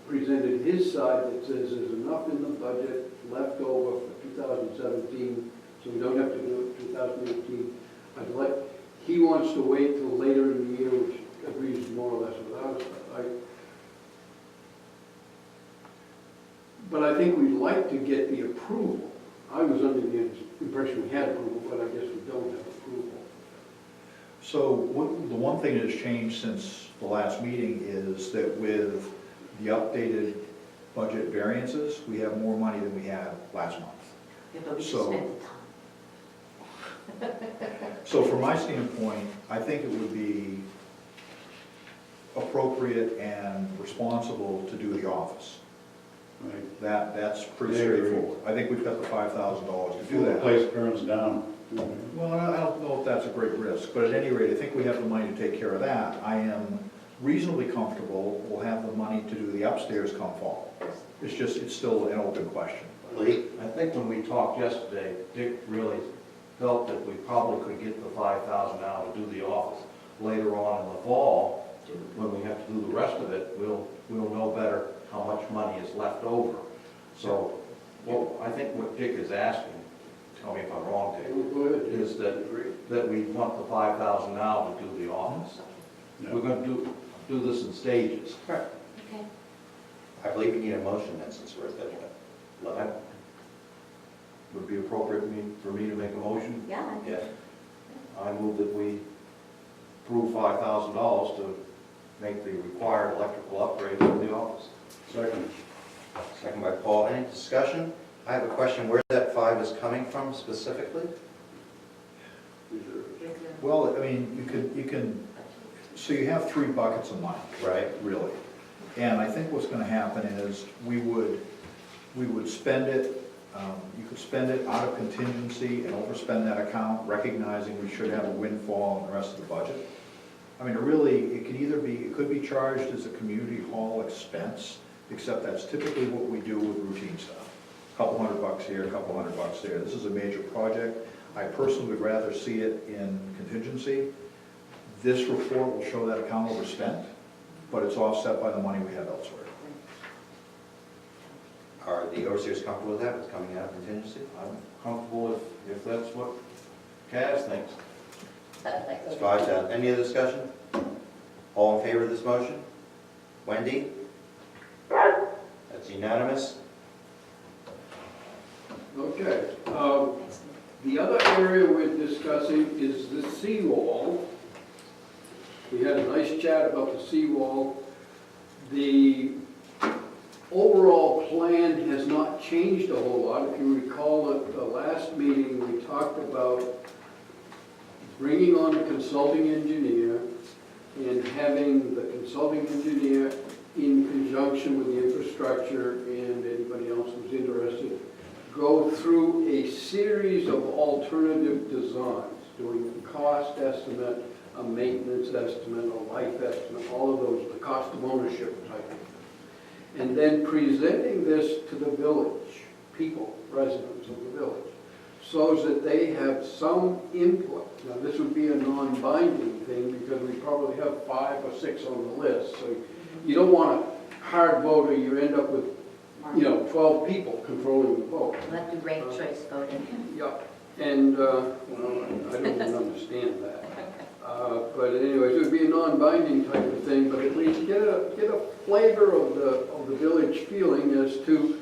presented his side that says there's enough in the budget left over for 2017, so we don't have to do it 2018. He wants to wait till later in the year, which agrees more or less with us. But I think we'd like to get the approval. I was under the impression we had approval, but I guess we don't have approval. So the one thing that has changed since the last meeting is that with the updated budget variances, we have more money than we had last month. Yeah, but we just So- spent the time. So from my standpoint, I think it would be appropriate and responsible to do the office. Right. That's pretty I agree. straightforward. I think we've got the $5,000 to do Before the that. place burns down. Well, I don't know if that's a great risk, but at any rate, I think we have the money to take care of that. I am reasonably comfortable we'll have the money to do the upstairs come fall. It's still an open question. Lee? I think when we talked yesterday, Dick really felt that we probably could get the $5,000 now to do the office. Later on in the fall, when we have to do the rest of it, we'll know better how much money is left over. So, well, I think what Dick is asking, tell me if I'm wrong, Dick, is that we want the $5,000 now to do the office. Yeah. We're gonna do this in stages. Okay. I believe we need a motion then, since we're at that level. That would be appropriate for me to make a motion. Yeah. Yeah. I move that we approve $5,000 to make the required electrical upgrades in the office. Second. Second by Paul. Any discussion? I have a question, where that 5 is coming from specifically? Well, I mean, you can, so you have 3 buckets of money. Right. Really. And I think what's gonna happen is we would spend it, you could spend it out of contingency and overspend that account, recognizing we should have a windfall in the rest of the budget. I mean, it could be charged as a community hall expense, except that's typically what we do with routine stuff. couple $100 here, a couple $100 there. This is a major project. I personally would rather see it in contingency. This report will show that account overspent, but it's offset by the money we have elsewhere. Are the overseers comfortable with that, with coming out of contingency? I'm comfortable if that's what Kaz thinks. It's 5,000. Any other discussion? All in favor of this motion? Wendy? Yes. That's unanimous. Okay. The other area we're discussing is the seawall. We had a nice chat about the seawall. The overall plan has not changed a whole lot. If you recall at the last meeting, we talked about bringing on a consulting engineer and having the consulting engineer in conjunction with the infrastructure and anybody else who's interested, go through a series of alternative designs, doing a cost estimate, a maintenance estimate, a life estimate, all of those, the cost of ownership type of thing. And then presenting this to the village, people, residents of the village, so that they have some input. Now, this would be a non-binding thing because we probably have 5 or 6 on the list. So you don't want a hard vote or you end up with, 12 people controlling the vote. Let the great choice vote in. Yeah, and, well, I don't even understand that. But anyways, it would be a non-binding type of thing, but at least get a flavor of the village feeling as to,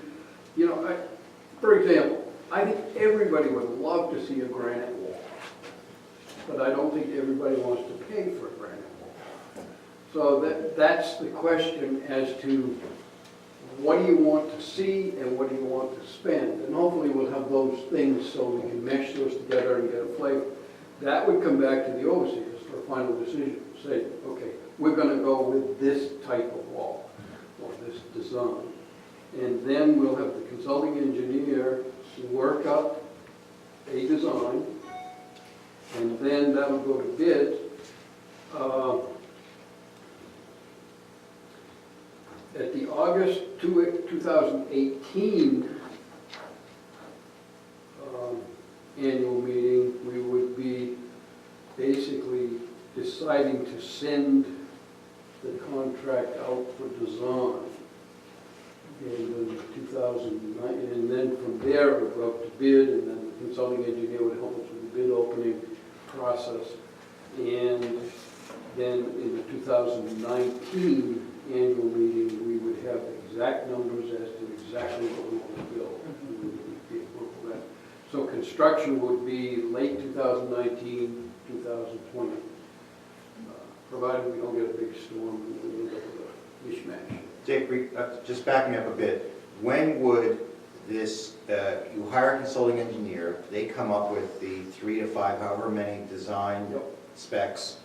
for example, I think everybody would love to see a granite wall, but I don't think everybody wants to pay for a granite wall. So that's the question as to what do you want to see and what do you want to spend? And hopefully we'll have those things so we can mesh those together and get a flavor. That would come back to the overseers for a final decision. Say, okay, we're going to go with this type of wall or this design. And then we'll have the consulting engineer work up a design, and then that'll go to bid. At the August 2018 annual meeting, we would be basically deciding to send the contract out for design. In 2009, and then from there it would go up to bid, and then the consulting engineer would help us with the bid opening process. And then in the 2019 annual meeting, we would have exact numbers as to exactly what we want to build. We would be approval of that. So construction would be late 2019, 2020, provided we don't get a big storm and we end up with a mishmash. Jake, just backing up a bit, when would this, you hire a consulting engineer, they come up with the 3 to 5, however many design specs,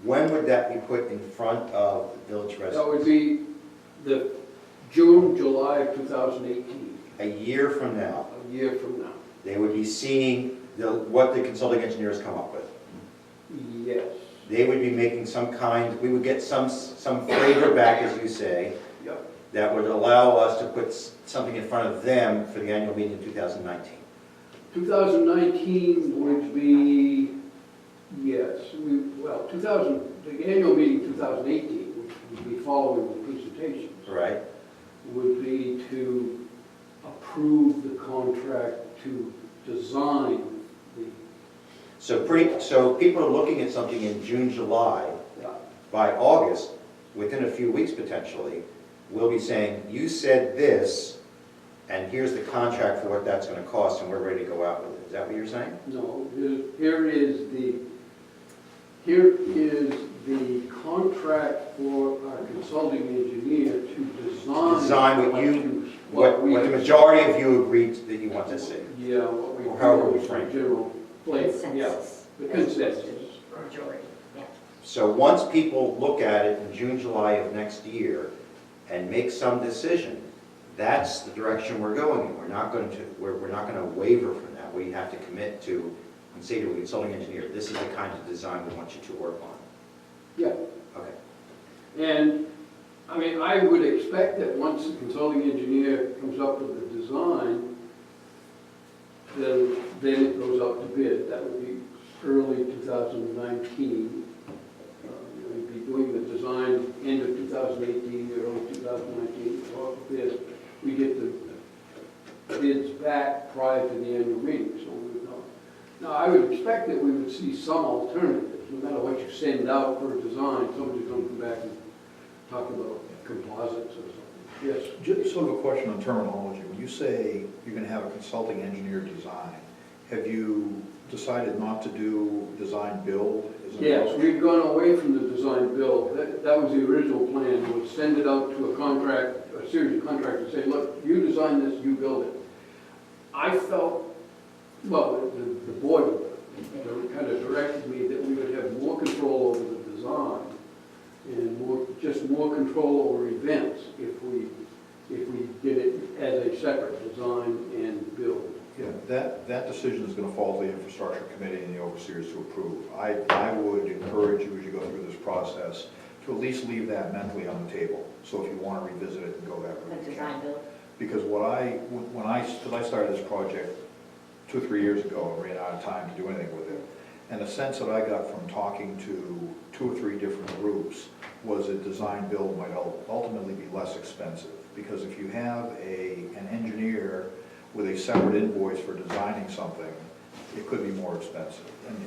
when would that be put in front of the village residents? That would be the June, July of 2018. A year from now, A year from now. they would be seeing what the consulting engineers come up with. Yes. They would be making some kind, we would get some flavor back, as you say, Yep. that would allow us to put something in front of them for the annual meeting in 2019. 2019 would be, yes, the annual meeting 2018, which would be following the presentations, Right? would be to approve the contract to design the, So people are looking at something in June, July. By August, within a few weeks potentially, we'll be saying, you said this, and here's the contract for what that's going to cost, and we're ready to go out with it. Is that what you're saying? no, here is the contract for our consulting engineer to design. Design what the majority of you agreed that you want to see. Yeah, what we. Or however we feel is frame it. General flavor, yeah, Consensus. the consensus. Majority, yeah. So once people look at it in June, July of next year and make some decision, that's the direction we're going in. We're not going to waver from that. We have to commit to and say to a consulting engineer, this is the kind of design we want you to work on. Yeah, Okay. and, I mean, I would expect that once the consulting engineer comes up with the design, then it goes out to bid. That would be early 2019. We'd be doing the design end of 2018, early 2019, go out to bid. We get the bids back prior to the annual meeting, so we would know. Now, I would expect that we would see some alternatives. No matter what you send out for a design, somebody's going to come back and talk about composites or something. Yes? Just sort of a question on terminology. When you say you're going to have a consulting engineer design, have you decided not to do design build? Yes, we've gone away from the design build. That was the original plan, was send it out to a series of contractors, say, look, you design this, you build it. I felt, well, the board kind of directed me that we would have more control over the design and more control over events if we did it as a separate design and build. Yeah, that decision is going to fall to the infrastructure committee and the overseers to approve. I would encourage you as you go through this process to at least leave that mentally on the table. So if you want to revisit it and go that route. The design build. Because because I started this project 2 or 3 years ago and ran out of time to do anything with it. And the sense that I got from talking to 2 or 3 different groups was that design build might ultimately be less expensive. Because if you have an engineer with a separate invoice for designing something, it could be more expensive. And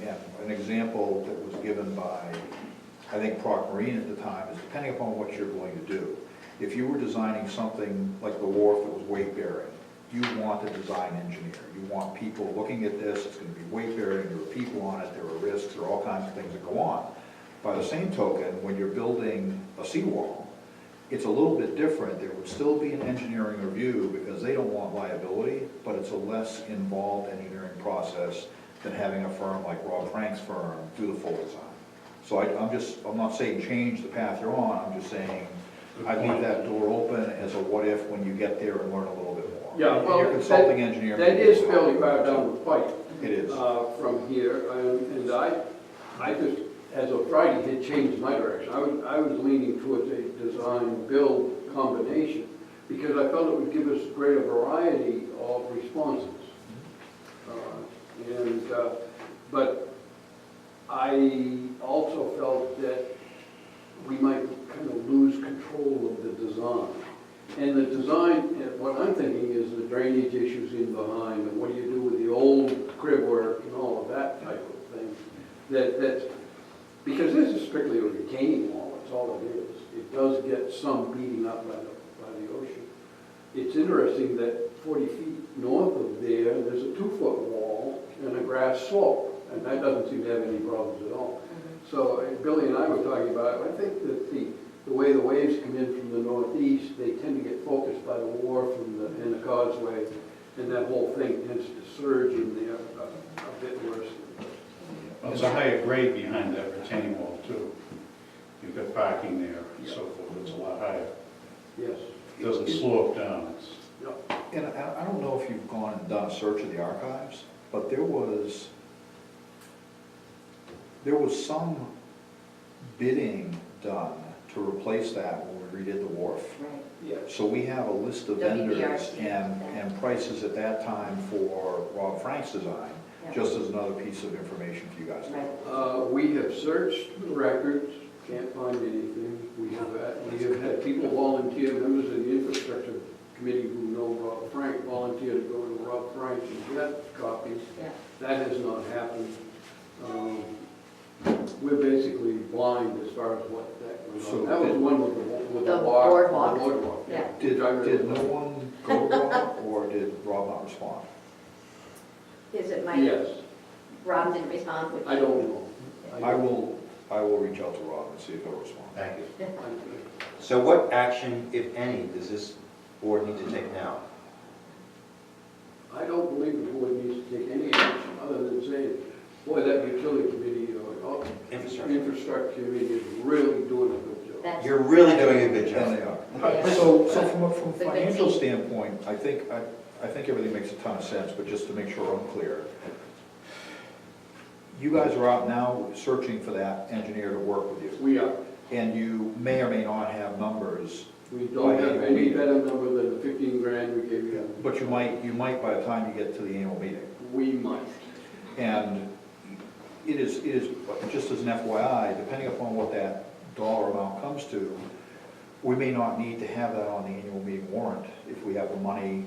an example that was given by, I think, Proc Marine at the time is depending upon what you're going to do. If you were designing something like the wharf that was weight bearing, you want a design engineer. You want people looking at this, it's going to be weight bearing, there are people on it, there are risks, there are all kinds of things that go on. By the same token, when you're building a seawall, it's a little bit different. There would still be an engineering review because they don't want liability, but it's a less involved engineering process than having a firm like Rob Frank's firm do the full design. So I'm not saying change the path you're on, I'm just saying I leave that door open as a what if when you get there and learn a little bit more. Yeah, well, your consulting engineer. That is fairly far down the pipe. It is. From here, and I just, as of Friday, had changed my direction. I was leaning towards a design-build combination because I felt it would give us greater variety of responses. But I also felt that we might kind of lose control of the design. And the design, what I'm thinking is the drainage issues in behind, and what do you do with the old crib work and all of that type of thing. That's because this is strictly a retaining wall, that's all it is. It does get some beating up by the ocean. It's interesting that 40 feet north of there's a 2-foot wall and a grass slope, and that doesn't seem to have any problems at all. So Billy and I were talking about it. I think that the way the waves come in from the northeast, they tend to get focused by the wharf and the causeway, and that whole thing tends to surge in there a bit worse. Well, there's a higher grade behind that retaining wall too. You've got parking there and so forth, it's a lot higher. Yes. It doesn't slope down, it's. And I don't know if you've gone and done a search of the archives, but there was some bidding done to replace that when we redid the wharf. Right. Yeah. So we have a list of vendors WBRC, and prices at that time for Rob Frank's design, Yeah. just as another piece of information for you guys to know. Right. We have searched the records, can't find anything. We have had people volunteer, members of the infrastructure committee who know Rob Frank, volunteer to go to Rob Frank and get copies. Yeah. That has not happened. We're basically blind as far as what that was. So That was did- one with The the walk. boardwalk. The boardwalk, Yeah. Did Which I really no liked. one go to Rob, or did Rob not respond? Is it Mike? Yes, Rob didn't respond, which. I don't know. I will reach out to Rob and see if he'll respond. Thank you. So what action, if any, does this board need to take now? I don't believe the board needs to take any action other than saying, boy, that utility committee or infrastructure committee is really doing a good job. That's- You're really doing a good And they job. are. So from a The good financial team. standpoint, I think everything makes a ton of sense, but just to make sure I'm clear. You guys are out now searching for that engineer to work with you. We are. And you may or may not have numbers We don't have any better number than the 15 grand we gave you. But you might by the time you get to the annual meeting. We might. And it is, just as an FYI, depending upon what that dollar amount comes to, we may not need to have that on the annual meeting warrant if we have the money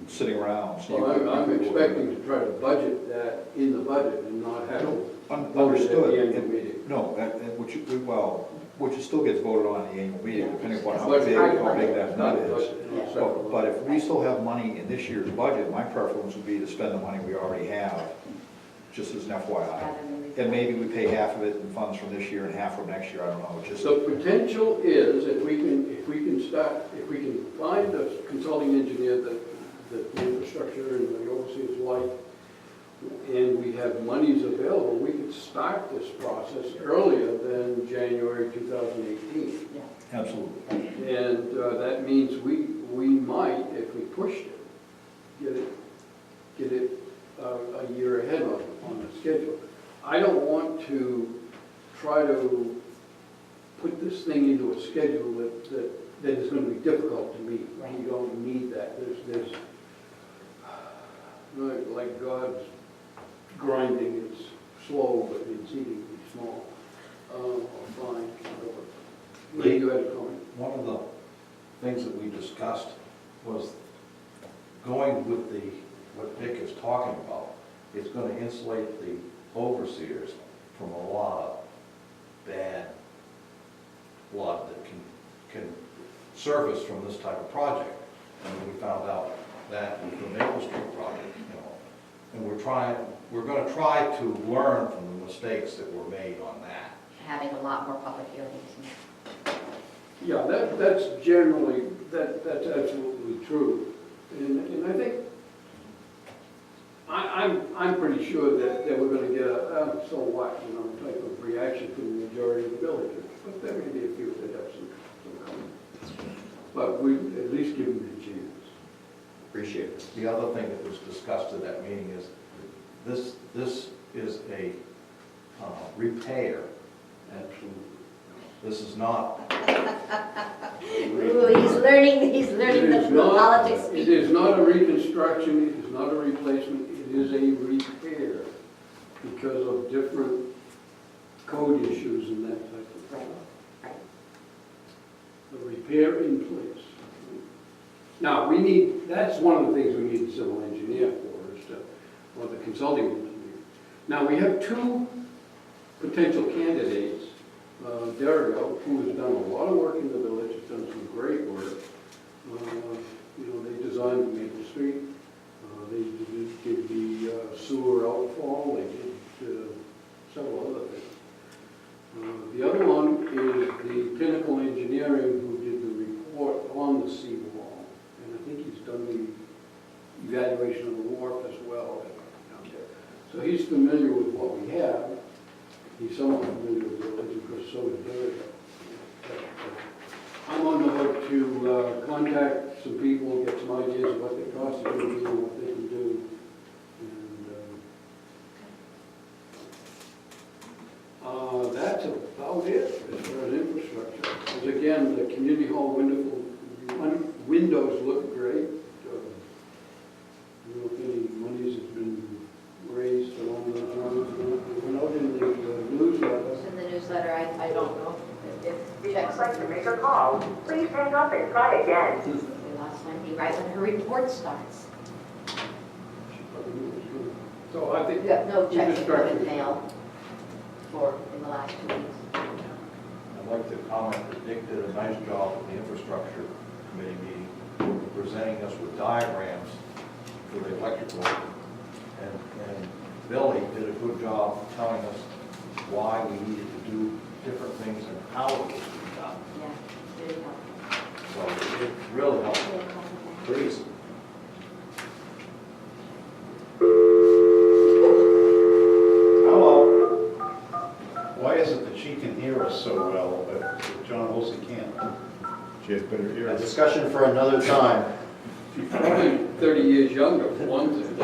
sitting around. So Well, I'm expecting to try to budget that in the budget and not have to vote it at Understood. the annual meeting. No, which it still gets voted on at the annual meeting, depending upon how But- big that nut is. Not separate But budget. if we still have money in this year's budget, my preference would be to spend the money we already have, just as an FYI. And maybe we pay half of it in funds from this year and half from next year, I don't know, just. The potential is, if we can find a consulting engineer that the infrastructure and the overseers like, and we have monies available, we could start this process earlier than January 2018. Absolutely. And that means we might, if we pushed it, get it a year ahead on the schedule. I don't want to try to put this thing into a schedule that is going to be difficult to meet. Right. We don't need that. There's like God's grinding, it's slow, but it's exceedingly small. Fine, whatever. Lee, you had a comment? One of the things that we discussed was going with what Dick is talking about. It's going to insulate the overseers from a lot of bad blood that can surface from this type of project. And we found out that with the Maple Street project, and we're going to try to learn from the mistakes that were made on that. Having a lot more public hearings. Yeah, that's generally, that's absolutely true. And I think, I'm pretty sure that we're gonna get a, so what, type of reaction from the majority of the villagers. But there may be a few that have some comments. But we at least give them the chance. Appreciate it. The other thing that was discussed at that meeting is this is a repair. Absolutely. This is not, Ooh, he's learning the politics. It is not a reconstruction, it is not a replacement, it is a repair because of different code issues and that type of thing. Right. A repair in place. Now, that's one of the things we need a civil engineer for, or the consulting engineer. Now, we have two potential candidates. Dario, who has done a lot of work in the village, has done some great work. They designed Maple Street, they did the sewer outfall, they did several other things. The other one is the Pinnacle Engineering, who did the report on the seawall. And I think he's done the evaluation of the wharf as well down there. So he's familiar with what we have. He's somewhat familiar with the village, because so is Dario. I'm on the hook to contact some people, get some ideas of what their costs are going to be and what they can do. And that's about it as far as infrastructure. Because again, the community hall windows look great. I don't know if any monies has been raised along those lines. It went out in the newsletter. In the newsletter, I don't know if If checks. you'd like to make a call, please hang up and try again. We lost Wendy right when her report starts. So I think You have no checks in infrastructure. the mail in the last 2 weeks. I'd like to comment that Dick did a nice job at the infrastructure committee meeting, presenting us with diagrams for the electrical. And Billy did a good job telling us why we needed to do different things and how it was to be done. Yeah, really helpful. So it really helped. Please. Hello. Why is it that she can hear us so well, but John Olson can't? She has better A ears. discussion for another time. She's probably 30 years younger, for one thing.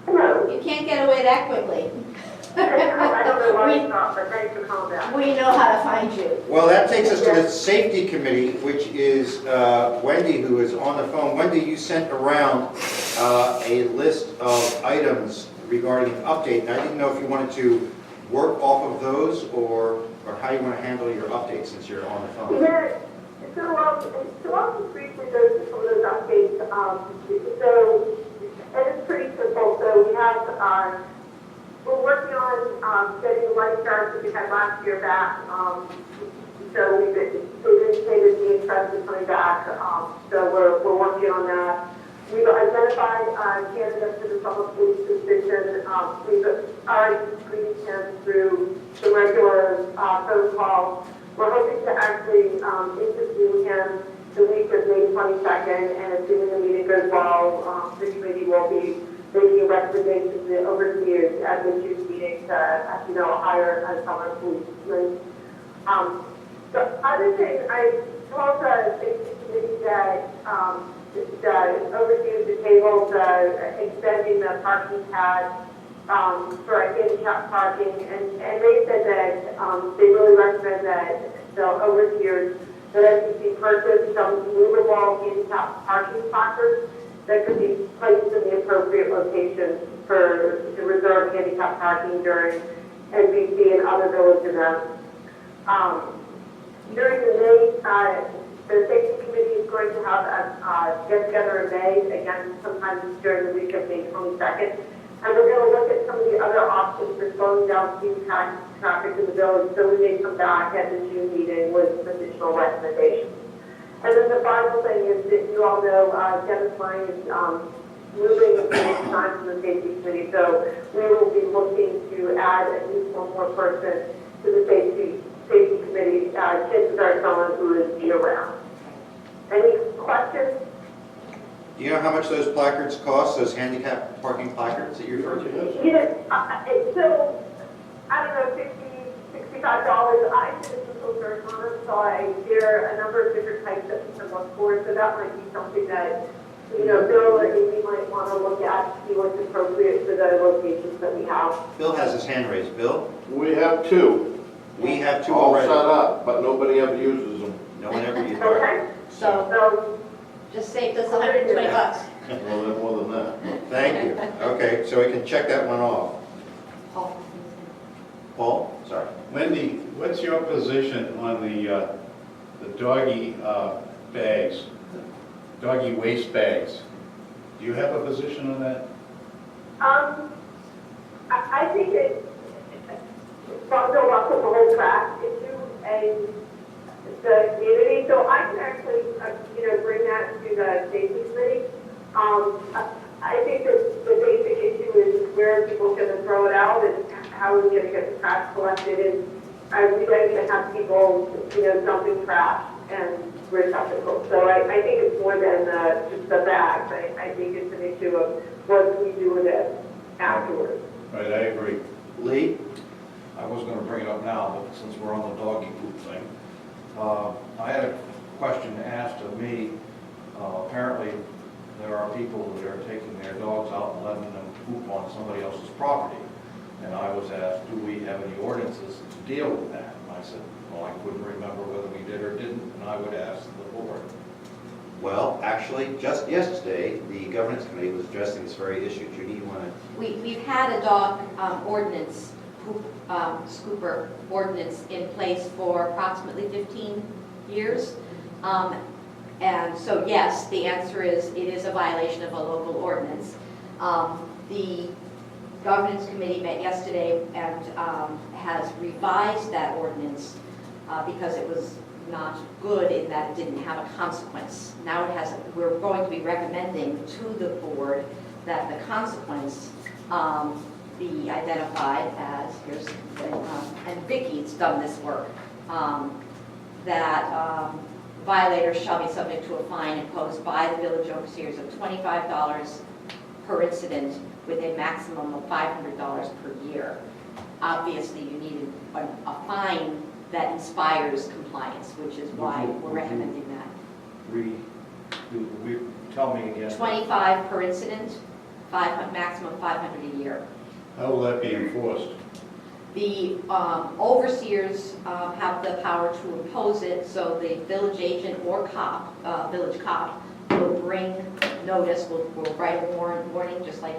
Hello. You can't get away that quickly. I don't know why it's not, but thanks for calling back. We know how to find you. Well, that takes us to the safety committee, which is Wendy, who is on the phone. Wendy, you sent around a list of items regarding an update, and I didn't know if you wanted to work off of those or how you want to handle your update since you're on the phone. Yeah, so I'll just briefly go through some of those updates. So, and it's pretty simple. So we have, we're working on getting the lifeguards that we had last year back. So they've indicated the interest in coming back. So we're working on that. We've identified candidates for the summer police position. We've already screened him through the regular phone calls. We're hoping to actually interview him the week of May 22nd, and assuming the meeting goes well, the committee will be making recommendations to the overseers at the June meeting to, as you know, hire a summer policeman. The other thing, I told the safety committee that the overseers the table extending the parking pad for handicap parking, and they said that they really recommend that the overseers that FCC purchase some movable handicap parking placards that could be placed in the appropriate locations to reserve handicap parking during NBC and other village events. During the May, the safety committee is going to have a get-together in May, again, sometime during the week of May 22nd. And we're going to look at some of the other options for slowing down speed traffic in the village, so we may come back at the June meeting with some additional recommendations. And then the final thing is that you all know Dennis Lang is moving at the time to the safety committee, so we will be looking to add at least one more person to the safety committee. Chances are someone who is year-round. Any questions? Do you know how much those placards cost, those handicap parking placards that you referred to? You know, so, I don't know, $65. I did a Google search on it, so there are a number of different types that we can look for, so that might be something that, you know, Bill or Amy might want to look at, see what's appropriate for the locations that we have. Bill has his hand raised. Bill? We have two, We have two all already. set up, but nobody ever uses them. No one ever used it. Okay? So just saved us $120. Well, then more than that. Thank you. Okay, so we can check that one off. Paul? Sorry. Wendy, what's your position on the doggy bags, doggy waste bags? Do you have a position on that? I think it bundle up with the whole trash issue and the community, so I can actually, bring that to the safety committee. I think that the basic issue is where people are going to throw it out and how are we going to get the trash collected, and are we going to have people, dumping trash and receptacles. So I think it's more than just the bags. I think it's an issue of what do we do with it afterwards. Right, I agree. Lee? I was gonna bring it up now, but since we're on the doggy poop thing, I had a question asked of me. Apparently, there are people that are taking their dogs out and letting them poop on somebody else's property. And I was asked, do we have any ordinances to deal with that? And I said, well, I couldn't remember whether we did or didn't, and I would ask the board. Well, actually, just yesterday, the governance committee was addressing this very issue. Judy, you want to? We've had a dog ordinance, poop scooper ordinance in place for approximately 15 years. And so yes, the answer is it is a violation of a local ordinance. The governance committee met yesterday and has revised that ordinance because it was not good in that it didn't have a consequence. Now it has, we're going to be recommending to the board that the consequence be identified as, and Vicky's done this work, that violators shall be subject to a fine imposed by the village overseers of $25 per incident with a maximum of $500 per year. Obviously, you need a fine that inspires compliance, which is why we're recommending that. Tell me again. 25 per incident, maximum 500 a year. How will that be enforced? The overseers have the power to impose it, so the village agent or cop, village cop, will bring notice, will write a warning, just like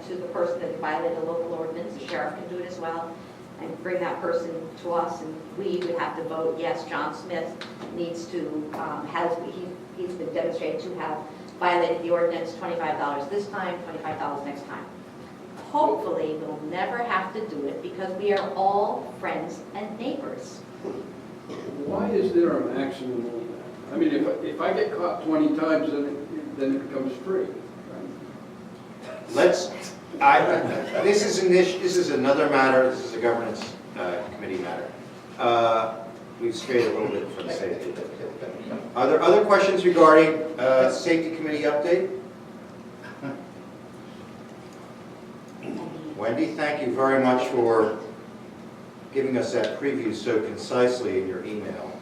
to the person that violated a local ordinance. The sheriff can do it as well, and bring that person to us, and we would have to vote, yes, John Smith needs to, he's been demonstrated to have violated the ordinance, $25 this time, $25 next time. Hopefully, we'll never have to do it because we are all friends and neighbors. Why is there a maximum on that? I mean, if I get caught 20 times, then it becomes free. This is another matter, this is a governance committee matter. We've strayed a little bit from safety. Are there other questions regarding safety committee update? Wendy, thank you very much for giving us that preview so concisely in your email.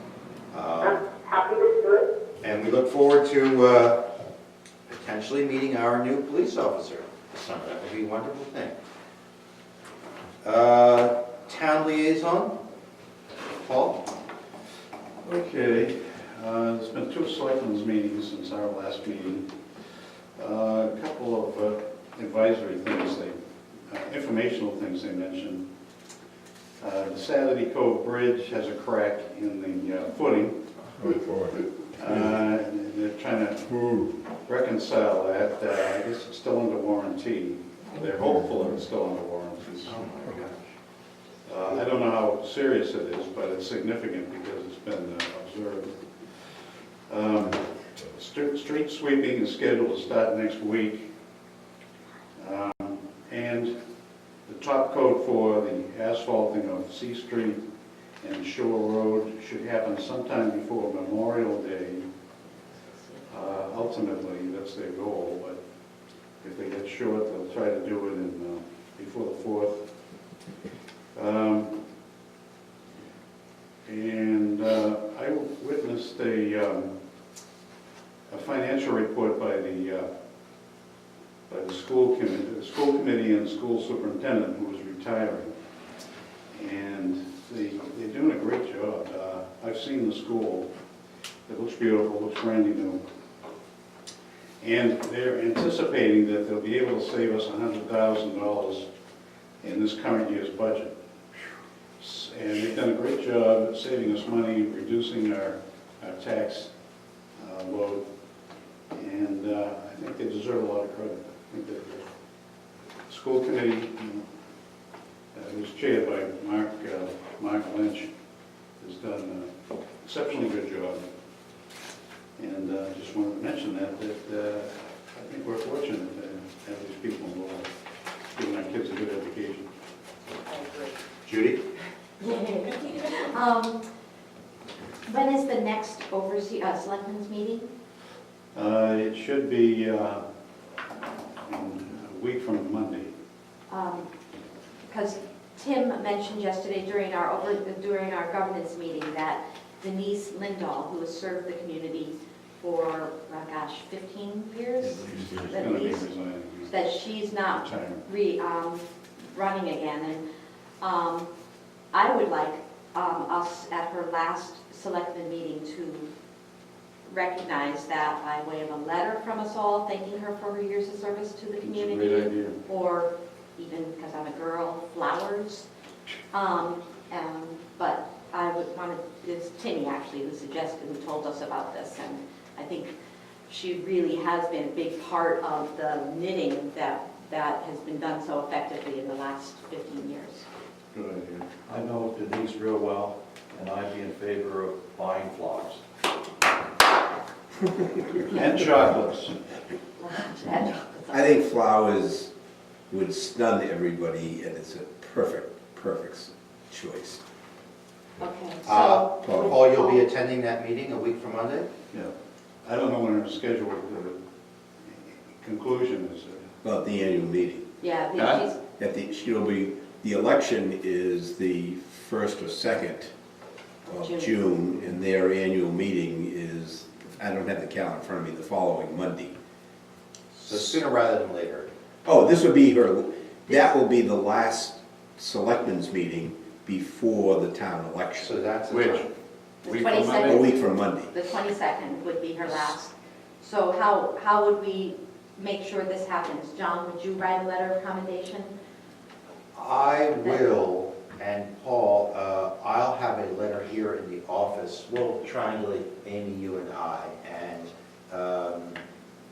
I'm happy to do it. And we look forward to potentially meeting our new police officer this summer. That would be a wonderful thing. Town liaison, Paul? Okay, there's been 2 selectmen's meetings since our last meeting. A couple of advisory things, informational things they mentioned. The Saturday Cove Bridge has a crack in the footing. And they're trying to reconcile that. I guess it's still under warranty. They're hopeful that it's still under warranty. I don't know how serious it is, but it's significant because it's been observed. Street sweeping is scheduled to start next week. And the top coat for the asphalting of C Street and Shore Road should happen sometime before Memorial Day. Ultimately, that's their goal, but if they get short, they'll try to do it before the 4th. I witnessed a financial report by the school committee and school superintendent who was retiring, and they're doing a great job. I've seen the school; it looks beautiful, looks brand new, and they're anticipating that they'll be able to save us $100,000 in this current year's budget. And they've done a great job at saving us money, reducing our tax load, and I think they deserve a lot of credit. I think that the school committee, it was chaired by Mark Lynch, has done an exceptionally good job. And just wanted to mention that I think we're fortunate to have these people involved, giving our kids a good education. Judy? When is the next selectmen's meeting? It should be in a week from Monday. Because Tim mentioned yesterday during our governance meeting that Denise Lindahl, who has served the community for, 15 years She's at going to be least, resigning. that she's not running again. And I would like us at her last selectman meeting to recognize that by way of a letter from us all, thanking her for her years of service to the community. Great idea. Or even, because I'm a girl, flowers. But I would want to, it's Timmy actually who suggested, who told us about this, and I think she really has been a big part of the knitting that has been done so effectively in the last 15 years. Good idea. I know Denise real well, and I'd be in favor of buying flowers. And chocolates. I think flowers would stun everybody, and it's a perfect choice. Okay, Paul, so. you'll be attending that meeting a week from Monday? Yeah. I don't know when her scheduled conclusion is. About the annual meeting. Yeah, Huh? The election is the 1st or 2nd of June, and their annual meeting is, I don't have the calendar in front of me, the following Monday. So sooner rather than later. Oh, this would be that will be the last selectmen's meeting before the town election. So that's the Which? time. The Week from 22nd. A week from Monday. The 22nd would be her last. So how would we make sure this happens? John, would you write a letter of commendation? I will, and Paul, I'll have a letter here in the office. We'll triangulate, Amy, you and I, and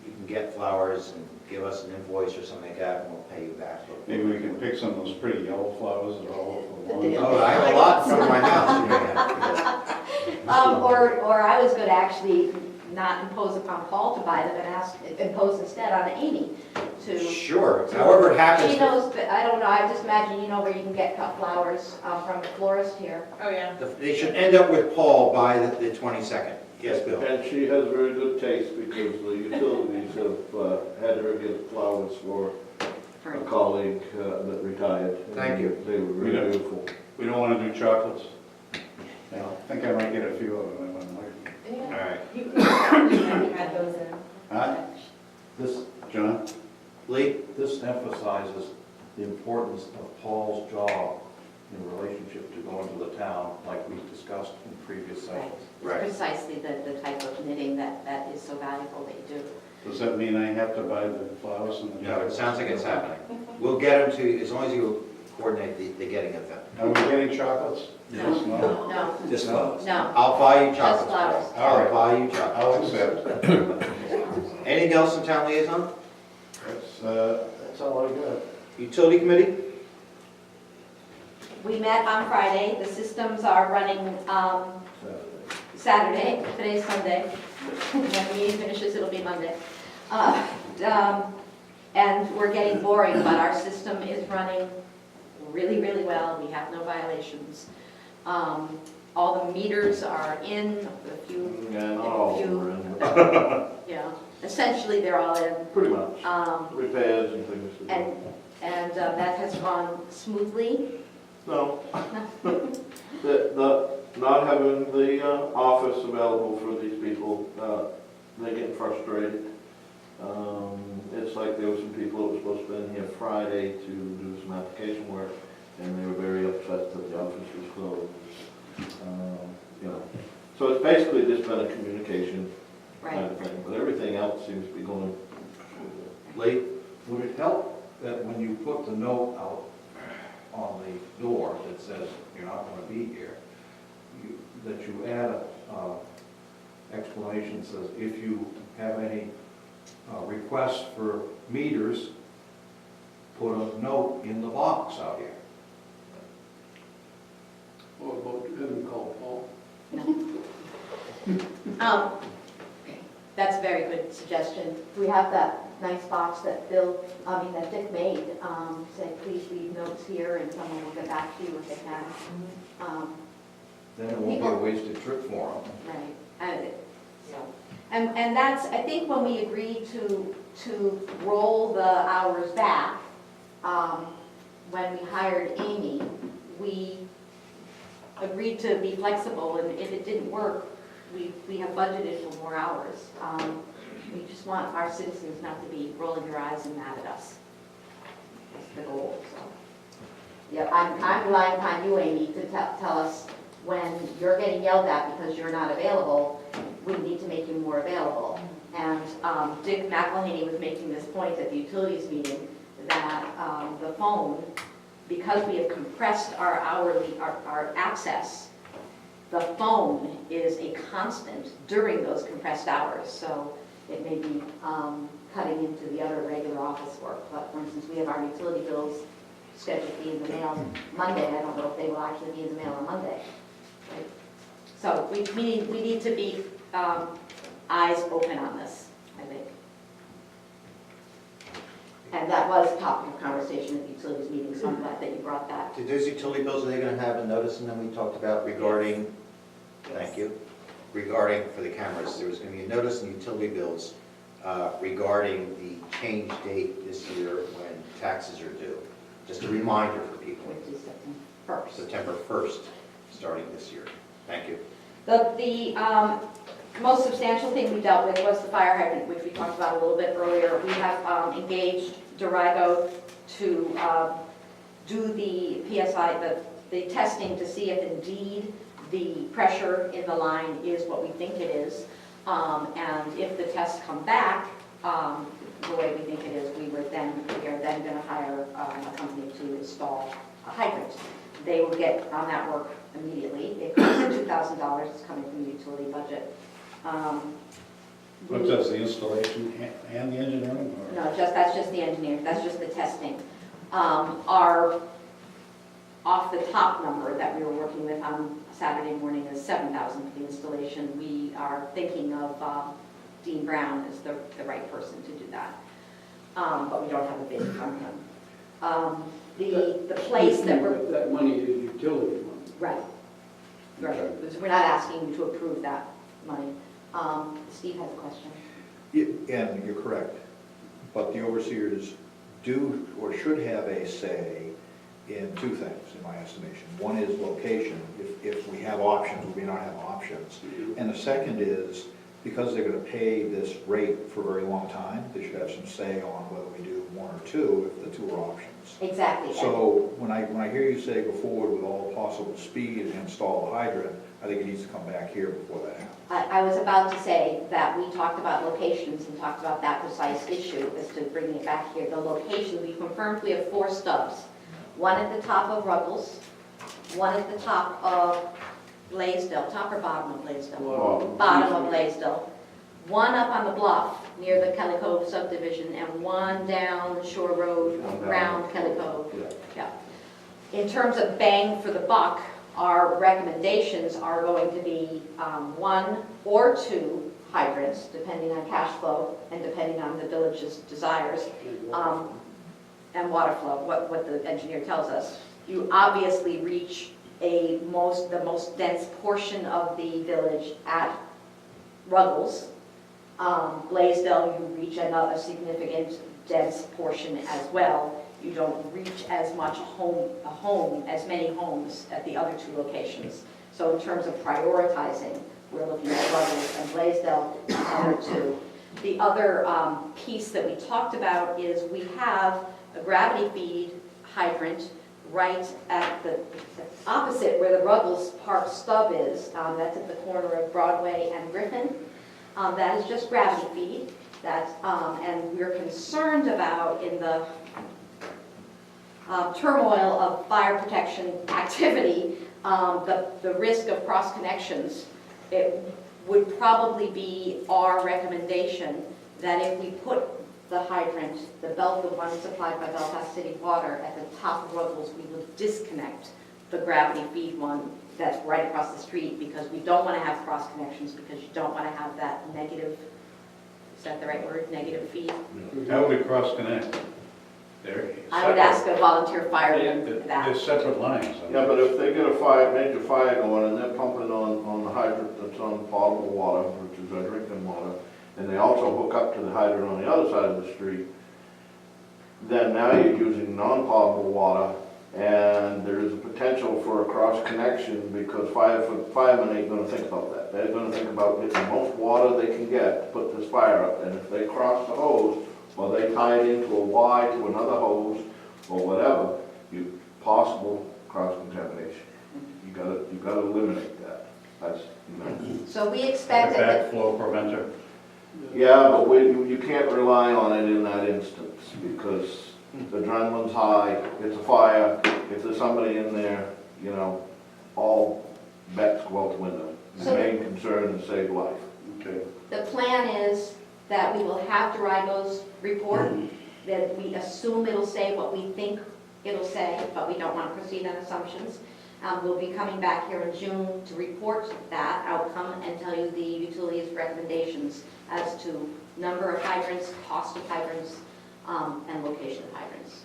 you can get flowers and give us an invoice or something like that, and we'll pay you back. Maybe we can pick some of those pretty yellow flowers that are all over the lawn. Oh, I have a lot in front of my house. You may have to Or I was going to actually not impose upon Paul to buy them and impose instead on Amy get. to. Sure, however it happens. She knows, but I don't know, I just imagine you know where you can get cut flowers from a florist here. Oh, yeah. They should end up with Paul by the 22nd. Yes, Bill? And she has very good taste because the utilities have had her get flowers for a colleague that retired. Thank you. They were really beautiful. We don't want to do chocolates? I think I might get a few of them. All right. You had those in. Huh? This, John? Lee? this emphasizes the importance of Paul's job in relationship to going to the town, like we discussed in previous Right. sessions. Right. It's precisely the type of knitting that is so valuable that you do. Does that mean I have to buy the flowers and the... No, it sounds like it's happening. We'll get them to, as long as you coordinate the getting of them. Are we getting chocolates? No, no, Just flowers. no. I'll buy you Just chocolates. flowers. All right. I'll buy you chocolates. I'll accept. Anything else in town liaison? That's all I got. Utility committee? We met on Friday, the systems are running Saturday, today's Sunday. When the meeting finishes, it'll be Monday. And we're getting boring, but our system is running really, really well, we have no violations. All the meters are in, a few, Yeah, not all few- over in, yeah, essentially they're all in. pretty much. Um, Repairs and things. to do. And that has gone smoothly. No. The, not having the office available for these people, they get frustrated. It's like there were some people that were supposed to be in here Friday to do some application work, and they were very upset that the office was closed. You know, so it's basically just been a communication kind Right. of thing, but everything else seems to be going. Lee? Would it help that when you put the note out on the door that says you're not going to be here, that you add a explanation that says if you have any requests for meters, put a note in the box out here. Or about having called Paul. That's a very good suggestion. We have that nice box that that Dick made, said, please leave notes here and someone will get back to you if they can. Then it won't be a wasted trip for them. Right. And that's, I think when we agreed to roll the hours back, when we hired Amy, we agreed to be flexible, and if it didn't work, we have budgeted for more hours. We just want our citizens not to be rolling their eyes and mad at us. That's the goal, so. Yeah, I'm relying upon you, Amy, to tell us when you're getting yelled at because you're not available, we need to make you more available. And Dick McElhaney was making this point at the utilities meeting that the phone, because we have compressed our our access, the phone is a constant during those compressed hours. So it may be cutting into the other regular office work. But for instance, we have our utility bills scheduled to be in the mail Monday. I don't know if they will actually be in the mail on Monday. Right? So we need to be eyes open on this, I think. And that was a topic of conversation at the utilities meeting, so I'm glad that you brought that. Did those utility bills, are they going to have a notice in them we talked about regarding, thank you, regarding for the cameras, there was going to be a notice in utility bills regarding the change date this year when taxes are due. Just a reminder for people. Which is September 1st. September 1st, starting this year. Thank you. The most substantial thing we dealt with was the fire hydrant, which we talked about a little bit earlier. We have engaged Durago to do the PSI, the testing to see if indeed the pressure in the line is what we think it is. And if the tests come back the way we think it is, we are then going to hire a company to install a hydrant. They will get on that work immediately. It costs $2,000. It's coming from the utility budget. What does the installation and the engineering? Or? No, that's just the engineering. That's just the testing. Our off the top number that we were working with on Saturday morning is $7,000 for the installation. We are thinking of Dean Brown as the right person to do that, but we don't have a bid from him. The place that we're... But that money is utility money. Right. Right. Because we're not asking you to approve that money. Steve has a question. And you're correct, but the overseers do or should have a say in two things, in my estimation. One is location, if we have options, we may not have options. And the second is, because they're gonna pay this rate for a very long time, they should have some say on whether we do one or two, if the two are options. Exactly. So when I hear you say go forward with all possible speed and install the hydrant, I think it needs to come back here before that happens. I was about to say that we talked about locations and talked about that precise issue as to bringing it back here. The location, we confirmed we have 4 stubs. One at the top of Ruggles, one at the top of Blaisdell, top or bottom of Blaisdell? Bottom of Blaisdell. One up on the bluff near the Kelly Cove subdivision, and one down Shore Road around Kelly Cove. Yeah. In terms of bang for the buck, our recommendations are going to be 1 or 2 hydrants, depending on cash flow and depending on the village's desires, and water flow, what the engineer tells us. You obviously reach the most dense portion of the village at Ruggles. Blaisdell, you reach another significant dense portion as well. You don't reach as much as many homes at the other 2 locations. So in terms of prioritizing, we're looking at Ruggles and Blaisdell, the other 2. The other piece that we talked about is we have a gravity feed hydrant right at the opposite where the Ruggles Park stub is. That's at the corner of Broadway and Griffin. That is just gravity feed. And we're concerned about in the turmoil of fire protection activity, the risk of cross connections. It would probably be our recommendation that if we put the hydrant, the one supplied by Belfast City Water at the top of Ruggles, we would disconnect the gravity feed one that's right across the street, because we don't want to have cross connections, because you don't want to have that negative, is that the right word, negative feed? How would it cross connect? I would ask a volunteer fireman that. There's separate lines. Yeah, but if they get a major fire going and they're pumping on the hydrant that's on potable water, which is our drinking water, and they also hook up to the hydrant on the other side of the street, then now you're using non-potable water, and there is a potential for a cross connection, because firemen ain't gonna think about that. They're gonna think about getting the most water they can get to put this fire up, and if they cross the hose, or they tie it into a Y to another hose, or whatever, possible cross-contamination. You gotta eliminate that. That's, So we expect that. Backflow preventer. Yeah, but you can't rely on it in that instance, because the adrenaline's high, it's a fire, if there's somebody in there, all bets go out the window. The main concern is save life. Okay. The plan is that we will have Dorigo's report, that we assume it'll say what we think it'll say, but we don't want to proceed on assumptions. We'll be coming back here in June to report that outcome and tell you the utilities recommendations as to number of hydrants, cost of hydrants, and location of hydrants.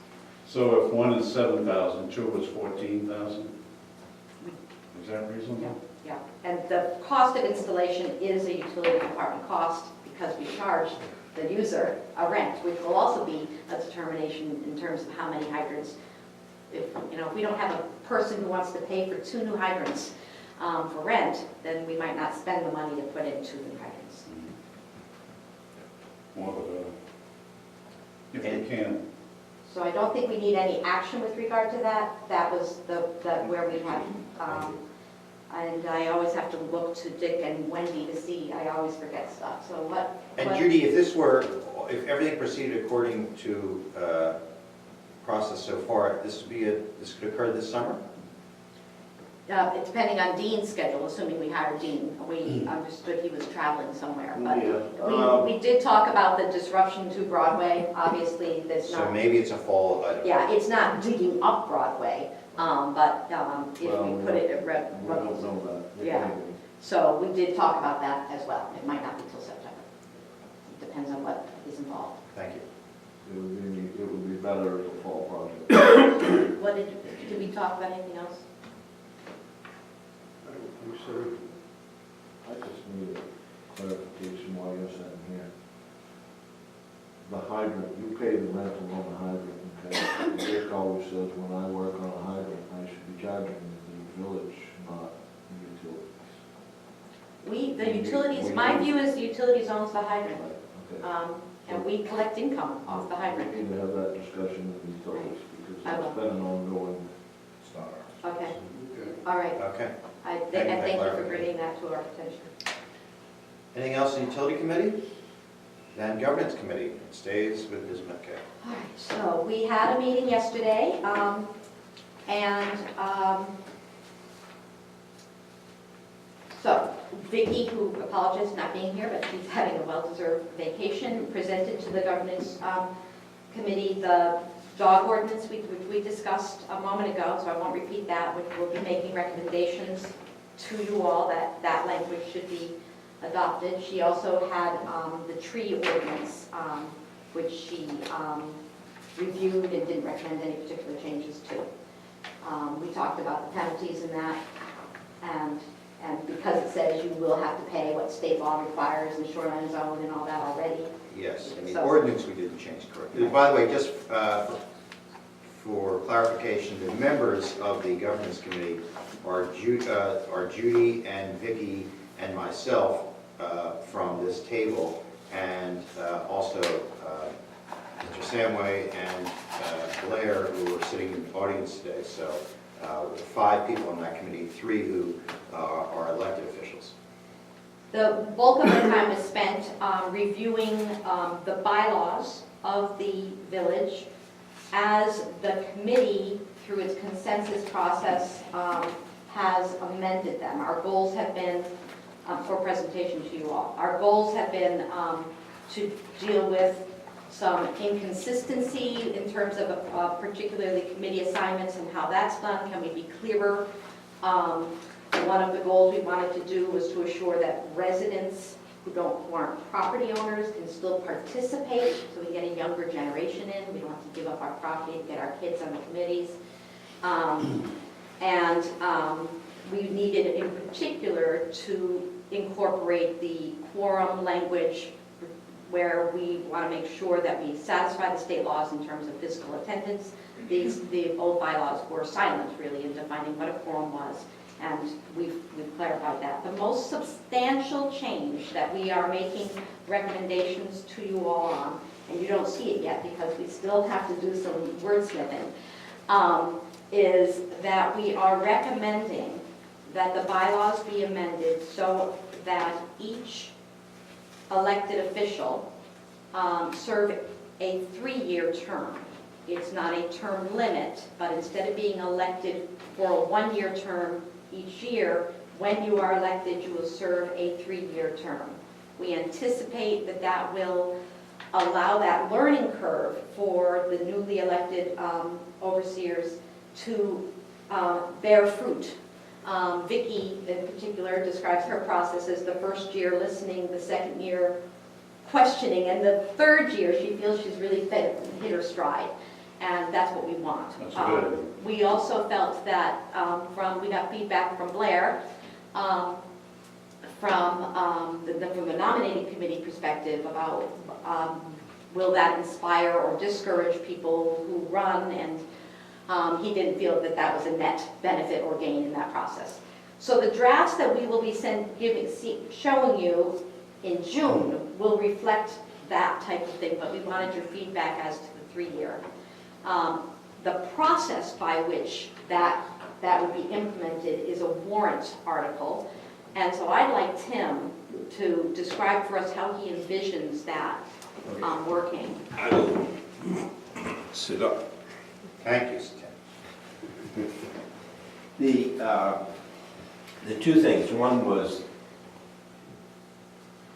So if one is 7,000, 2 is 14,000? Is that reasonable? Yeah, and the cost of installation is a utility department cost, because we charge the user a rent, which will also be a determination in terms of how many hydrants. If we don't have a person who wants to pay for 2 new hydrants for rent, then we might not spend the money to put in 2 new hydrants. If we can. So I don't think we need any action with regard to that. That was where we had, and I always have to look to Dick and Wendy to see, I always forget stuff. So what? And Judy, if everything proceeded according to process so far, this could occur this summer? Depending on Dean's schedule, assuming we hire Dean. We understood he was traveling somewhere, but we did talk about the disruption to Broadway. Obviously, there's not. So maybe it's a fall item. Yeah, it's not digging up Broadway, but if we put it at Red. We don't know that. Yeah. So we did talk about that as well. It might not be till September. It depends on what is involved. Thank you. It would be better as a fall project. What did we talk about anything else? I don't think so. I just need a clarification while you're sitting here. The hydrant, you pay the rental on the hydrant, okay? Rick always says when I work on a hydrant, I should be charging the village, not the utilities. The utilities, my view is the utilities owns the hydrant, Okay. and we collect income off the hydrant. We need to have that discussion with the utilities, I because will. it's been an ongoing star. Okay, Okay. all right. Okay. And Thank you for thank you for clarification. bringing that to our attention. Anything else in Utility Committee? Then Governance Committee, it stays with Ms. Metcalf. All right, so we had a meeting yesterday, so Vicki, who apologizes for not being here, but she's having a well-deserved vacation, presented to the Governance Committee the dog ordinance which we discussed a moment ago, so I won't repeat that, which we'll be making recommendations to you all that that language should be adopted. She also had the tree ordinance, which she reviewed and didn't recommend any particular changes to. We talked about the penalties in that, and because it says you will have to pay what state law requires in shoreline zone and all that already. Yes, and the So- ordinance we didn't change correctly. By the way, just for clarification, the members of the Governance Committee are Judy and Vicki and myself from this table, and also Mr. Samway and Blair, who are sitting in the audience today. So 5 people on that committee, 3 who are elected officials. The bulk of the time is spent reviewing the bylaws of the village as the committee, through its consensus process, has amended them. Our goals have been, for presentation to you all, our goals have been to deal with some inconsistency in terms of particularly committee assignments and how that's done. Can we be clearer? One of the goals we wanted to do was to assure that residents who aren't property owners can still participate, so we get a younger generation in. We don't have to give up our property and get our kids on the committees. We needed in particular to incorporate the quorum language where we want to make sure that we satisfy the state laws in terms of physical attendance. The old bylaws were silent really in defining what a quorum was, and we've clarified that. The most substantial change that we are making recommendations to you all on, and you don't see it yet because we still have to do some wordsmithing, is that we are recommending that the bylaws be amended so that each elected official serve a 3-year term. It's not a term limit, but instead of being elected for a 1-year term each year, when you are elected, you will serve a 3-year term. We anticipate that that will allow that learning curve for the newly elected overseers to bear fruit. Vicki, in particular, describes her process as the first year listening, the second year questioning, and the third year she feels she's really hit her stride. And that's what we want. That's good. We also felt that we got feedback from Blair, from the nominating committee perspective about will that inspire or discourage people who run, and he didn't feel that that was a net benefit or gain in that process. So the drafts that we will be showing you in June will reflect that type of thing, but we wanted your feedback as to the 3-year. The process by which that would be implemented is a warrant article. And so I'd like Tim to describe for us how he envisions that working. I will sit up. Thank you, Tim. The two things, one was,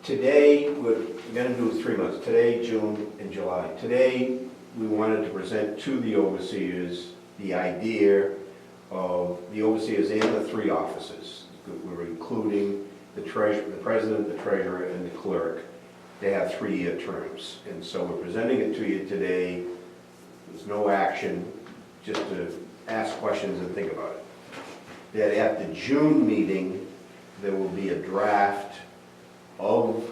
today, we're gonna do 3 months, today, June, and July. Today, we wanted to present to the overseers the idea of the overseers and the 3 officers. We're including the president, the treasurer, and the clerk. They have 3-year terms. And so we're presenting it to you today. There's no action, just to ask questions and think about it. That at the June meeting, there will be a draft of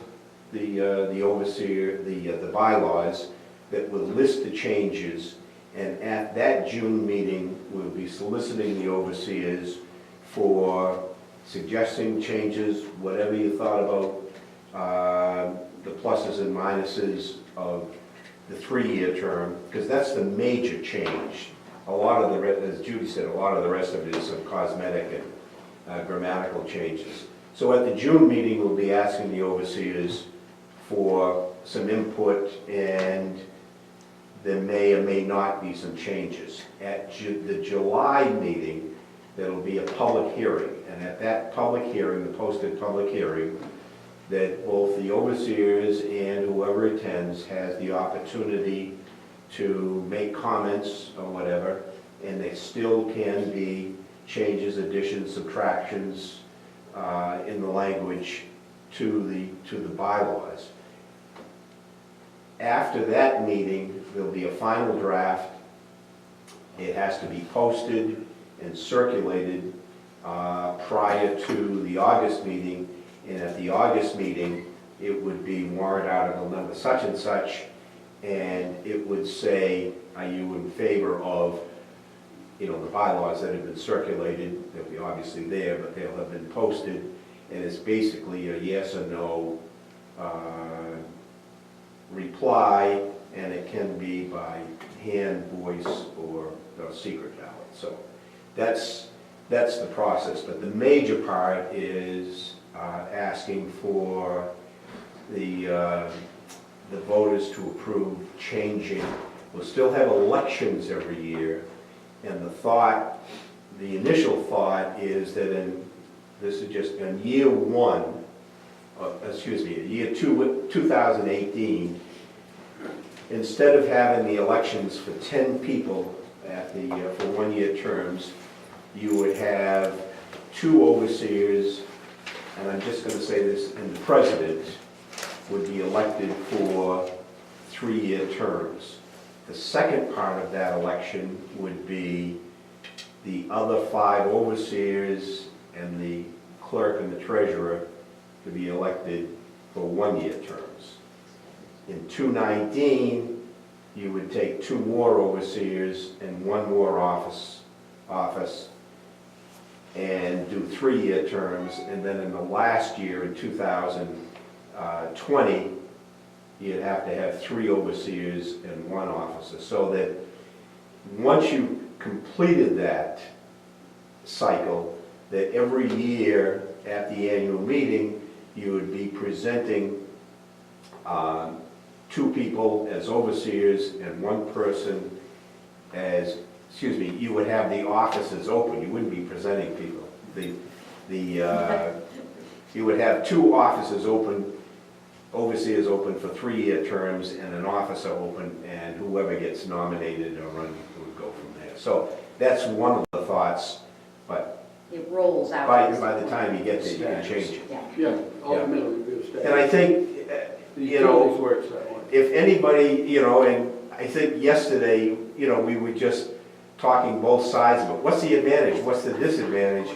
the overseer, the bylaws that will list the changes. And at that June meeting, we'll be soliciting the overseers for suggesting changes, whatever you thought about the pluses and minuses of the 3-year term, because that's the major change. A lot of as Judy said, a lot of the rest of it is some cosmetic and grammatical changes. So at the June meeting, we'll be asking the overseers for some input, and there may or may not be some changes. At the July meeting, there'll be a public hearing, and at that public hearing, the posted public hearing, that both the overseers and whoever attends has the opportunity to make comments or whatever, and there still can be changes, additions, subtractions in the language to the bylaws. After that meeting, there'll be a final draft. It has to be posted and circulated prior to the August meeting, and at the August meeting, it would be warrant article number such and such, and it would say, are you in favor of, the bylaws that have been circulated? They'll be obviously there, but they'll have been posted, and it's basically a yes or no reply, and it can be by hand, voice, or secret ballot. So that's the process, but the major part is asking for the voters to approve changing. We'll still have elections every year, and the initial thought is that this is just in year 2018, instead of having the elections for 10 people for 1-year terms, you would have 2 overseers, and I'm just going to say this, and the president would be elected for 3-year terms. The second part of that election would be the other 5 overseers and the clerk and the treasurer to be elected for 1-year terms. In 2019, you would take 2 more overseers and 1 more office and do 3-year terms, and then in the last year, in 2020, you'd have to have 3 overseers and 1 officer, so that once you completed that cycle, that every year at the annual meeting, you would be presenting 2 people as overseers and 1 person as, you would have the offices open. You wouldn't be presenting people. You would have 2 offices open, overseers open for 3-year terms, and an officer open, and whoever gets nominated or run would go from there. So that's one of the thoughts, but It rolls out. by the time you get there, you can change it. Yeah, ultimately, we're going to stay. And I think, Works that way. if anybody, and I think yesterday, we were just talking both sides of it. What's the advantage? What's the disadvantage?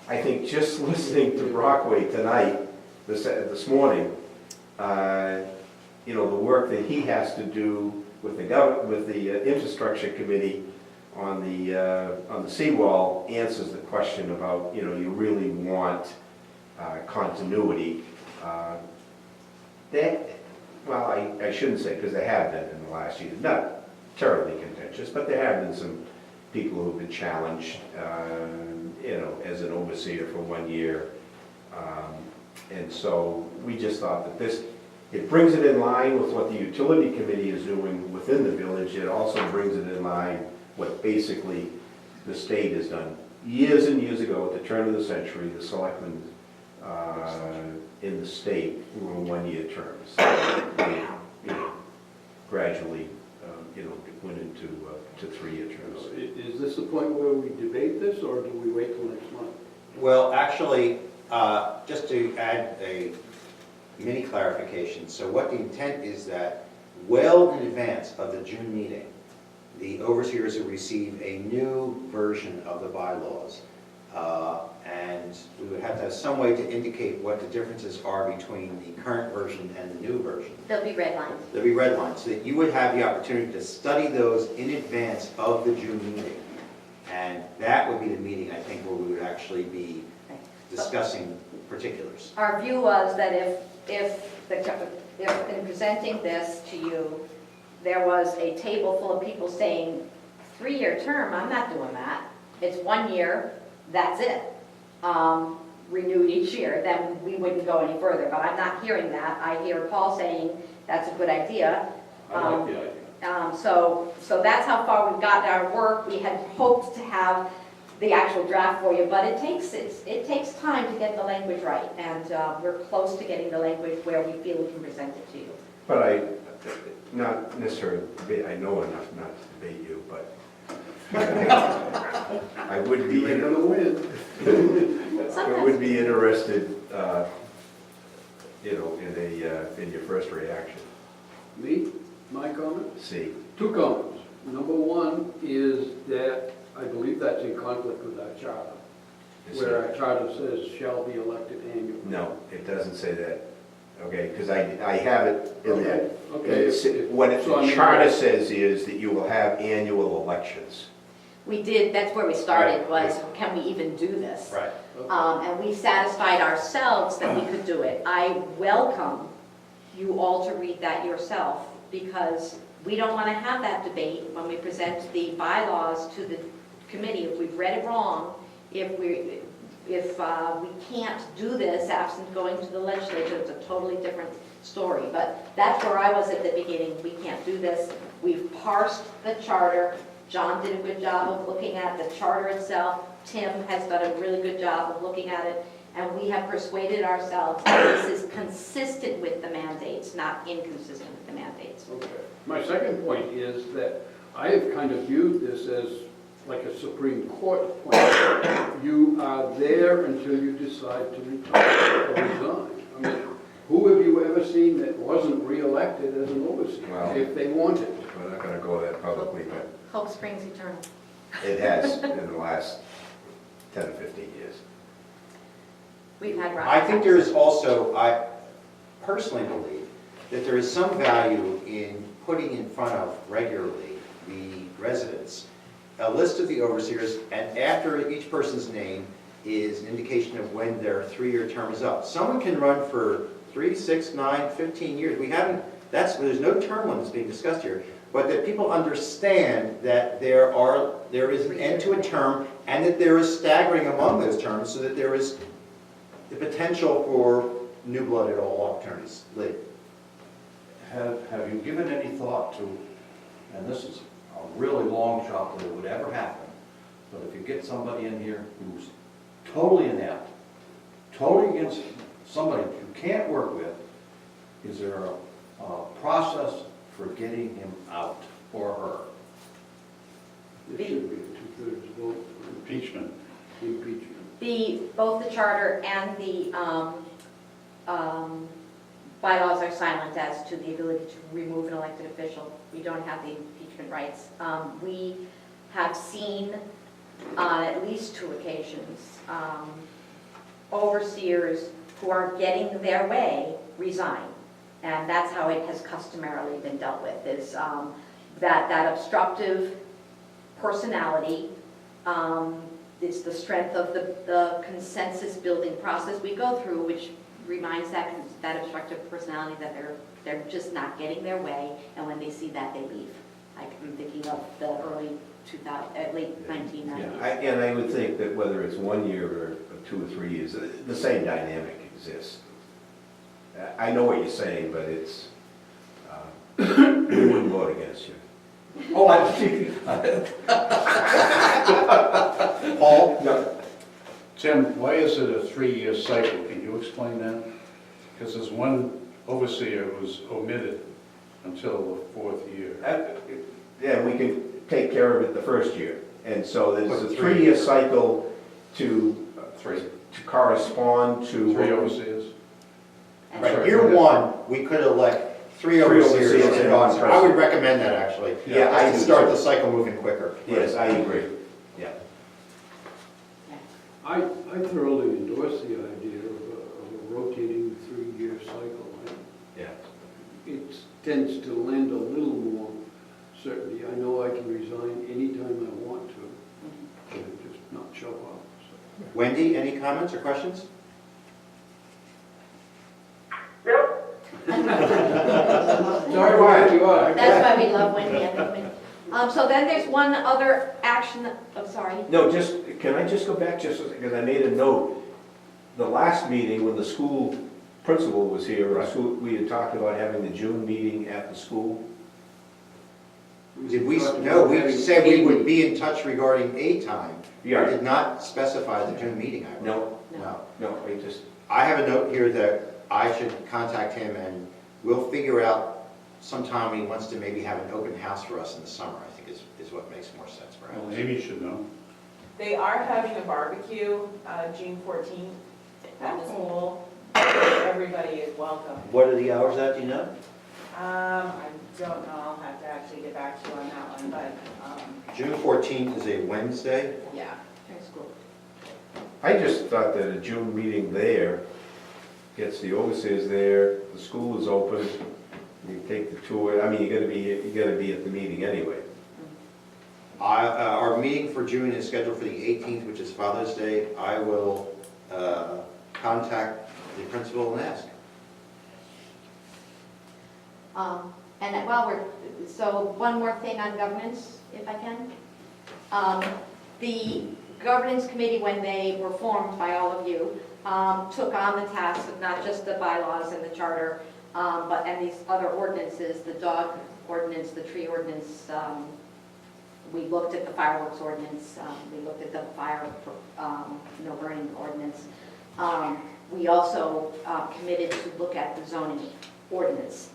I think just listening to Brockway tonight, this morning, the work that he has to do with the infrastructure committee on the seawall answers the question about, you really want continuity. I shouldn't say, because they have been in the last year. terribly contentious, but there have been some people who've been challenged, as an overseer for 1 year. And so we just thought that it brings it in line with what the utility committee is doing within the village. It also brings it in line what basically the state has done. Years and years ago, at the turn of the century, the selectmen in the state were 1-year terms. They, gradually, went into to 3-year terms. Is this the point where we debate this, or do we wait till next month? Well, actually, just to add a mini clarification, so what the intent is that well in advance of the June meeting, the overseers will receive a new version of the bylaws. And we would have to have some way to indicate what the differences are between the current version and the new version. There'll be red lines. There'll be red lines, so that you would have the opportunity to study those in advance of the June meeting. And that would be the meeting, I think, where we would actually be discussing particulars. Our view was that if in presenting this to you, there was a table full of people saying, 3-year term, I'm not doing that. It's 1 year, that's it. Renewed each year, then we wouldn't go any further. But I'm not hearing that. I hear Paul saying that's a good idea. I like the idea. So that's how far we've gotten our work. We had hoped to have the actual draft for you, but it takes time to get the language right, and we're close to getting the language where we feel we can present it to you. But not necessarily, I know enough not to debate you, but I would be, You're gonna win. I would be interested, in your first reaction. Me, my comment? See, 2 comments. Number 1 is that I believe that's in conflict with our charter, where our charter says shall be elected annually. no, it doesn't say that, okay, because I have it in there. Okay. What So, I the mean, charter says is that you will have annual elections. We did, that's where we started, Right. was can we even do this? Right. And we satisfied ourselves that we could do it. I welcome you all to read that yourself, because we don't want to have that debate when we present the bylaws to the committee. If we've read it wrong, if we can't do this absent going to the legislature, it's a totally different story. But that's where I was at the beginning. We can't do this. We've parsed the charter. John did a good job of looking at the charter itself. Tim has done a really good job of looking at it. And we have persuaded ourselves that this is consistent with the mandates, not inconsistent with the mandates. Okay. My second point is that I have kind of viewed this as like a Supreme Court point. You are there until you decide to retire or resign. I mean, who have you ever seen that wasn't reelected as an overseer Well, if they wanted? We're not going to go that publicly, but Hope springs eternal. it has in the last 10 or 15 years. We've had I think there is also, I personally believe, that there is some value in putting in front of regularly the residents a list of the overseers, and after each person's name is an indication of when their 3-year term is up. Someone can run for 3, 6, 9, 15 years. We haven't, there's no term limits being discussed here, but that people understand that there is an end to a term, and that there is staggering among those terms, so that there is the potential for new blood at all opportunities. Lee? Have you given any thought to, and this is a really long shot that it would ever happen, but if you get somebody in here who's totally inept, totally against somebody that you can't work with, is there a process for getting him out or her? It should be a 2/3 vote Impeachment. for impeachment. Both the charter and the bylaws are silent as to the ability to remove an elected official. We don't have the impeachment rights. We have seen on at least 2 occasions overseers who are getting their way resign. And that's how it has customarily been dealt with, is that obstructive personality. It's the strength of the consensus building process we go through, which reminds that obstructive personality that they're just not getting their way, and when they see that, they leave. I'm thinking of the early 2000, late 1990s. And I would think that whether it's 1 year or 2 or 3 years, the same dynamic exists. I know what you're saying, but it's, we wouldn't vote against you. Oh, Paul? No. Tim, why is it a 3-year cycle? Can you explain that? Because there's one overseer was omitted until the 4th year. Yeah, we can take care of it the first year. And so there's What's a 3 3-year years? cycle to Three correspond to. 3 overseers? And Right, year one, we could elect 3 overseers overseers and and one I would recommend that, actually. Yeah, I Just to do start too. the cycle moving quicker. Yes, I agree. Yeah. I thoroughly endorse the idea of a rotating 3-year cycle. Yeah. It tends to lend a little more certainty. I know I can resign anytime I want to, and just not show up. So. Wendy, any comments or questions? Nope. Sorry to wind you up. That's why we love Wendy and the committee. So then there's one other action, oh, sorry. No, can I just go back because I made a note. The last meeting, when the school principal was here, we had talked about having the June meeting at the school. Did we, talked no, about we having said we a would be in touch regarding a time. Yeah. We did not specify the June meeting, I No, No. no, I just, I have a note here that I should contact him and we'll figure out sometime he wants to maybe have an open house for us in the summer, I think is what makes more sense for Well, us. Amy should know. They are having a barbecue, June 14th at the school. Everybody is welcome. What are the hours at, do you know? I don't know, I'll have to actually get back to you on that one, but, June 14th is a Wednesday. yeah. During school. I just thought that a June meeting there gets the overseers there, the school is open, you take the tour, I mean, you gotta be at the meeting anyway. Our meeting for June is scheduled for the 18th, which is Father's Day. I will contact the principal and ask. And so one more thing on governance, if I can. The governance committee, when they were formed by all of you, took on the task of not just the bylaws and the charter, and these other ordinances, the dog ordinance, the tree ordinance. We looked at the fireworks ordinance. We looked at the fire no burning ordinance. We also committed to look at the zoning ordinance.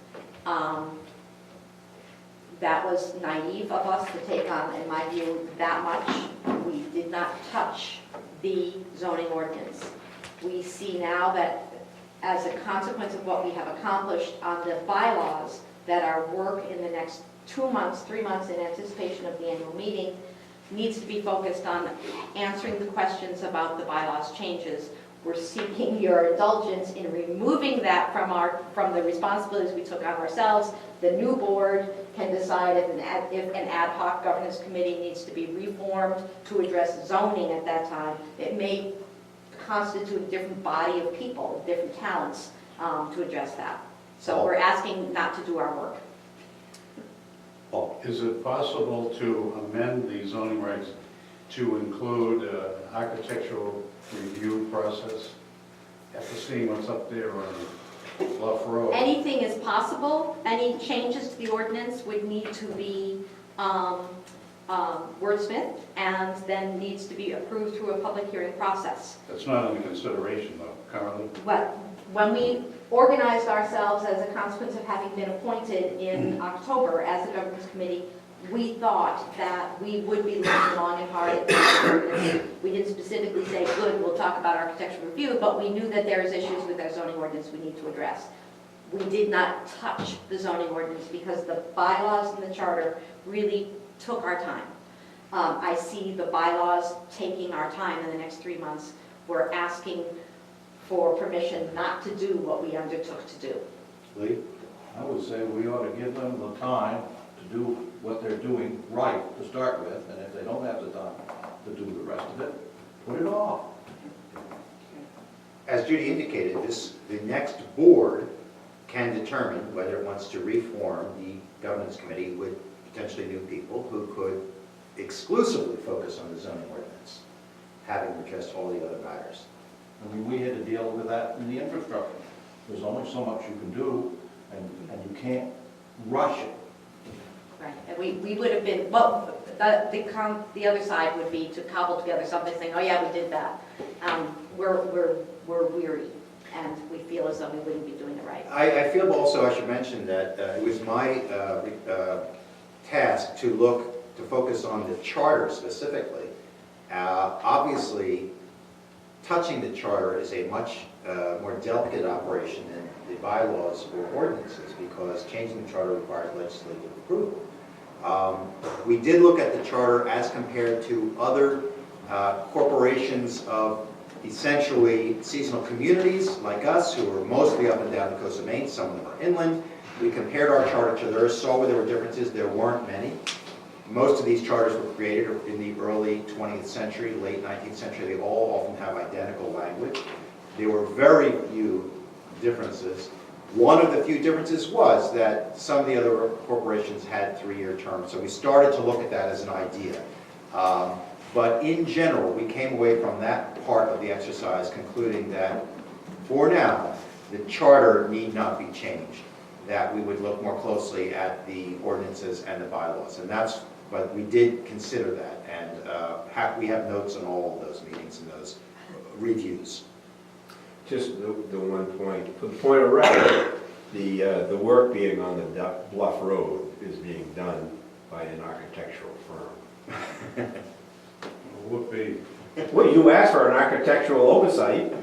That was naive of us to take on, in my view, that much. We did not touch the zoning ordinance. We see now that as a consequence of what we have accomplished on the bylaws, that our work in the next 2 months, 3 months in anticipation of the annual meeting needs to be focused on answering the questions about the bylaws changes. We're seeking your indulgence in removing that from the responsibilities we took on ourselves. The new board can decide if an ad hoc governance committee needs to be reformed to address zoning at that time. It may constitute a different body of people, different talents to address that. So we're asking not to do our work. Is it possible to amend the zoning regs to include architectural review process after seeing what's up there on Bluff Road? Anything is possible. Any changes to the ordinance would need to be wordsmithed and then needs to be approved through a public hearing process. That's not under consideration though, currently. But when we organized ourselves as a consequence of having been appointed in October as a governance committee, we thought that we would be looking long and hard at the ordinance. We didn't specifically say, good, we'll talk about architectural review, but we knew that there's issues with our zoning ordinance we need to address. We did not touch the zoning ordinance because the bylaws and the charter really took our time. I see the bylaws taking our time in the next 3 months. We're asking for permission not to do what we undertook to do. Lee? I would say we ought to give them the time to do what they're doing right to start with, and if they don't have the time to do the rest of it, put it off. As Judy indicated, the next board can determine whether it wants to reform the governance committee with potentially new people who could exclusively focus on the zoning ordinance, having addressed all the other matters. I mean, we had to deal with that in the infrastructure. There's only so much you can do, and you can't rush it. Right, and we would have been, well, the other side would be to cobble together something saying, oh yeah, we did that. We're weary, and we feel as though we wouldn't be doing it right. I feel also I should mention that it was my task to focus on the charter specifically. Obviously, touching the charter is a much more delicate operation than the bylaws or ordinances, because changing the charter requires legislative approval. We did look at the charter as compared to other corporations of essentially seasonal communities like us, who are mostly up and down the coast of Maine. Some of them are inland. We compared our charter to theirs, saw where there were differences. There weren't many. Most of these charters were created in the early 20th century, late 19th century. They all often have identical language. There were very few differences. One of the few differences was that some of the other corporations had 3-year terms. So we started to look at that as an idea. But in general, we came away from that part of the exercise concluding that for now, the charter need not be changed, that we would look more closely at the ordinances and the bylaws. And that's, but we did consider that, and we have notes on all of those meetings and those reviews. Just the one point, for the point of record, the work being on the Bluff Road is being done by an architectural firm. Would be, Well, you asked for an architectural oversight.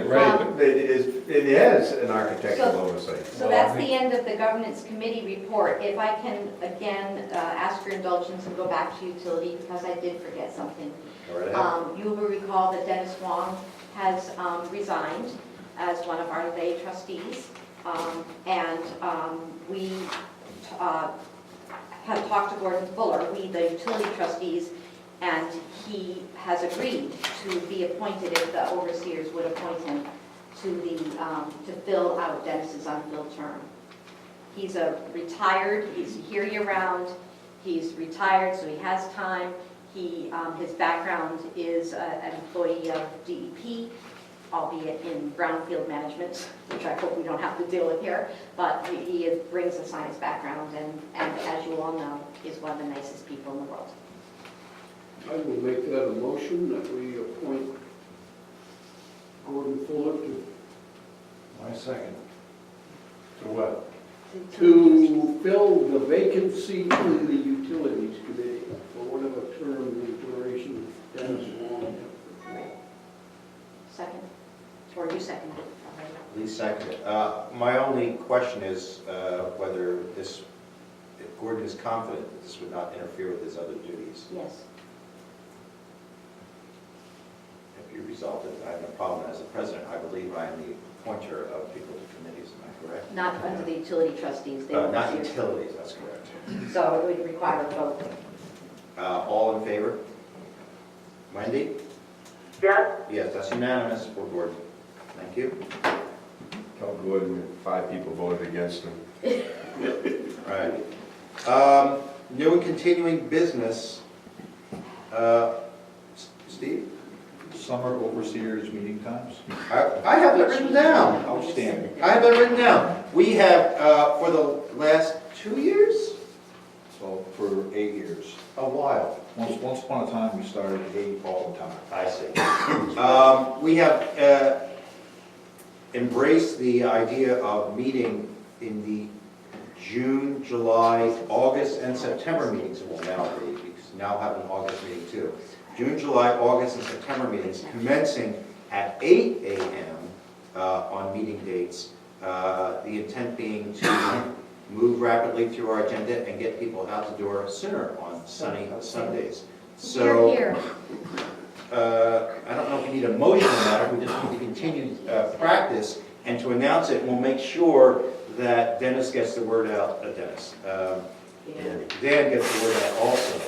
right, It is an architectural oversight. So that's the end of the governance committee report. If I can, again, ask for indulgence and go back to utility, because I did forget something. Go right ahead. You will recall that Dennis Wong has resigned as one of our lay trustees. We have talked to Gordon Fuller, we the utility trustees, and he has agreed to be appointed if the overseers would appoint him to fill out Dennis's unfilled term. He's he's here year-round, he's retired, so he has time. His background is an employee of DEP, albeit in brownfield management, which I hope we don't have to deal with here, but he brings a science background and as you all know, is one of the nicest people in the world. I will make that a motion that we appoint Gordon Fuller My second. to what? to fill the vacancy in the Utilities Committee for whatever term the duration Dennis Wong. Second, or you seconded it already? Please second it. My only question is whether if Gordon is confident that this would not interfere with his other duties. Yes. If you resolve it, I have no problem. As the president, I believe I am the appointer of people to committees, am I correct? Not under the utility trustees. They Not oversee it. utilities, that's correct. So it would require a vote. All in favor? Wendy? Yes? Yes, that's unanimous for Gordon. Thank you. Tell Gordon 5 people voted against him. All right. New and continuing business. Steve? Summer overseers meeting times? I have it written down. Outstanding. I have it written down. We have, for the last 2 years? So for 8 years. A while. Once upon a time, we started at 8 all the time. I see. We have embraced the idea of meeting in the June, July, August, and September meetings it will now be. We now have an August meeting too. June, July, August, and September meetings commencing at 8 a.m. On meeting dates. The intent being to move rapidly through our agenda and get people out the door sooner on sunny Sundays. So, Here, I don't know if we need a motion on that, or we just need to continue practice, and to announce it, we'll make sure that Dennis gets the word out, Dennis. Dan gets the word out also.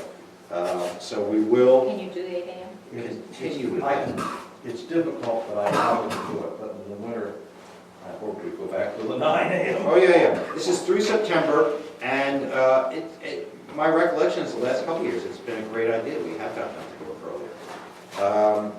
So we will can you do the 8 a.m.? continue with I that. can, it's difficult, but I know to do it, but in the winter, I hope we go back to the 9 a.m. Oh, yeah. This is through September, and my recollection is the last couple of years, it's been a great idea. We have gotten them to work earlier.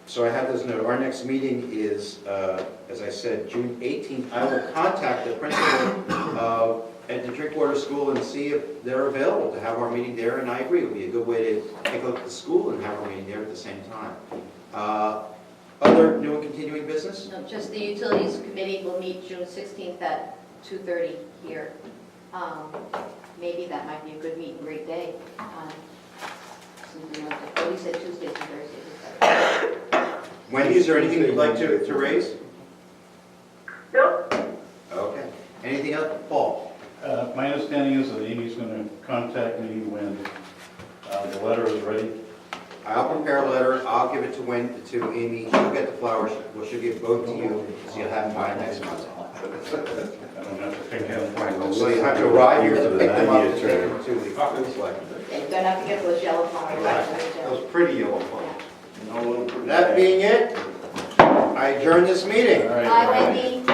So I have this note. Our next meeting is, as I said, June 18th. I will contact the principal at the Drinkwater School and see if they're available to have our meeting there. And I agree, it would be a good way to take a look at the school and have our meeting there at the same time. Other new and continuing business? No, just the Utilities Committee will meet June 16th at 2:30 here. Maybe that might be a good meet and greet day. At least at Tuesdays and Thursdays. Wendy, is there anything you'd like to raise? Nope. Okay. Anything else? Paul? My understanding is that Amy's going to contact me when the letter is ready. I'll prepare a letter, I'll give it to Amy, she'll get the flowers, well, she'll give both to you, so you'll have them by next month. I don't have to pick them. So you have to arrive here to pick them up and take them to the select. Yeah, you're gonna have to get those yellow flowers. Those pretty yellow ones. That being it, I adjourn this meeting. All right. Bye, Wendy.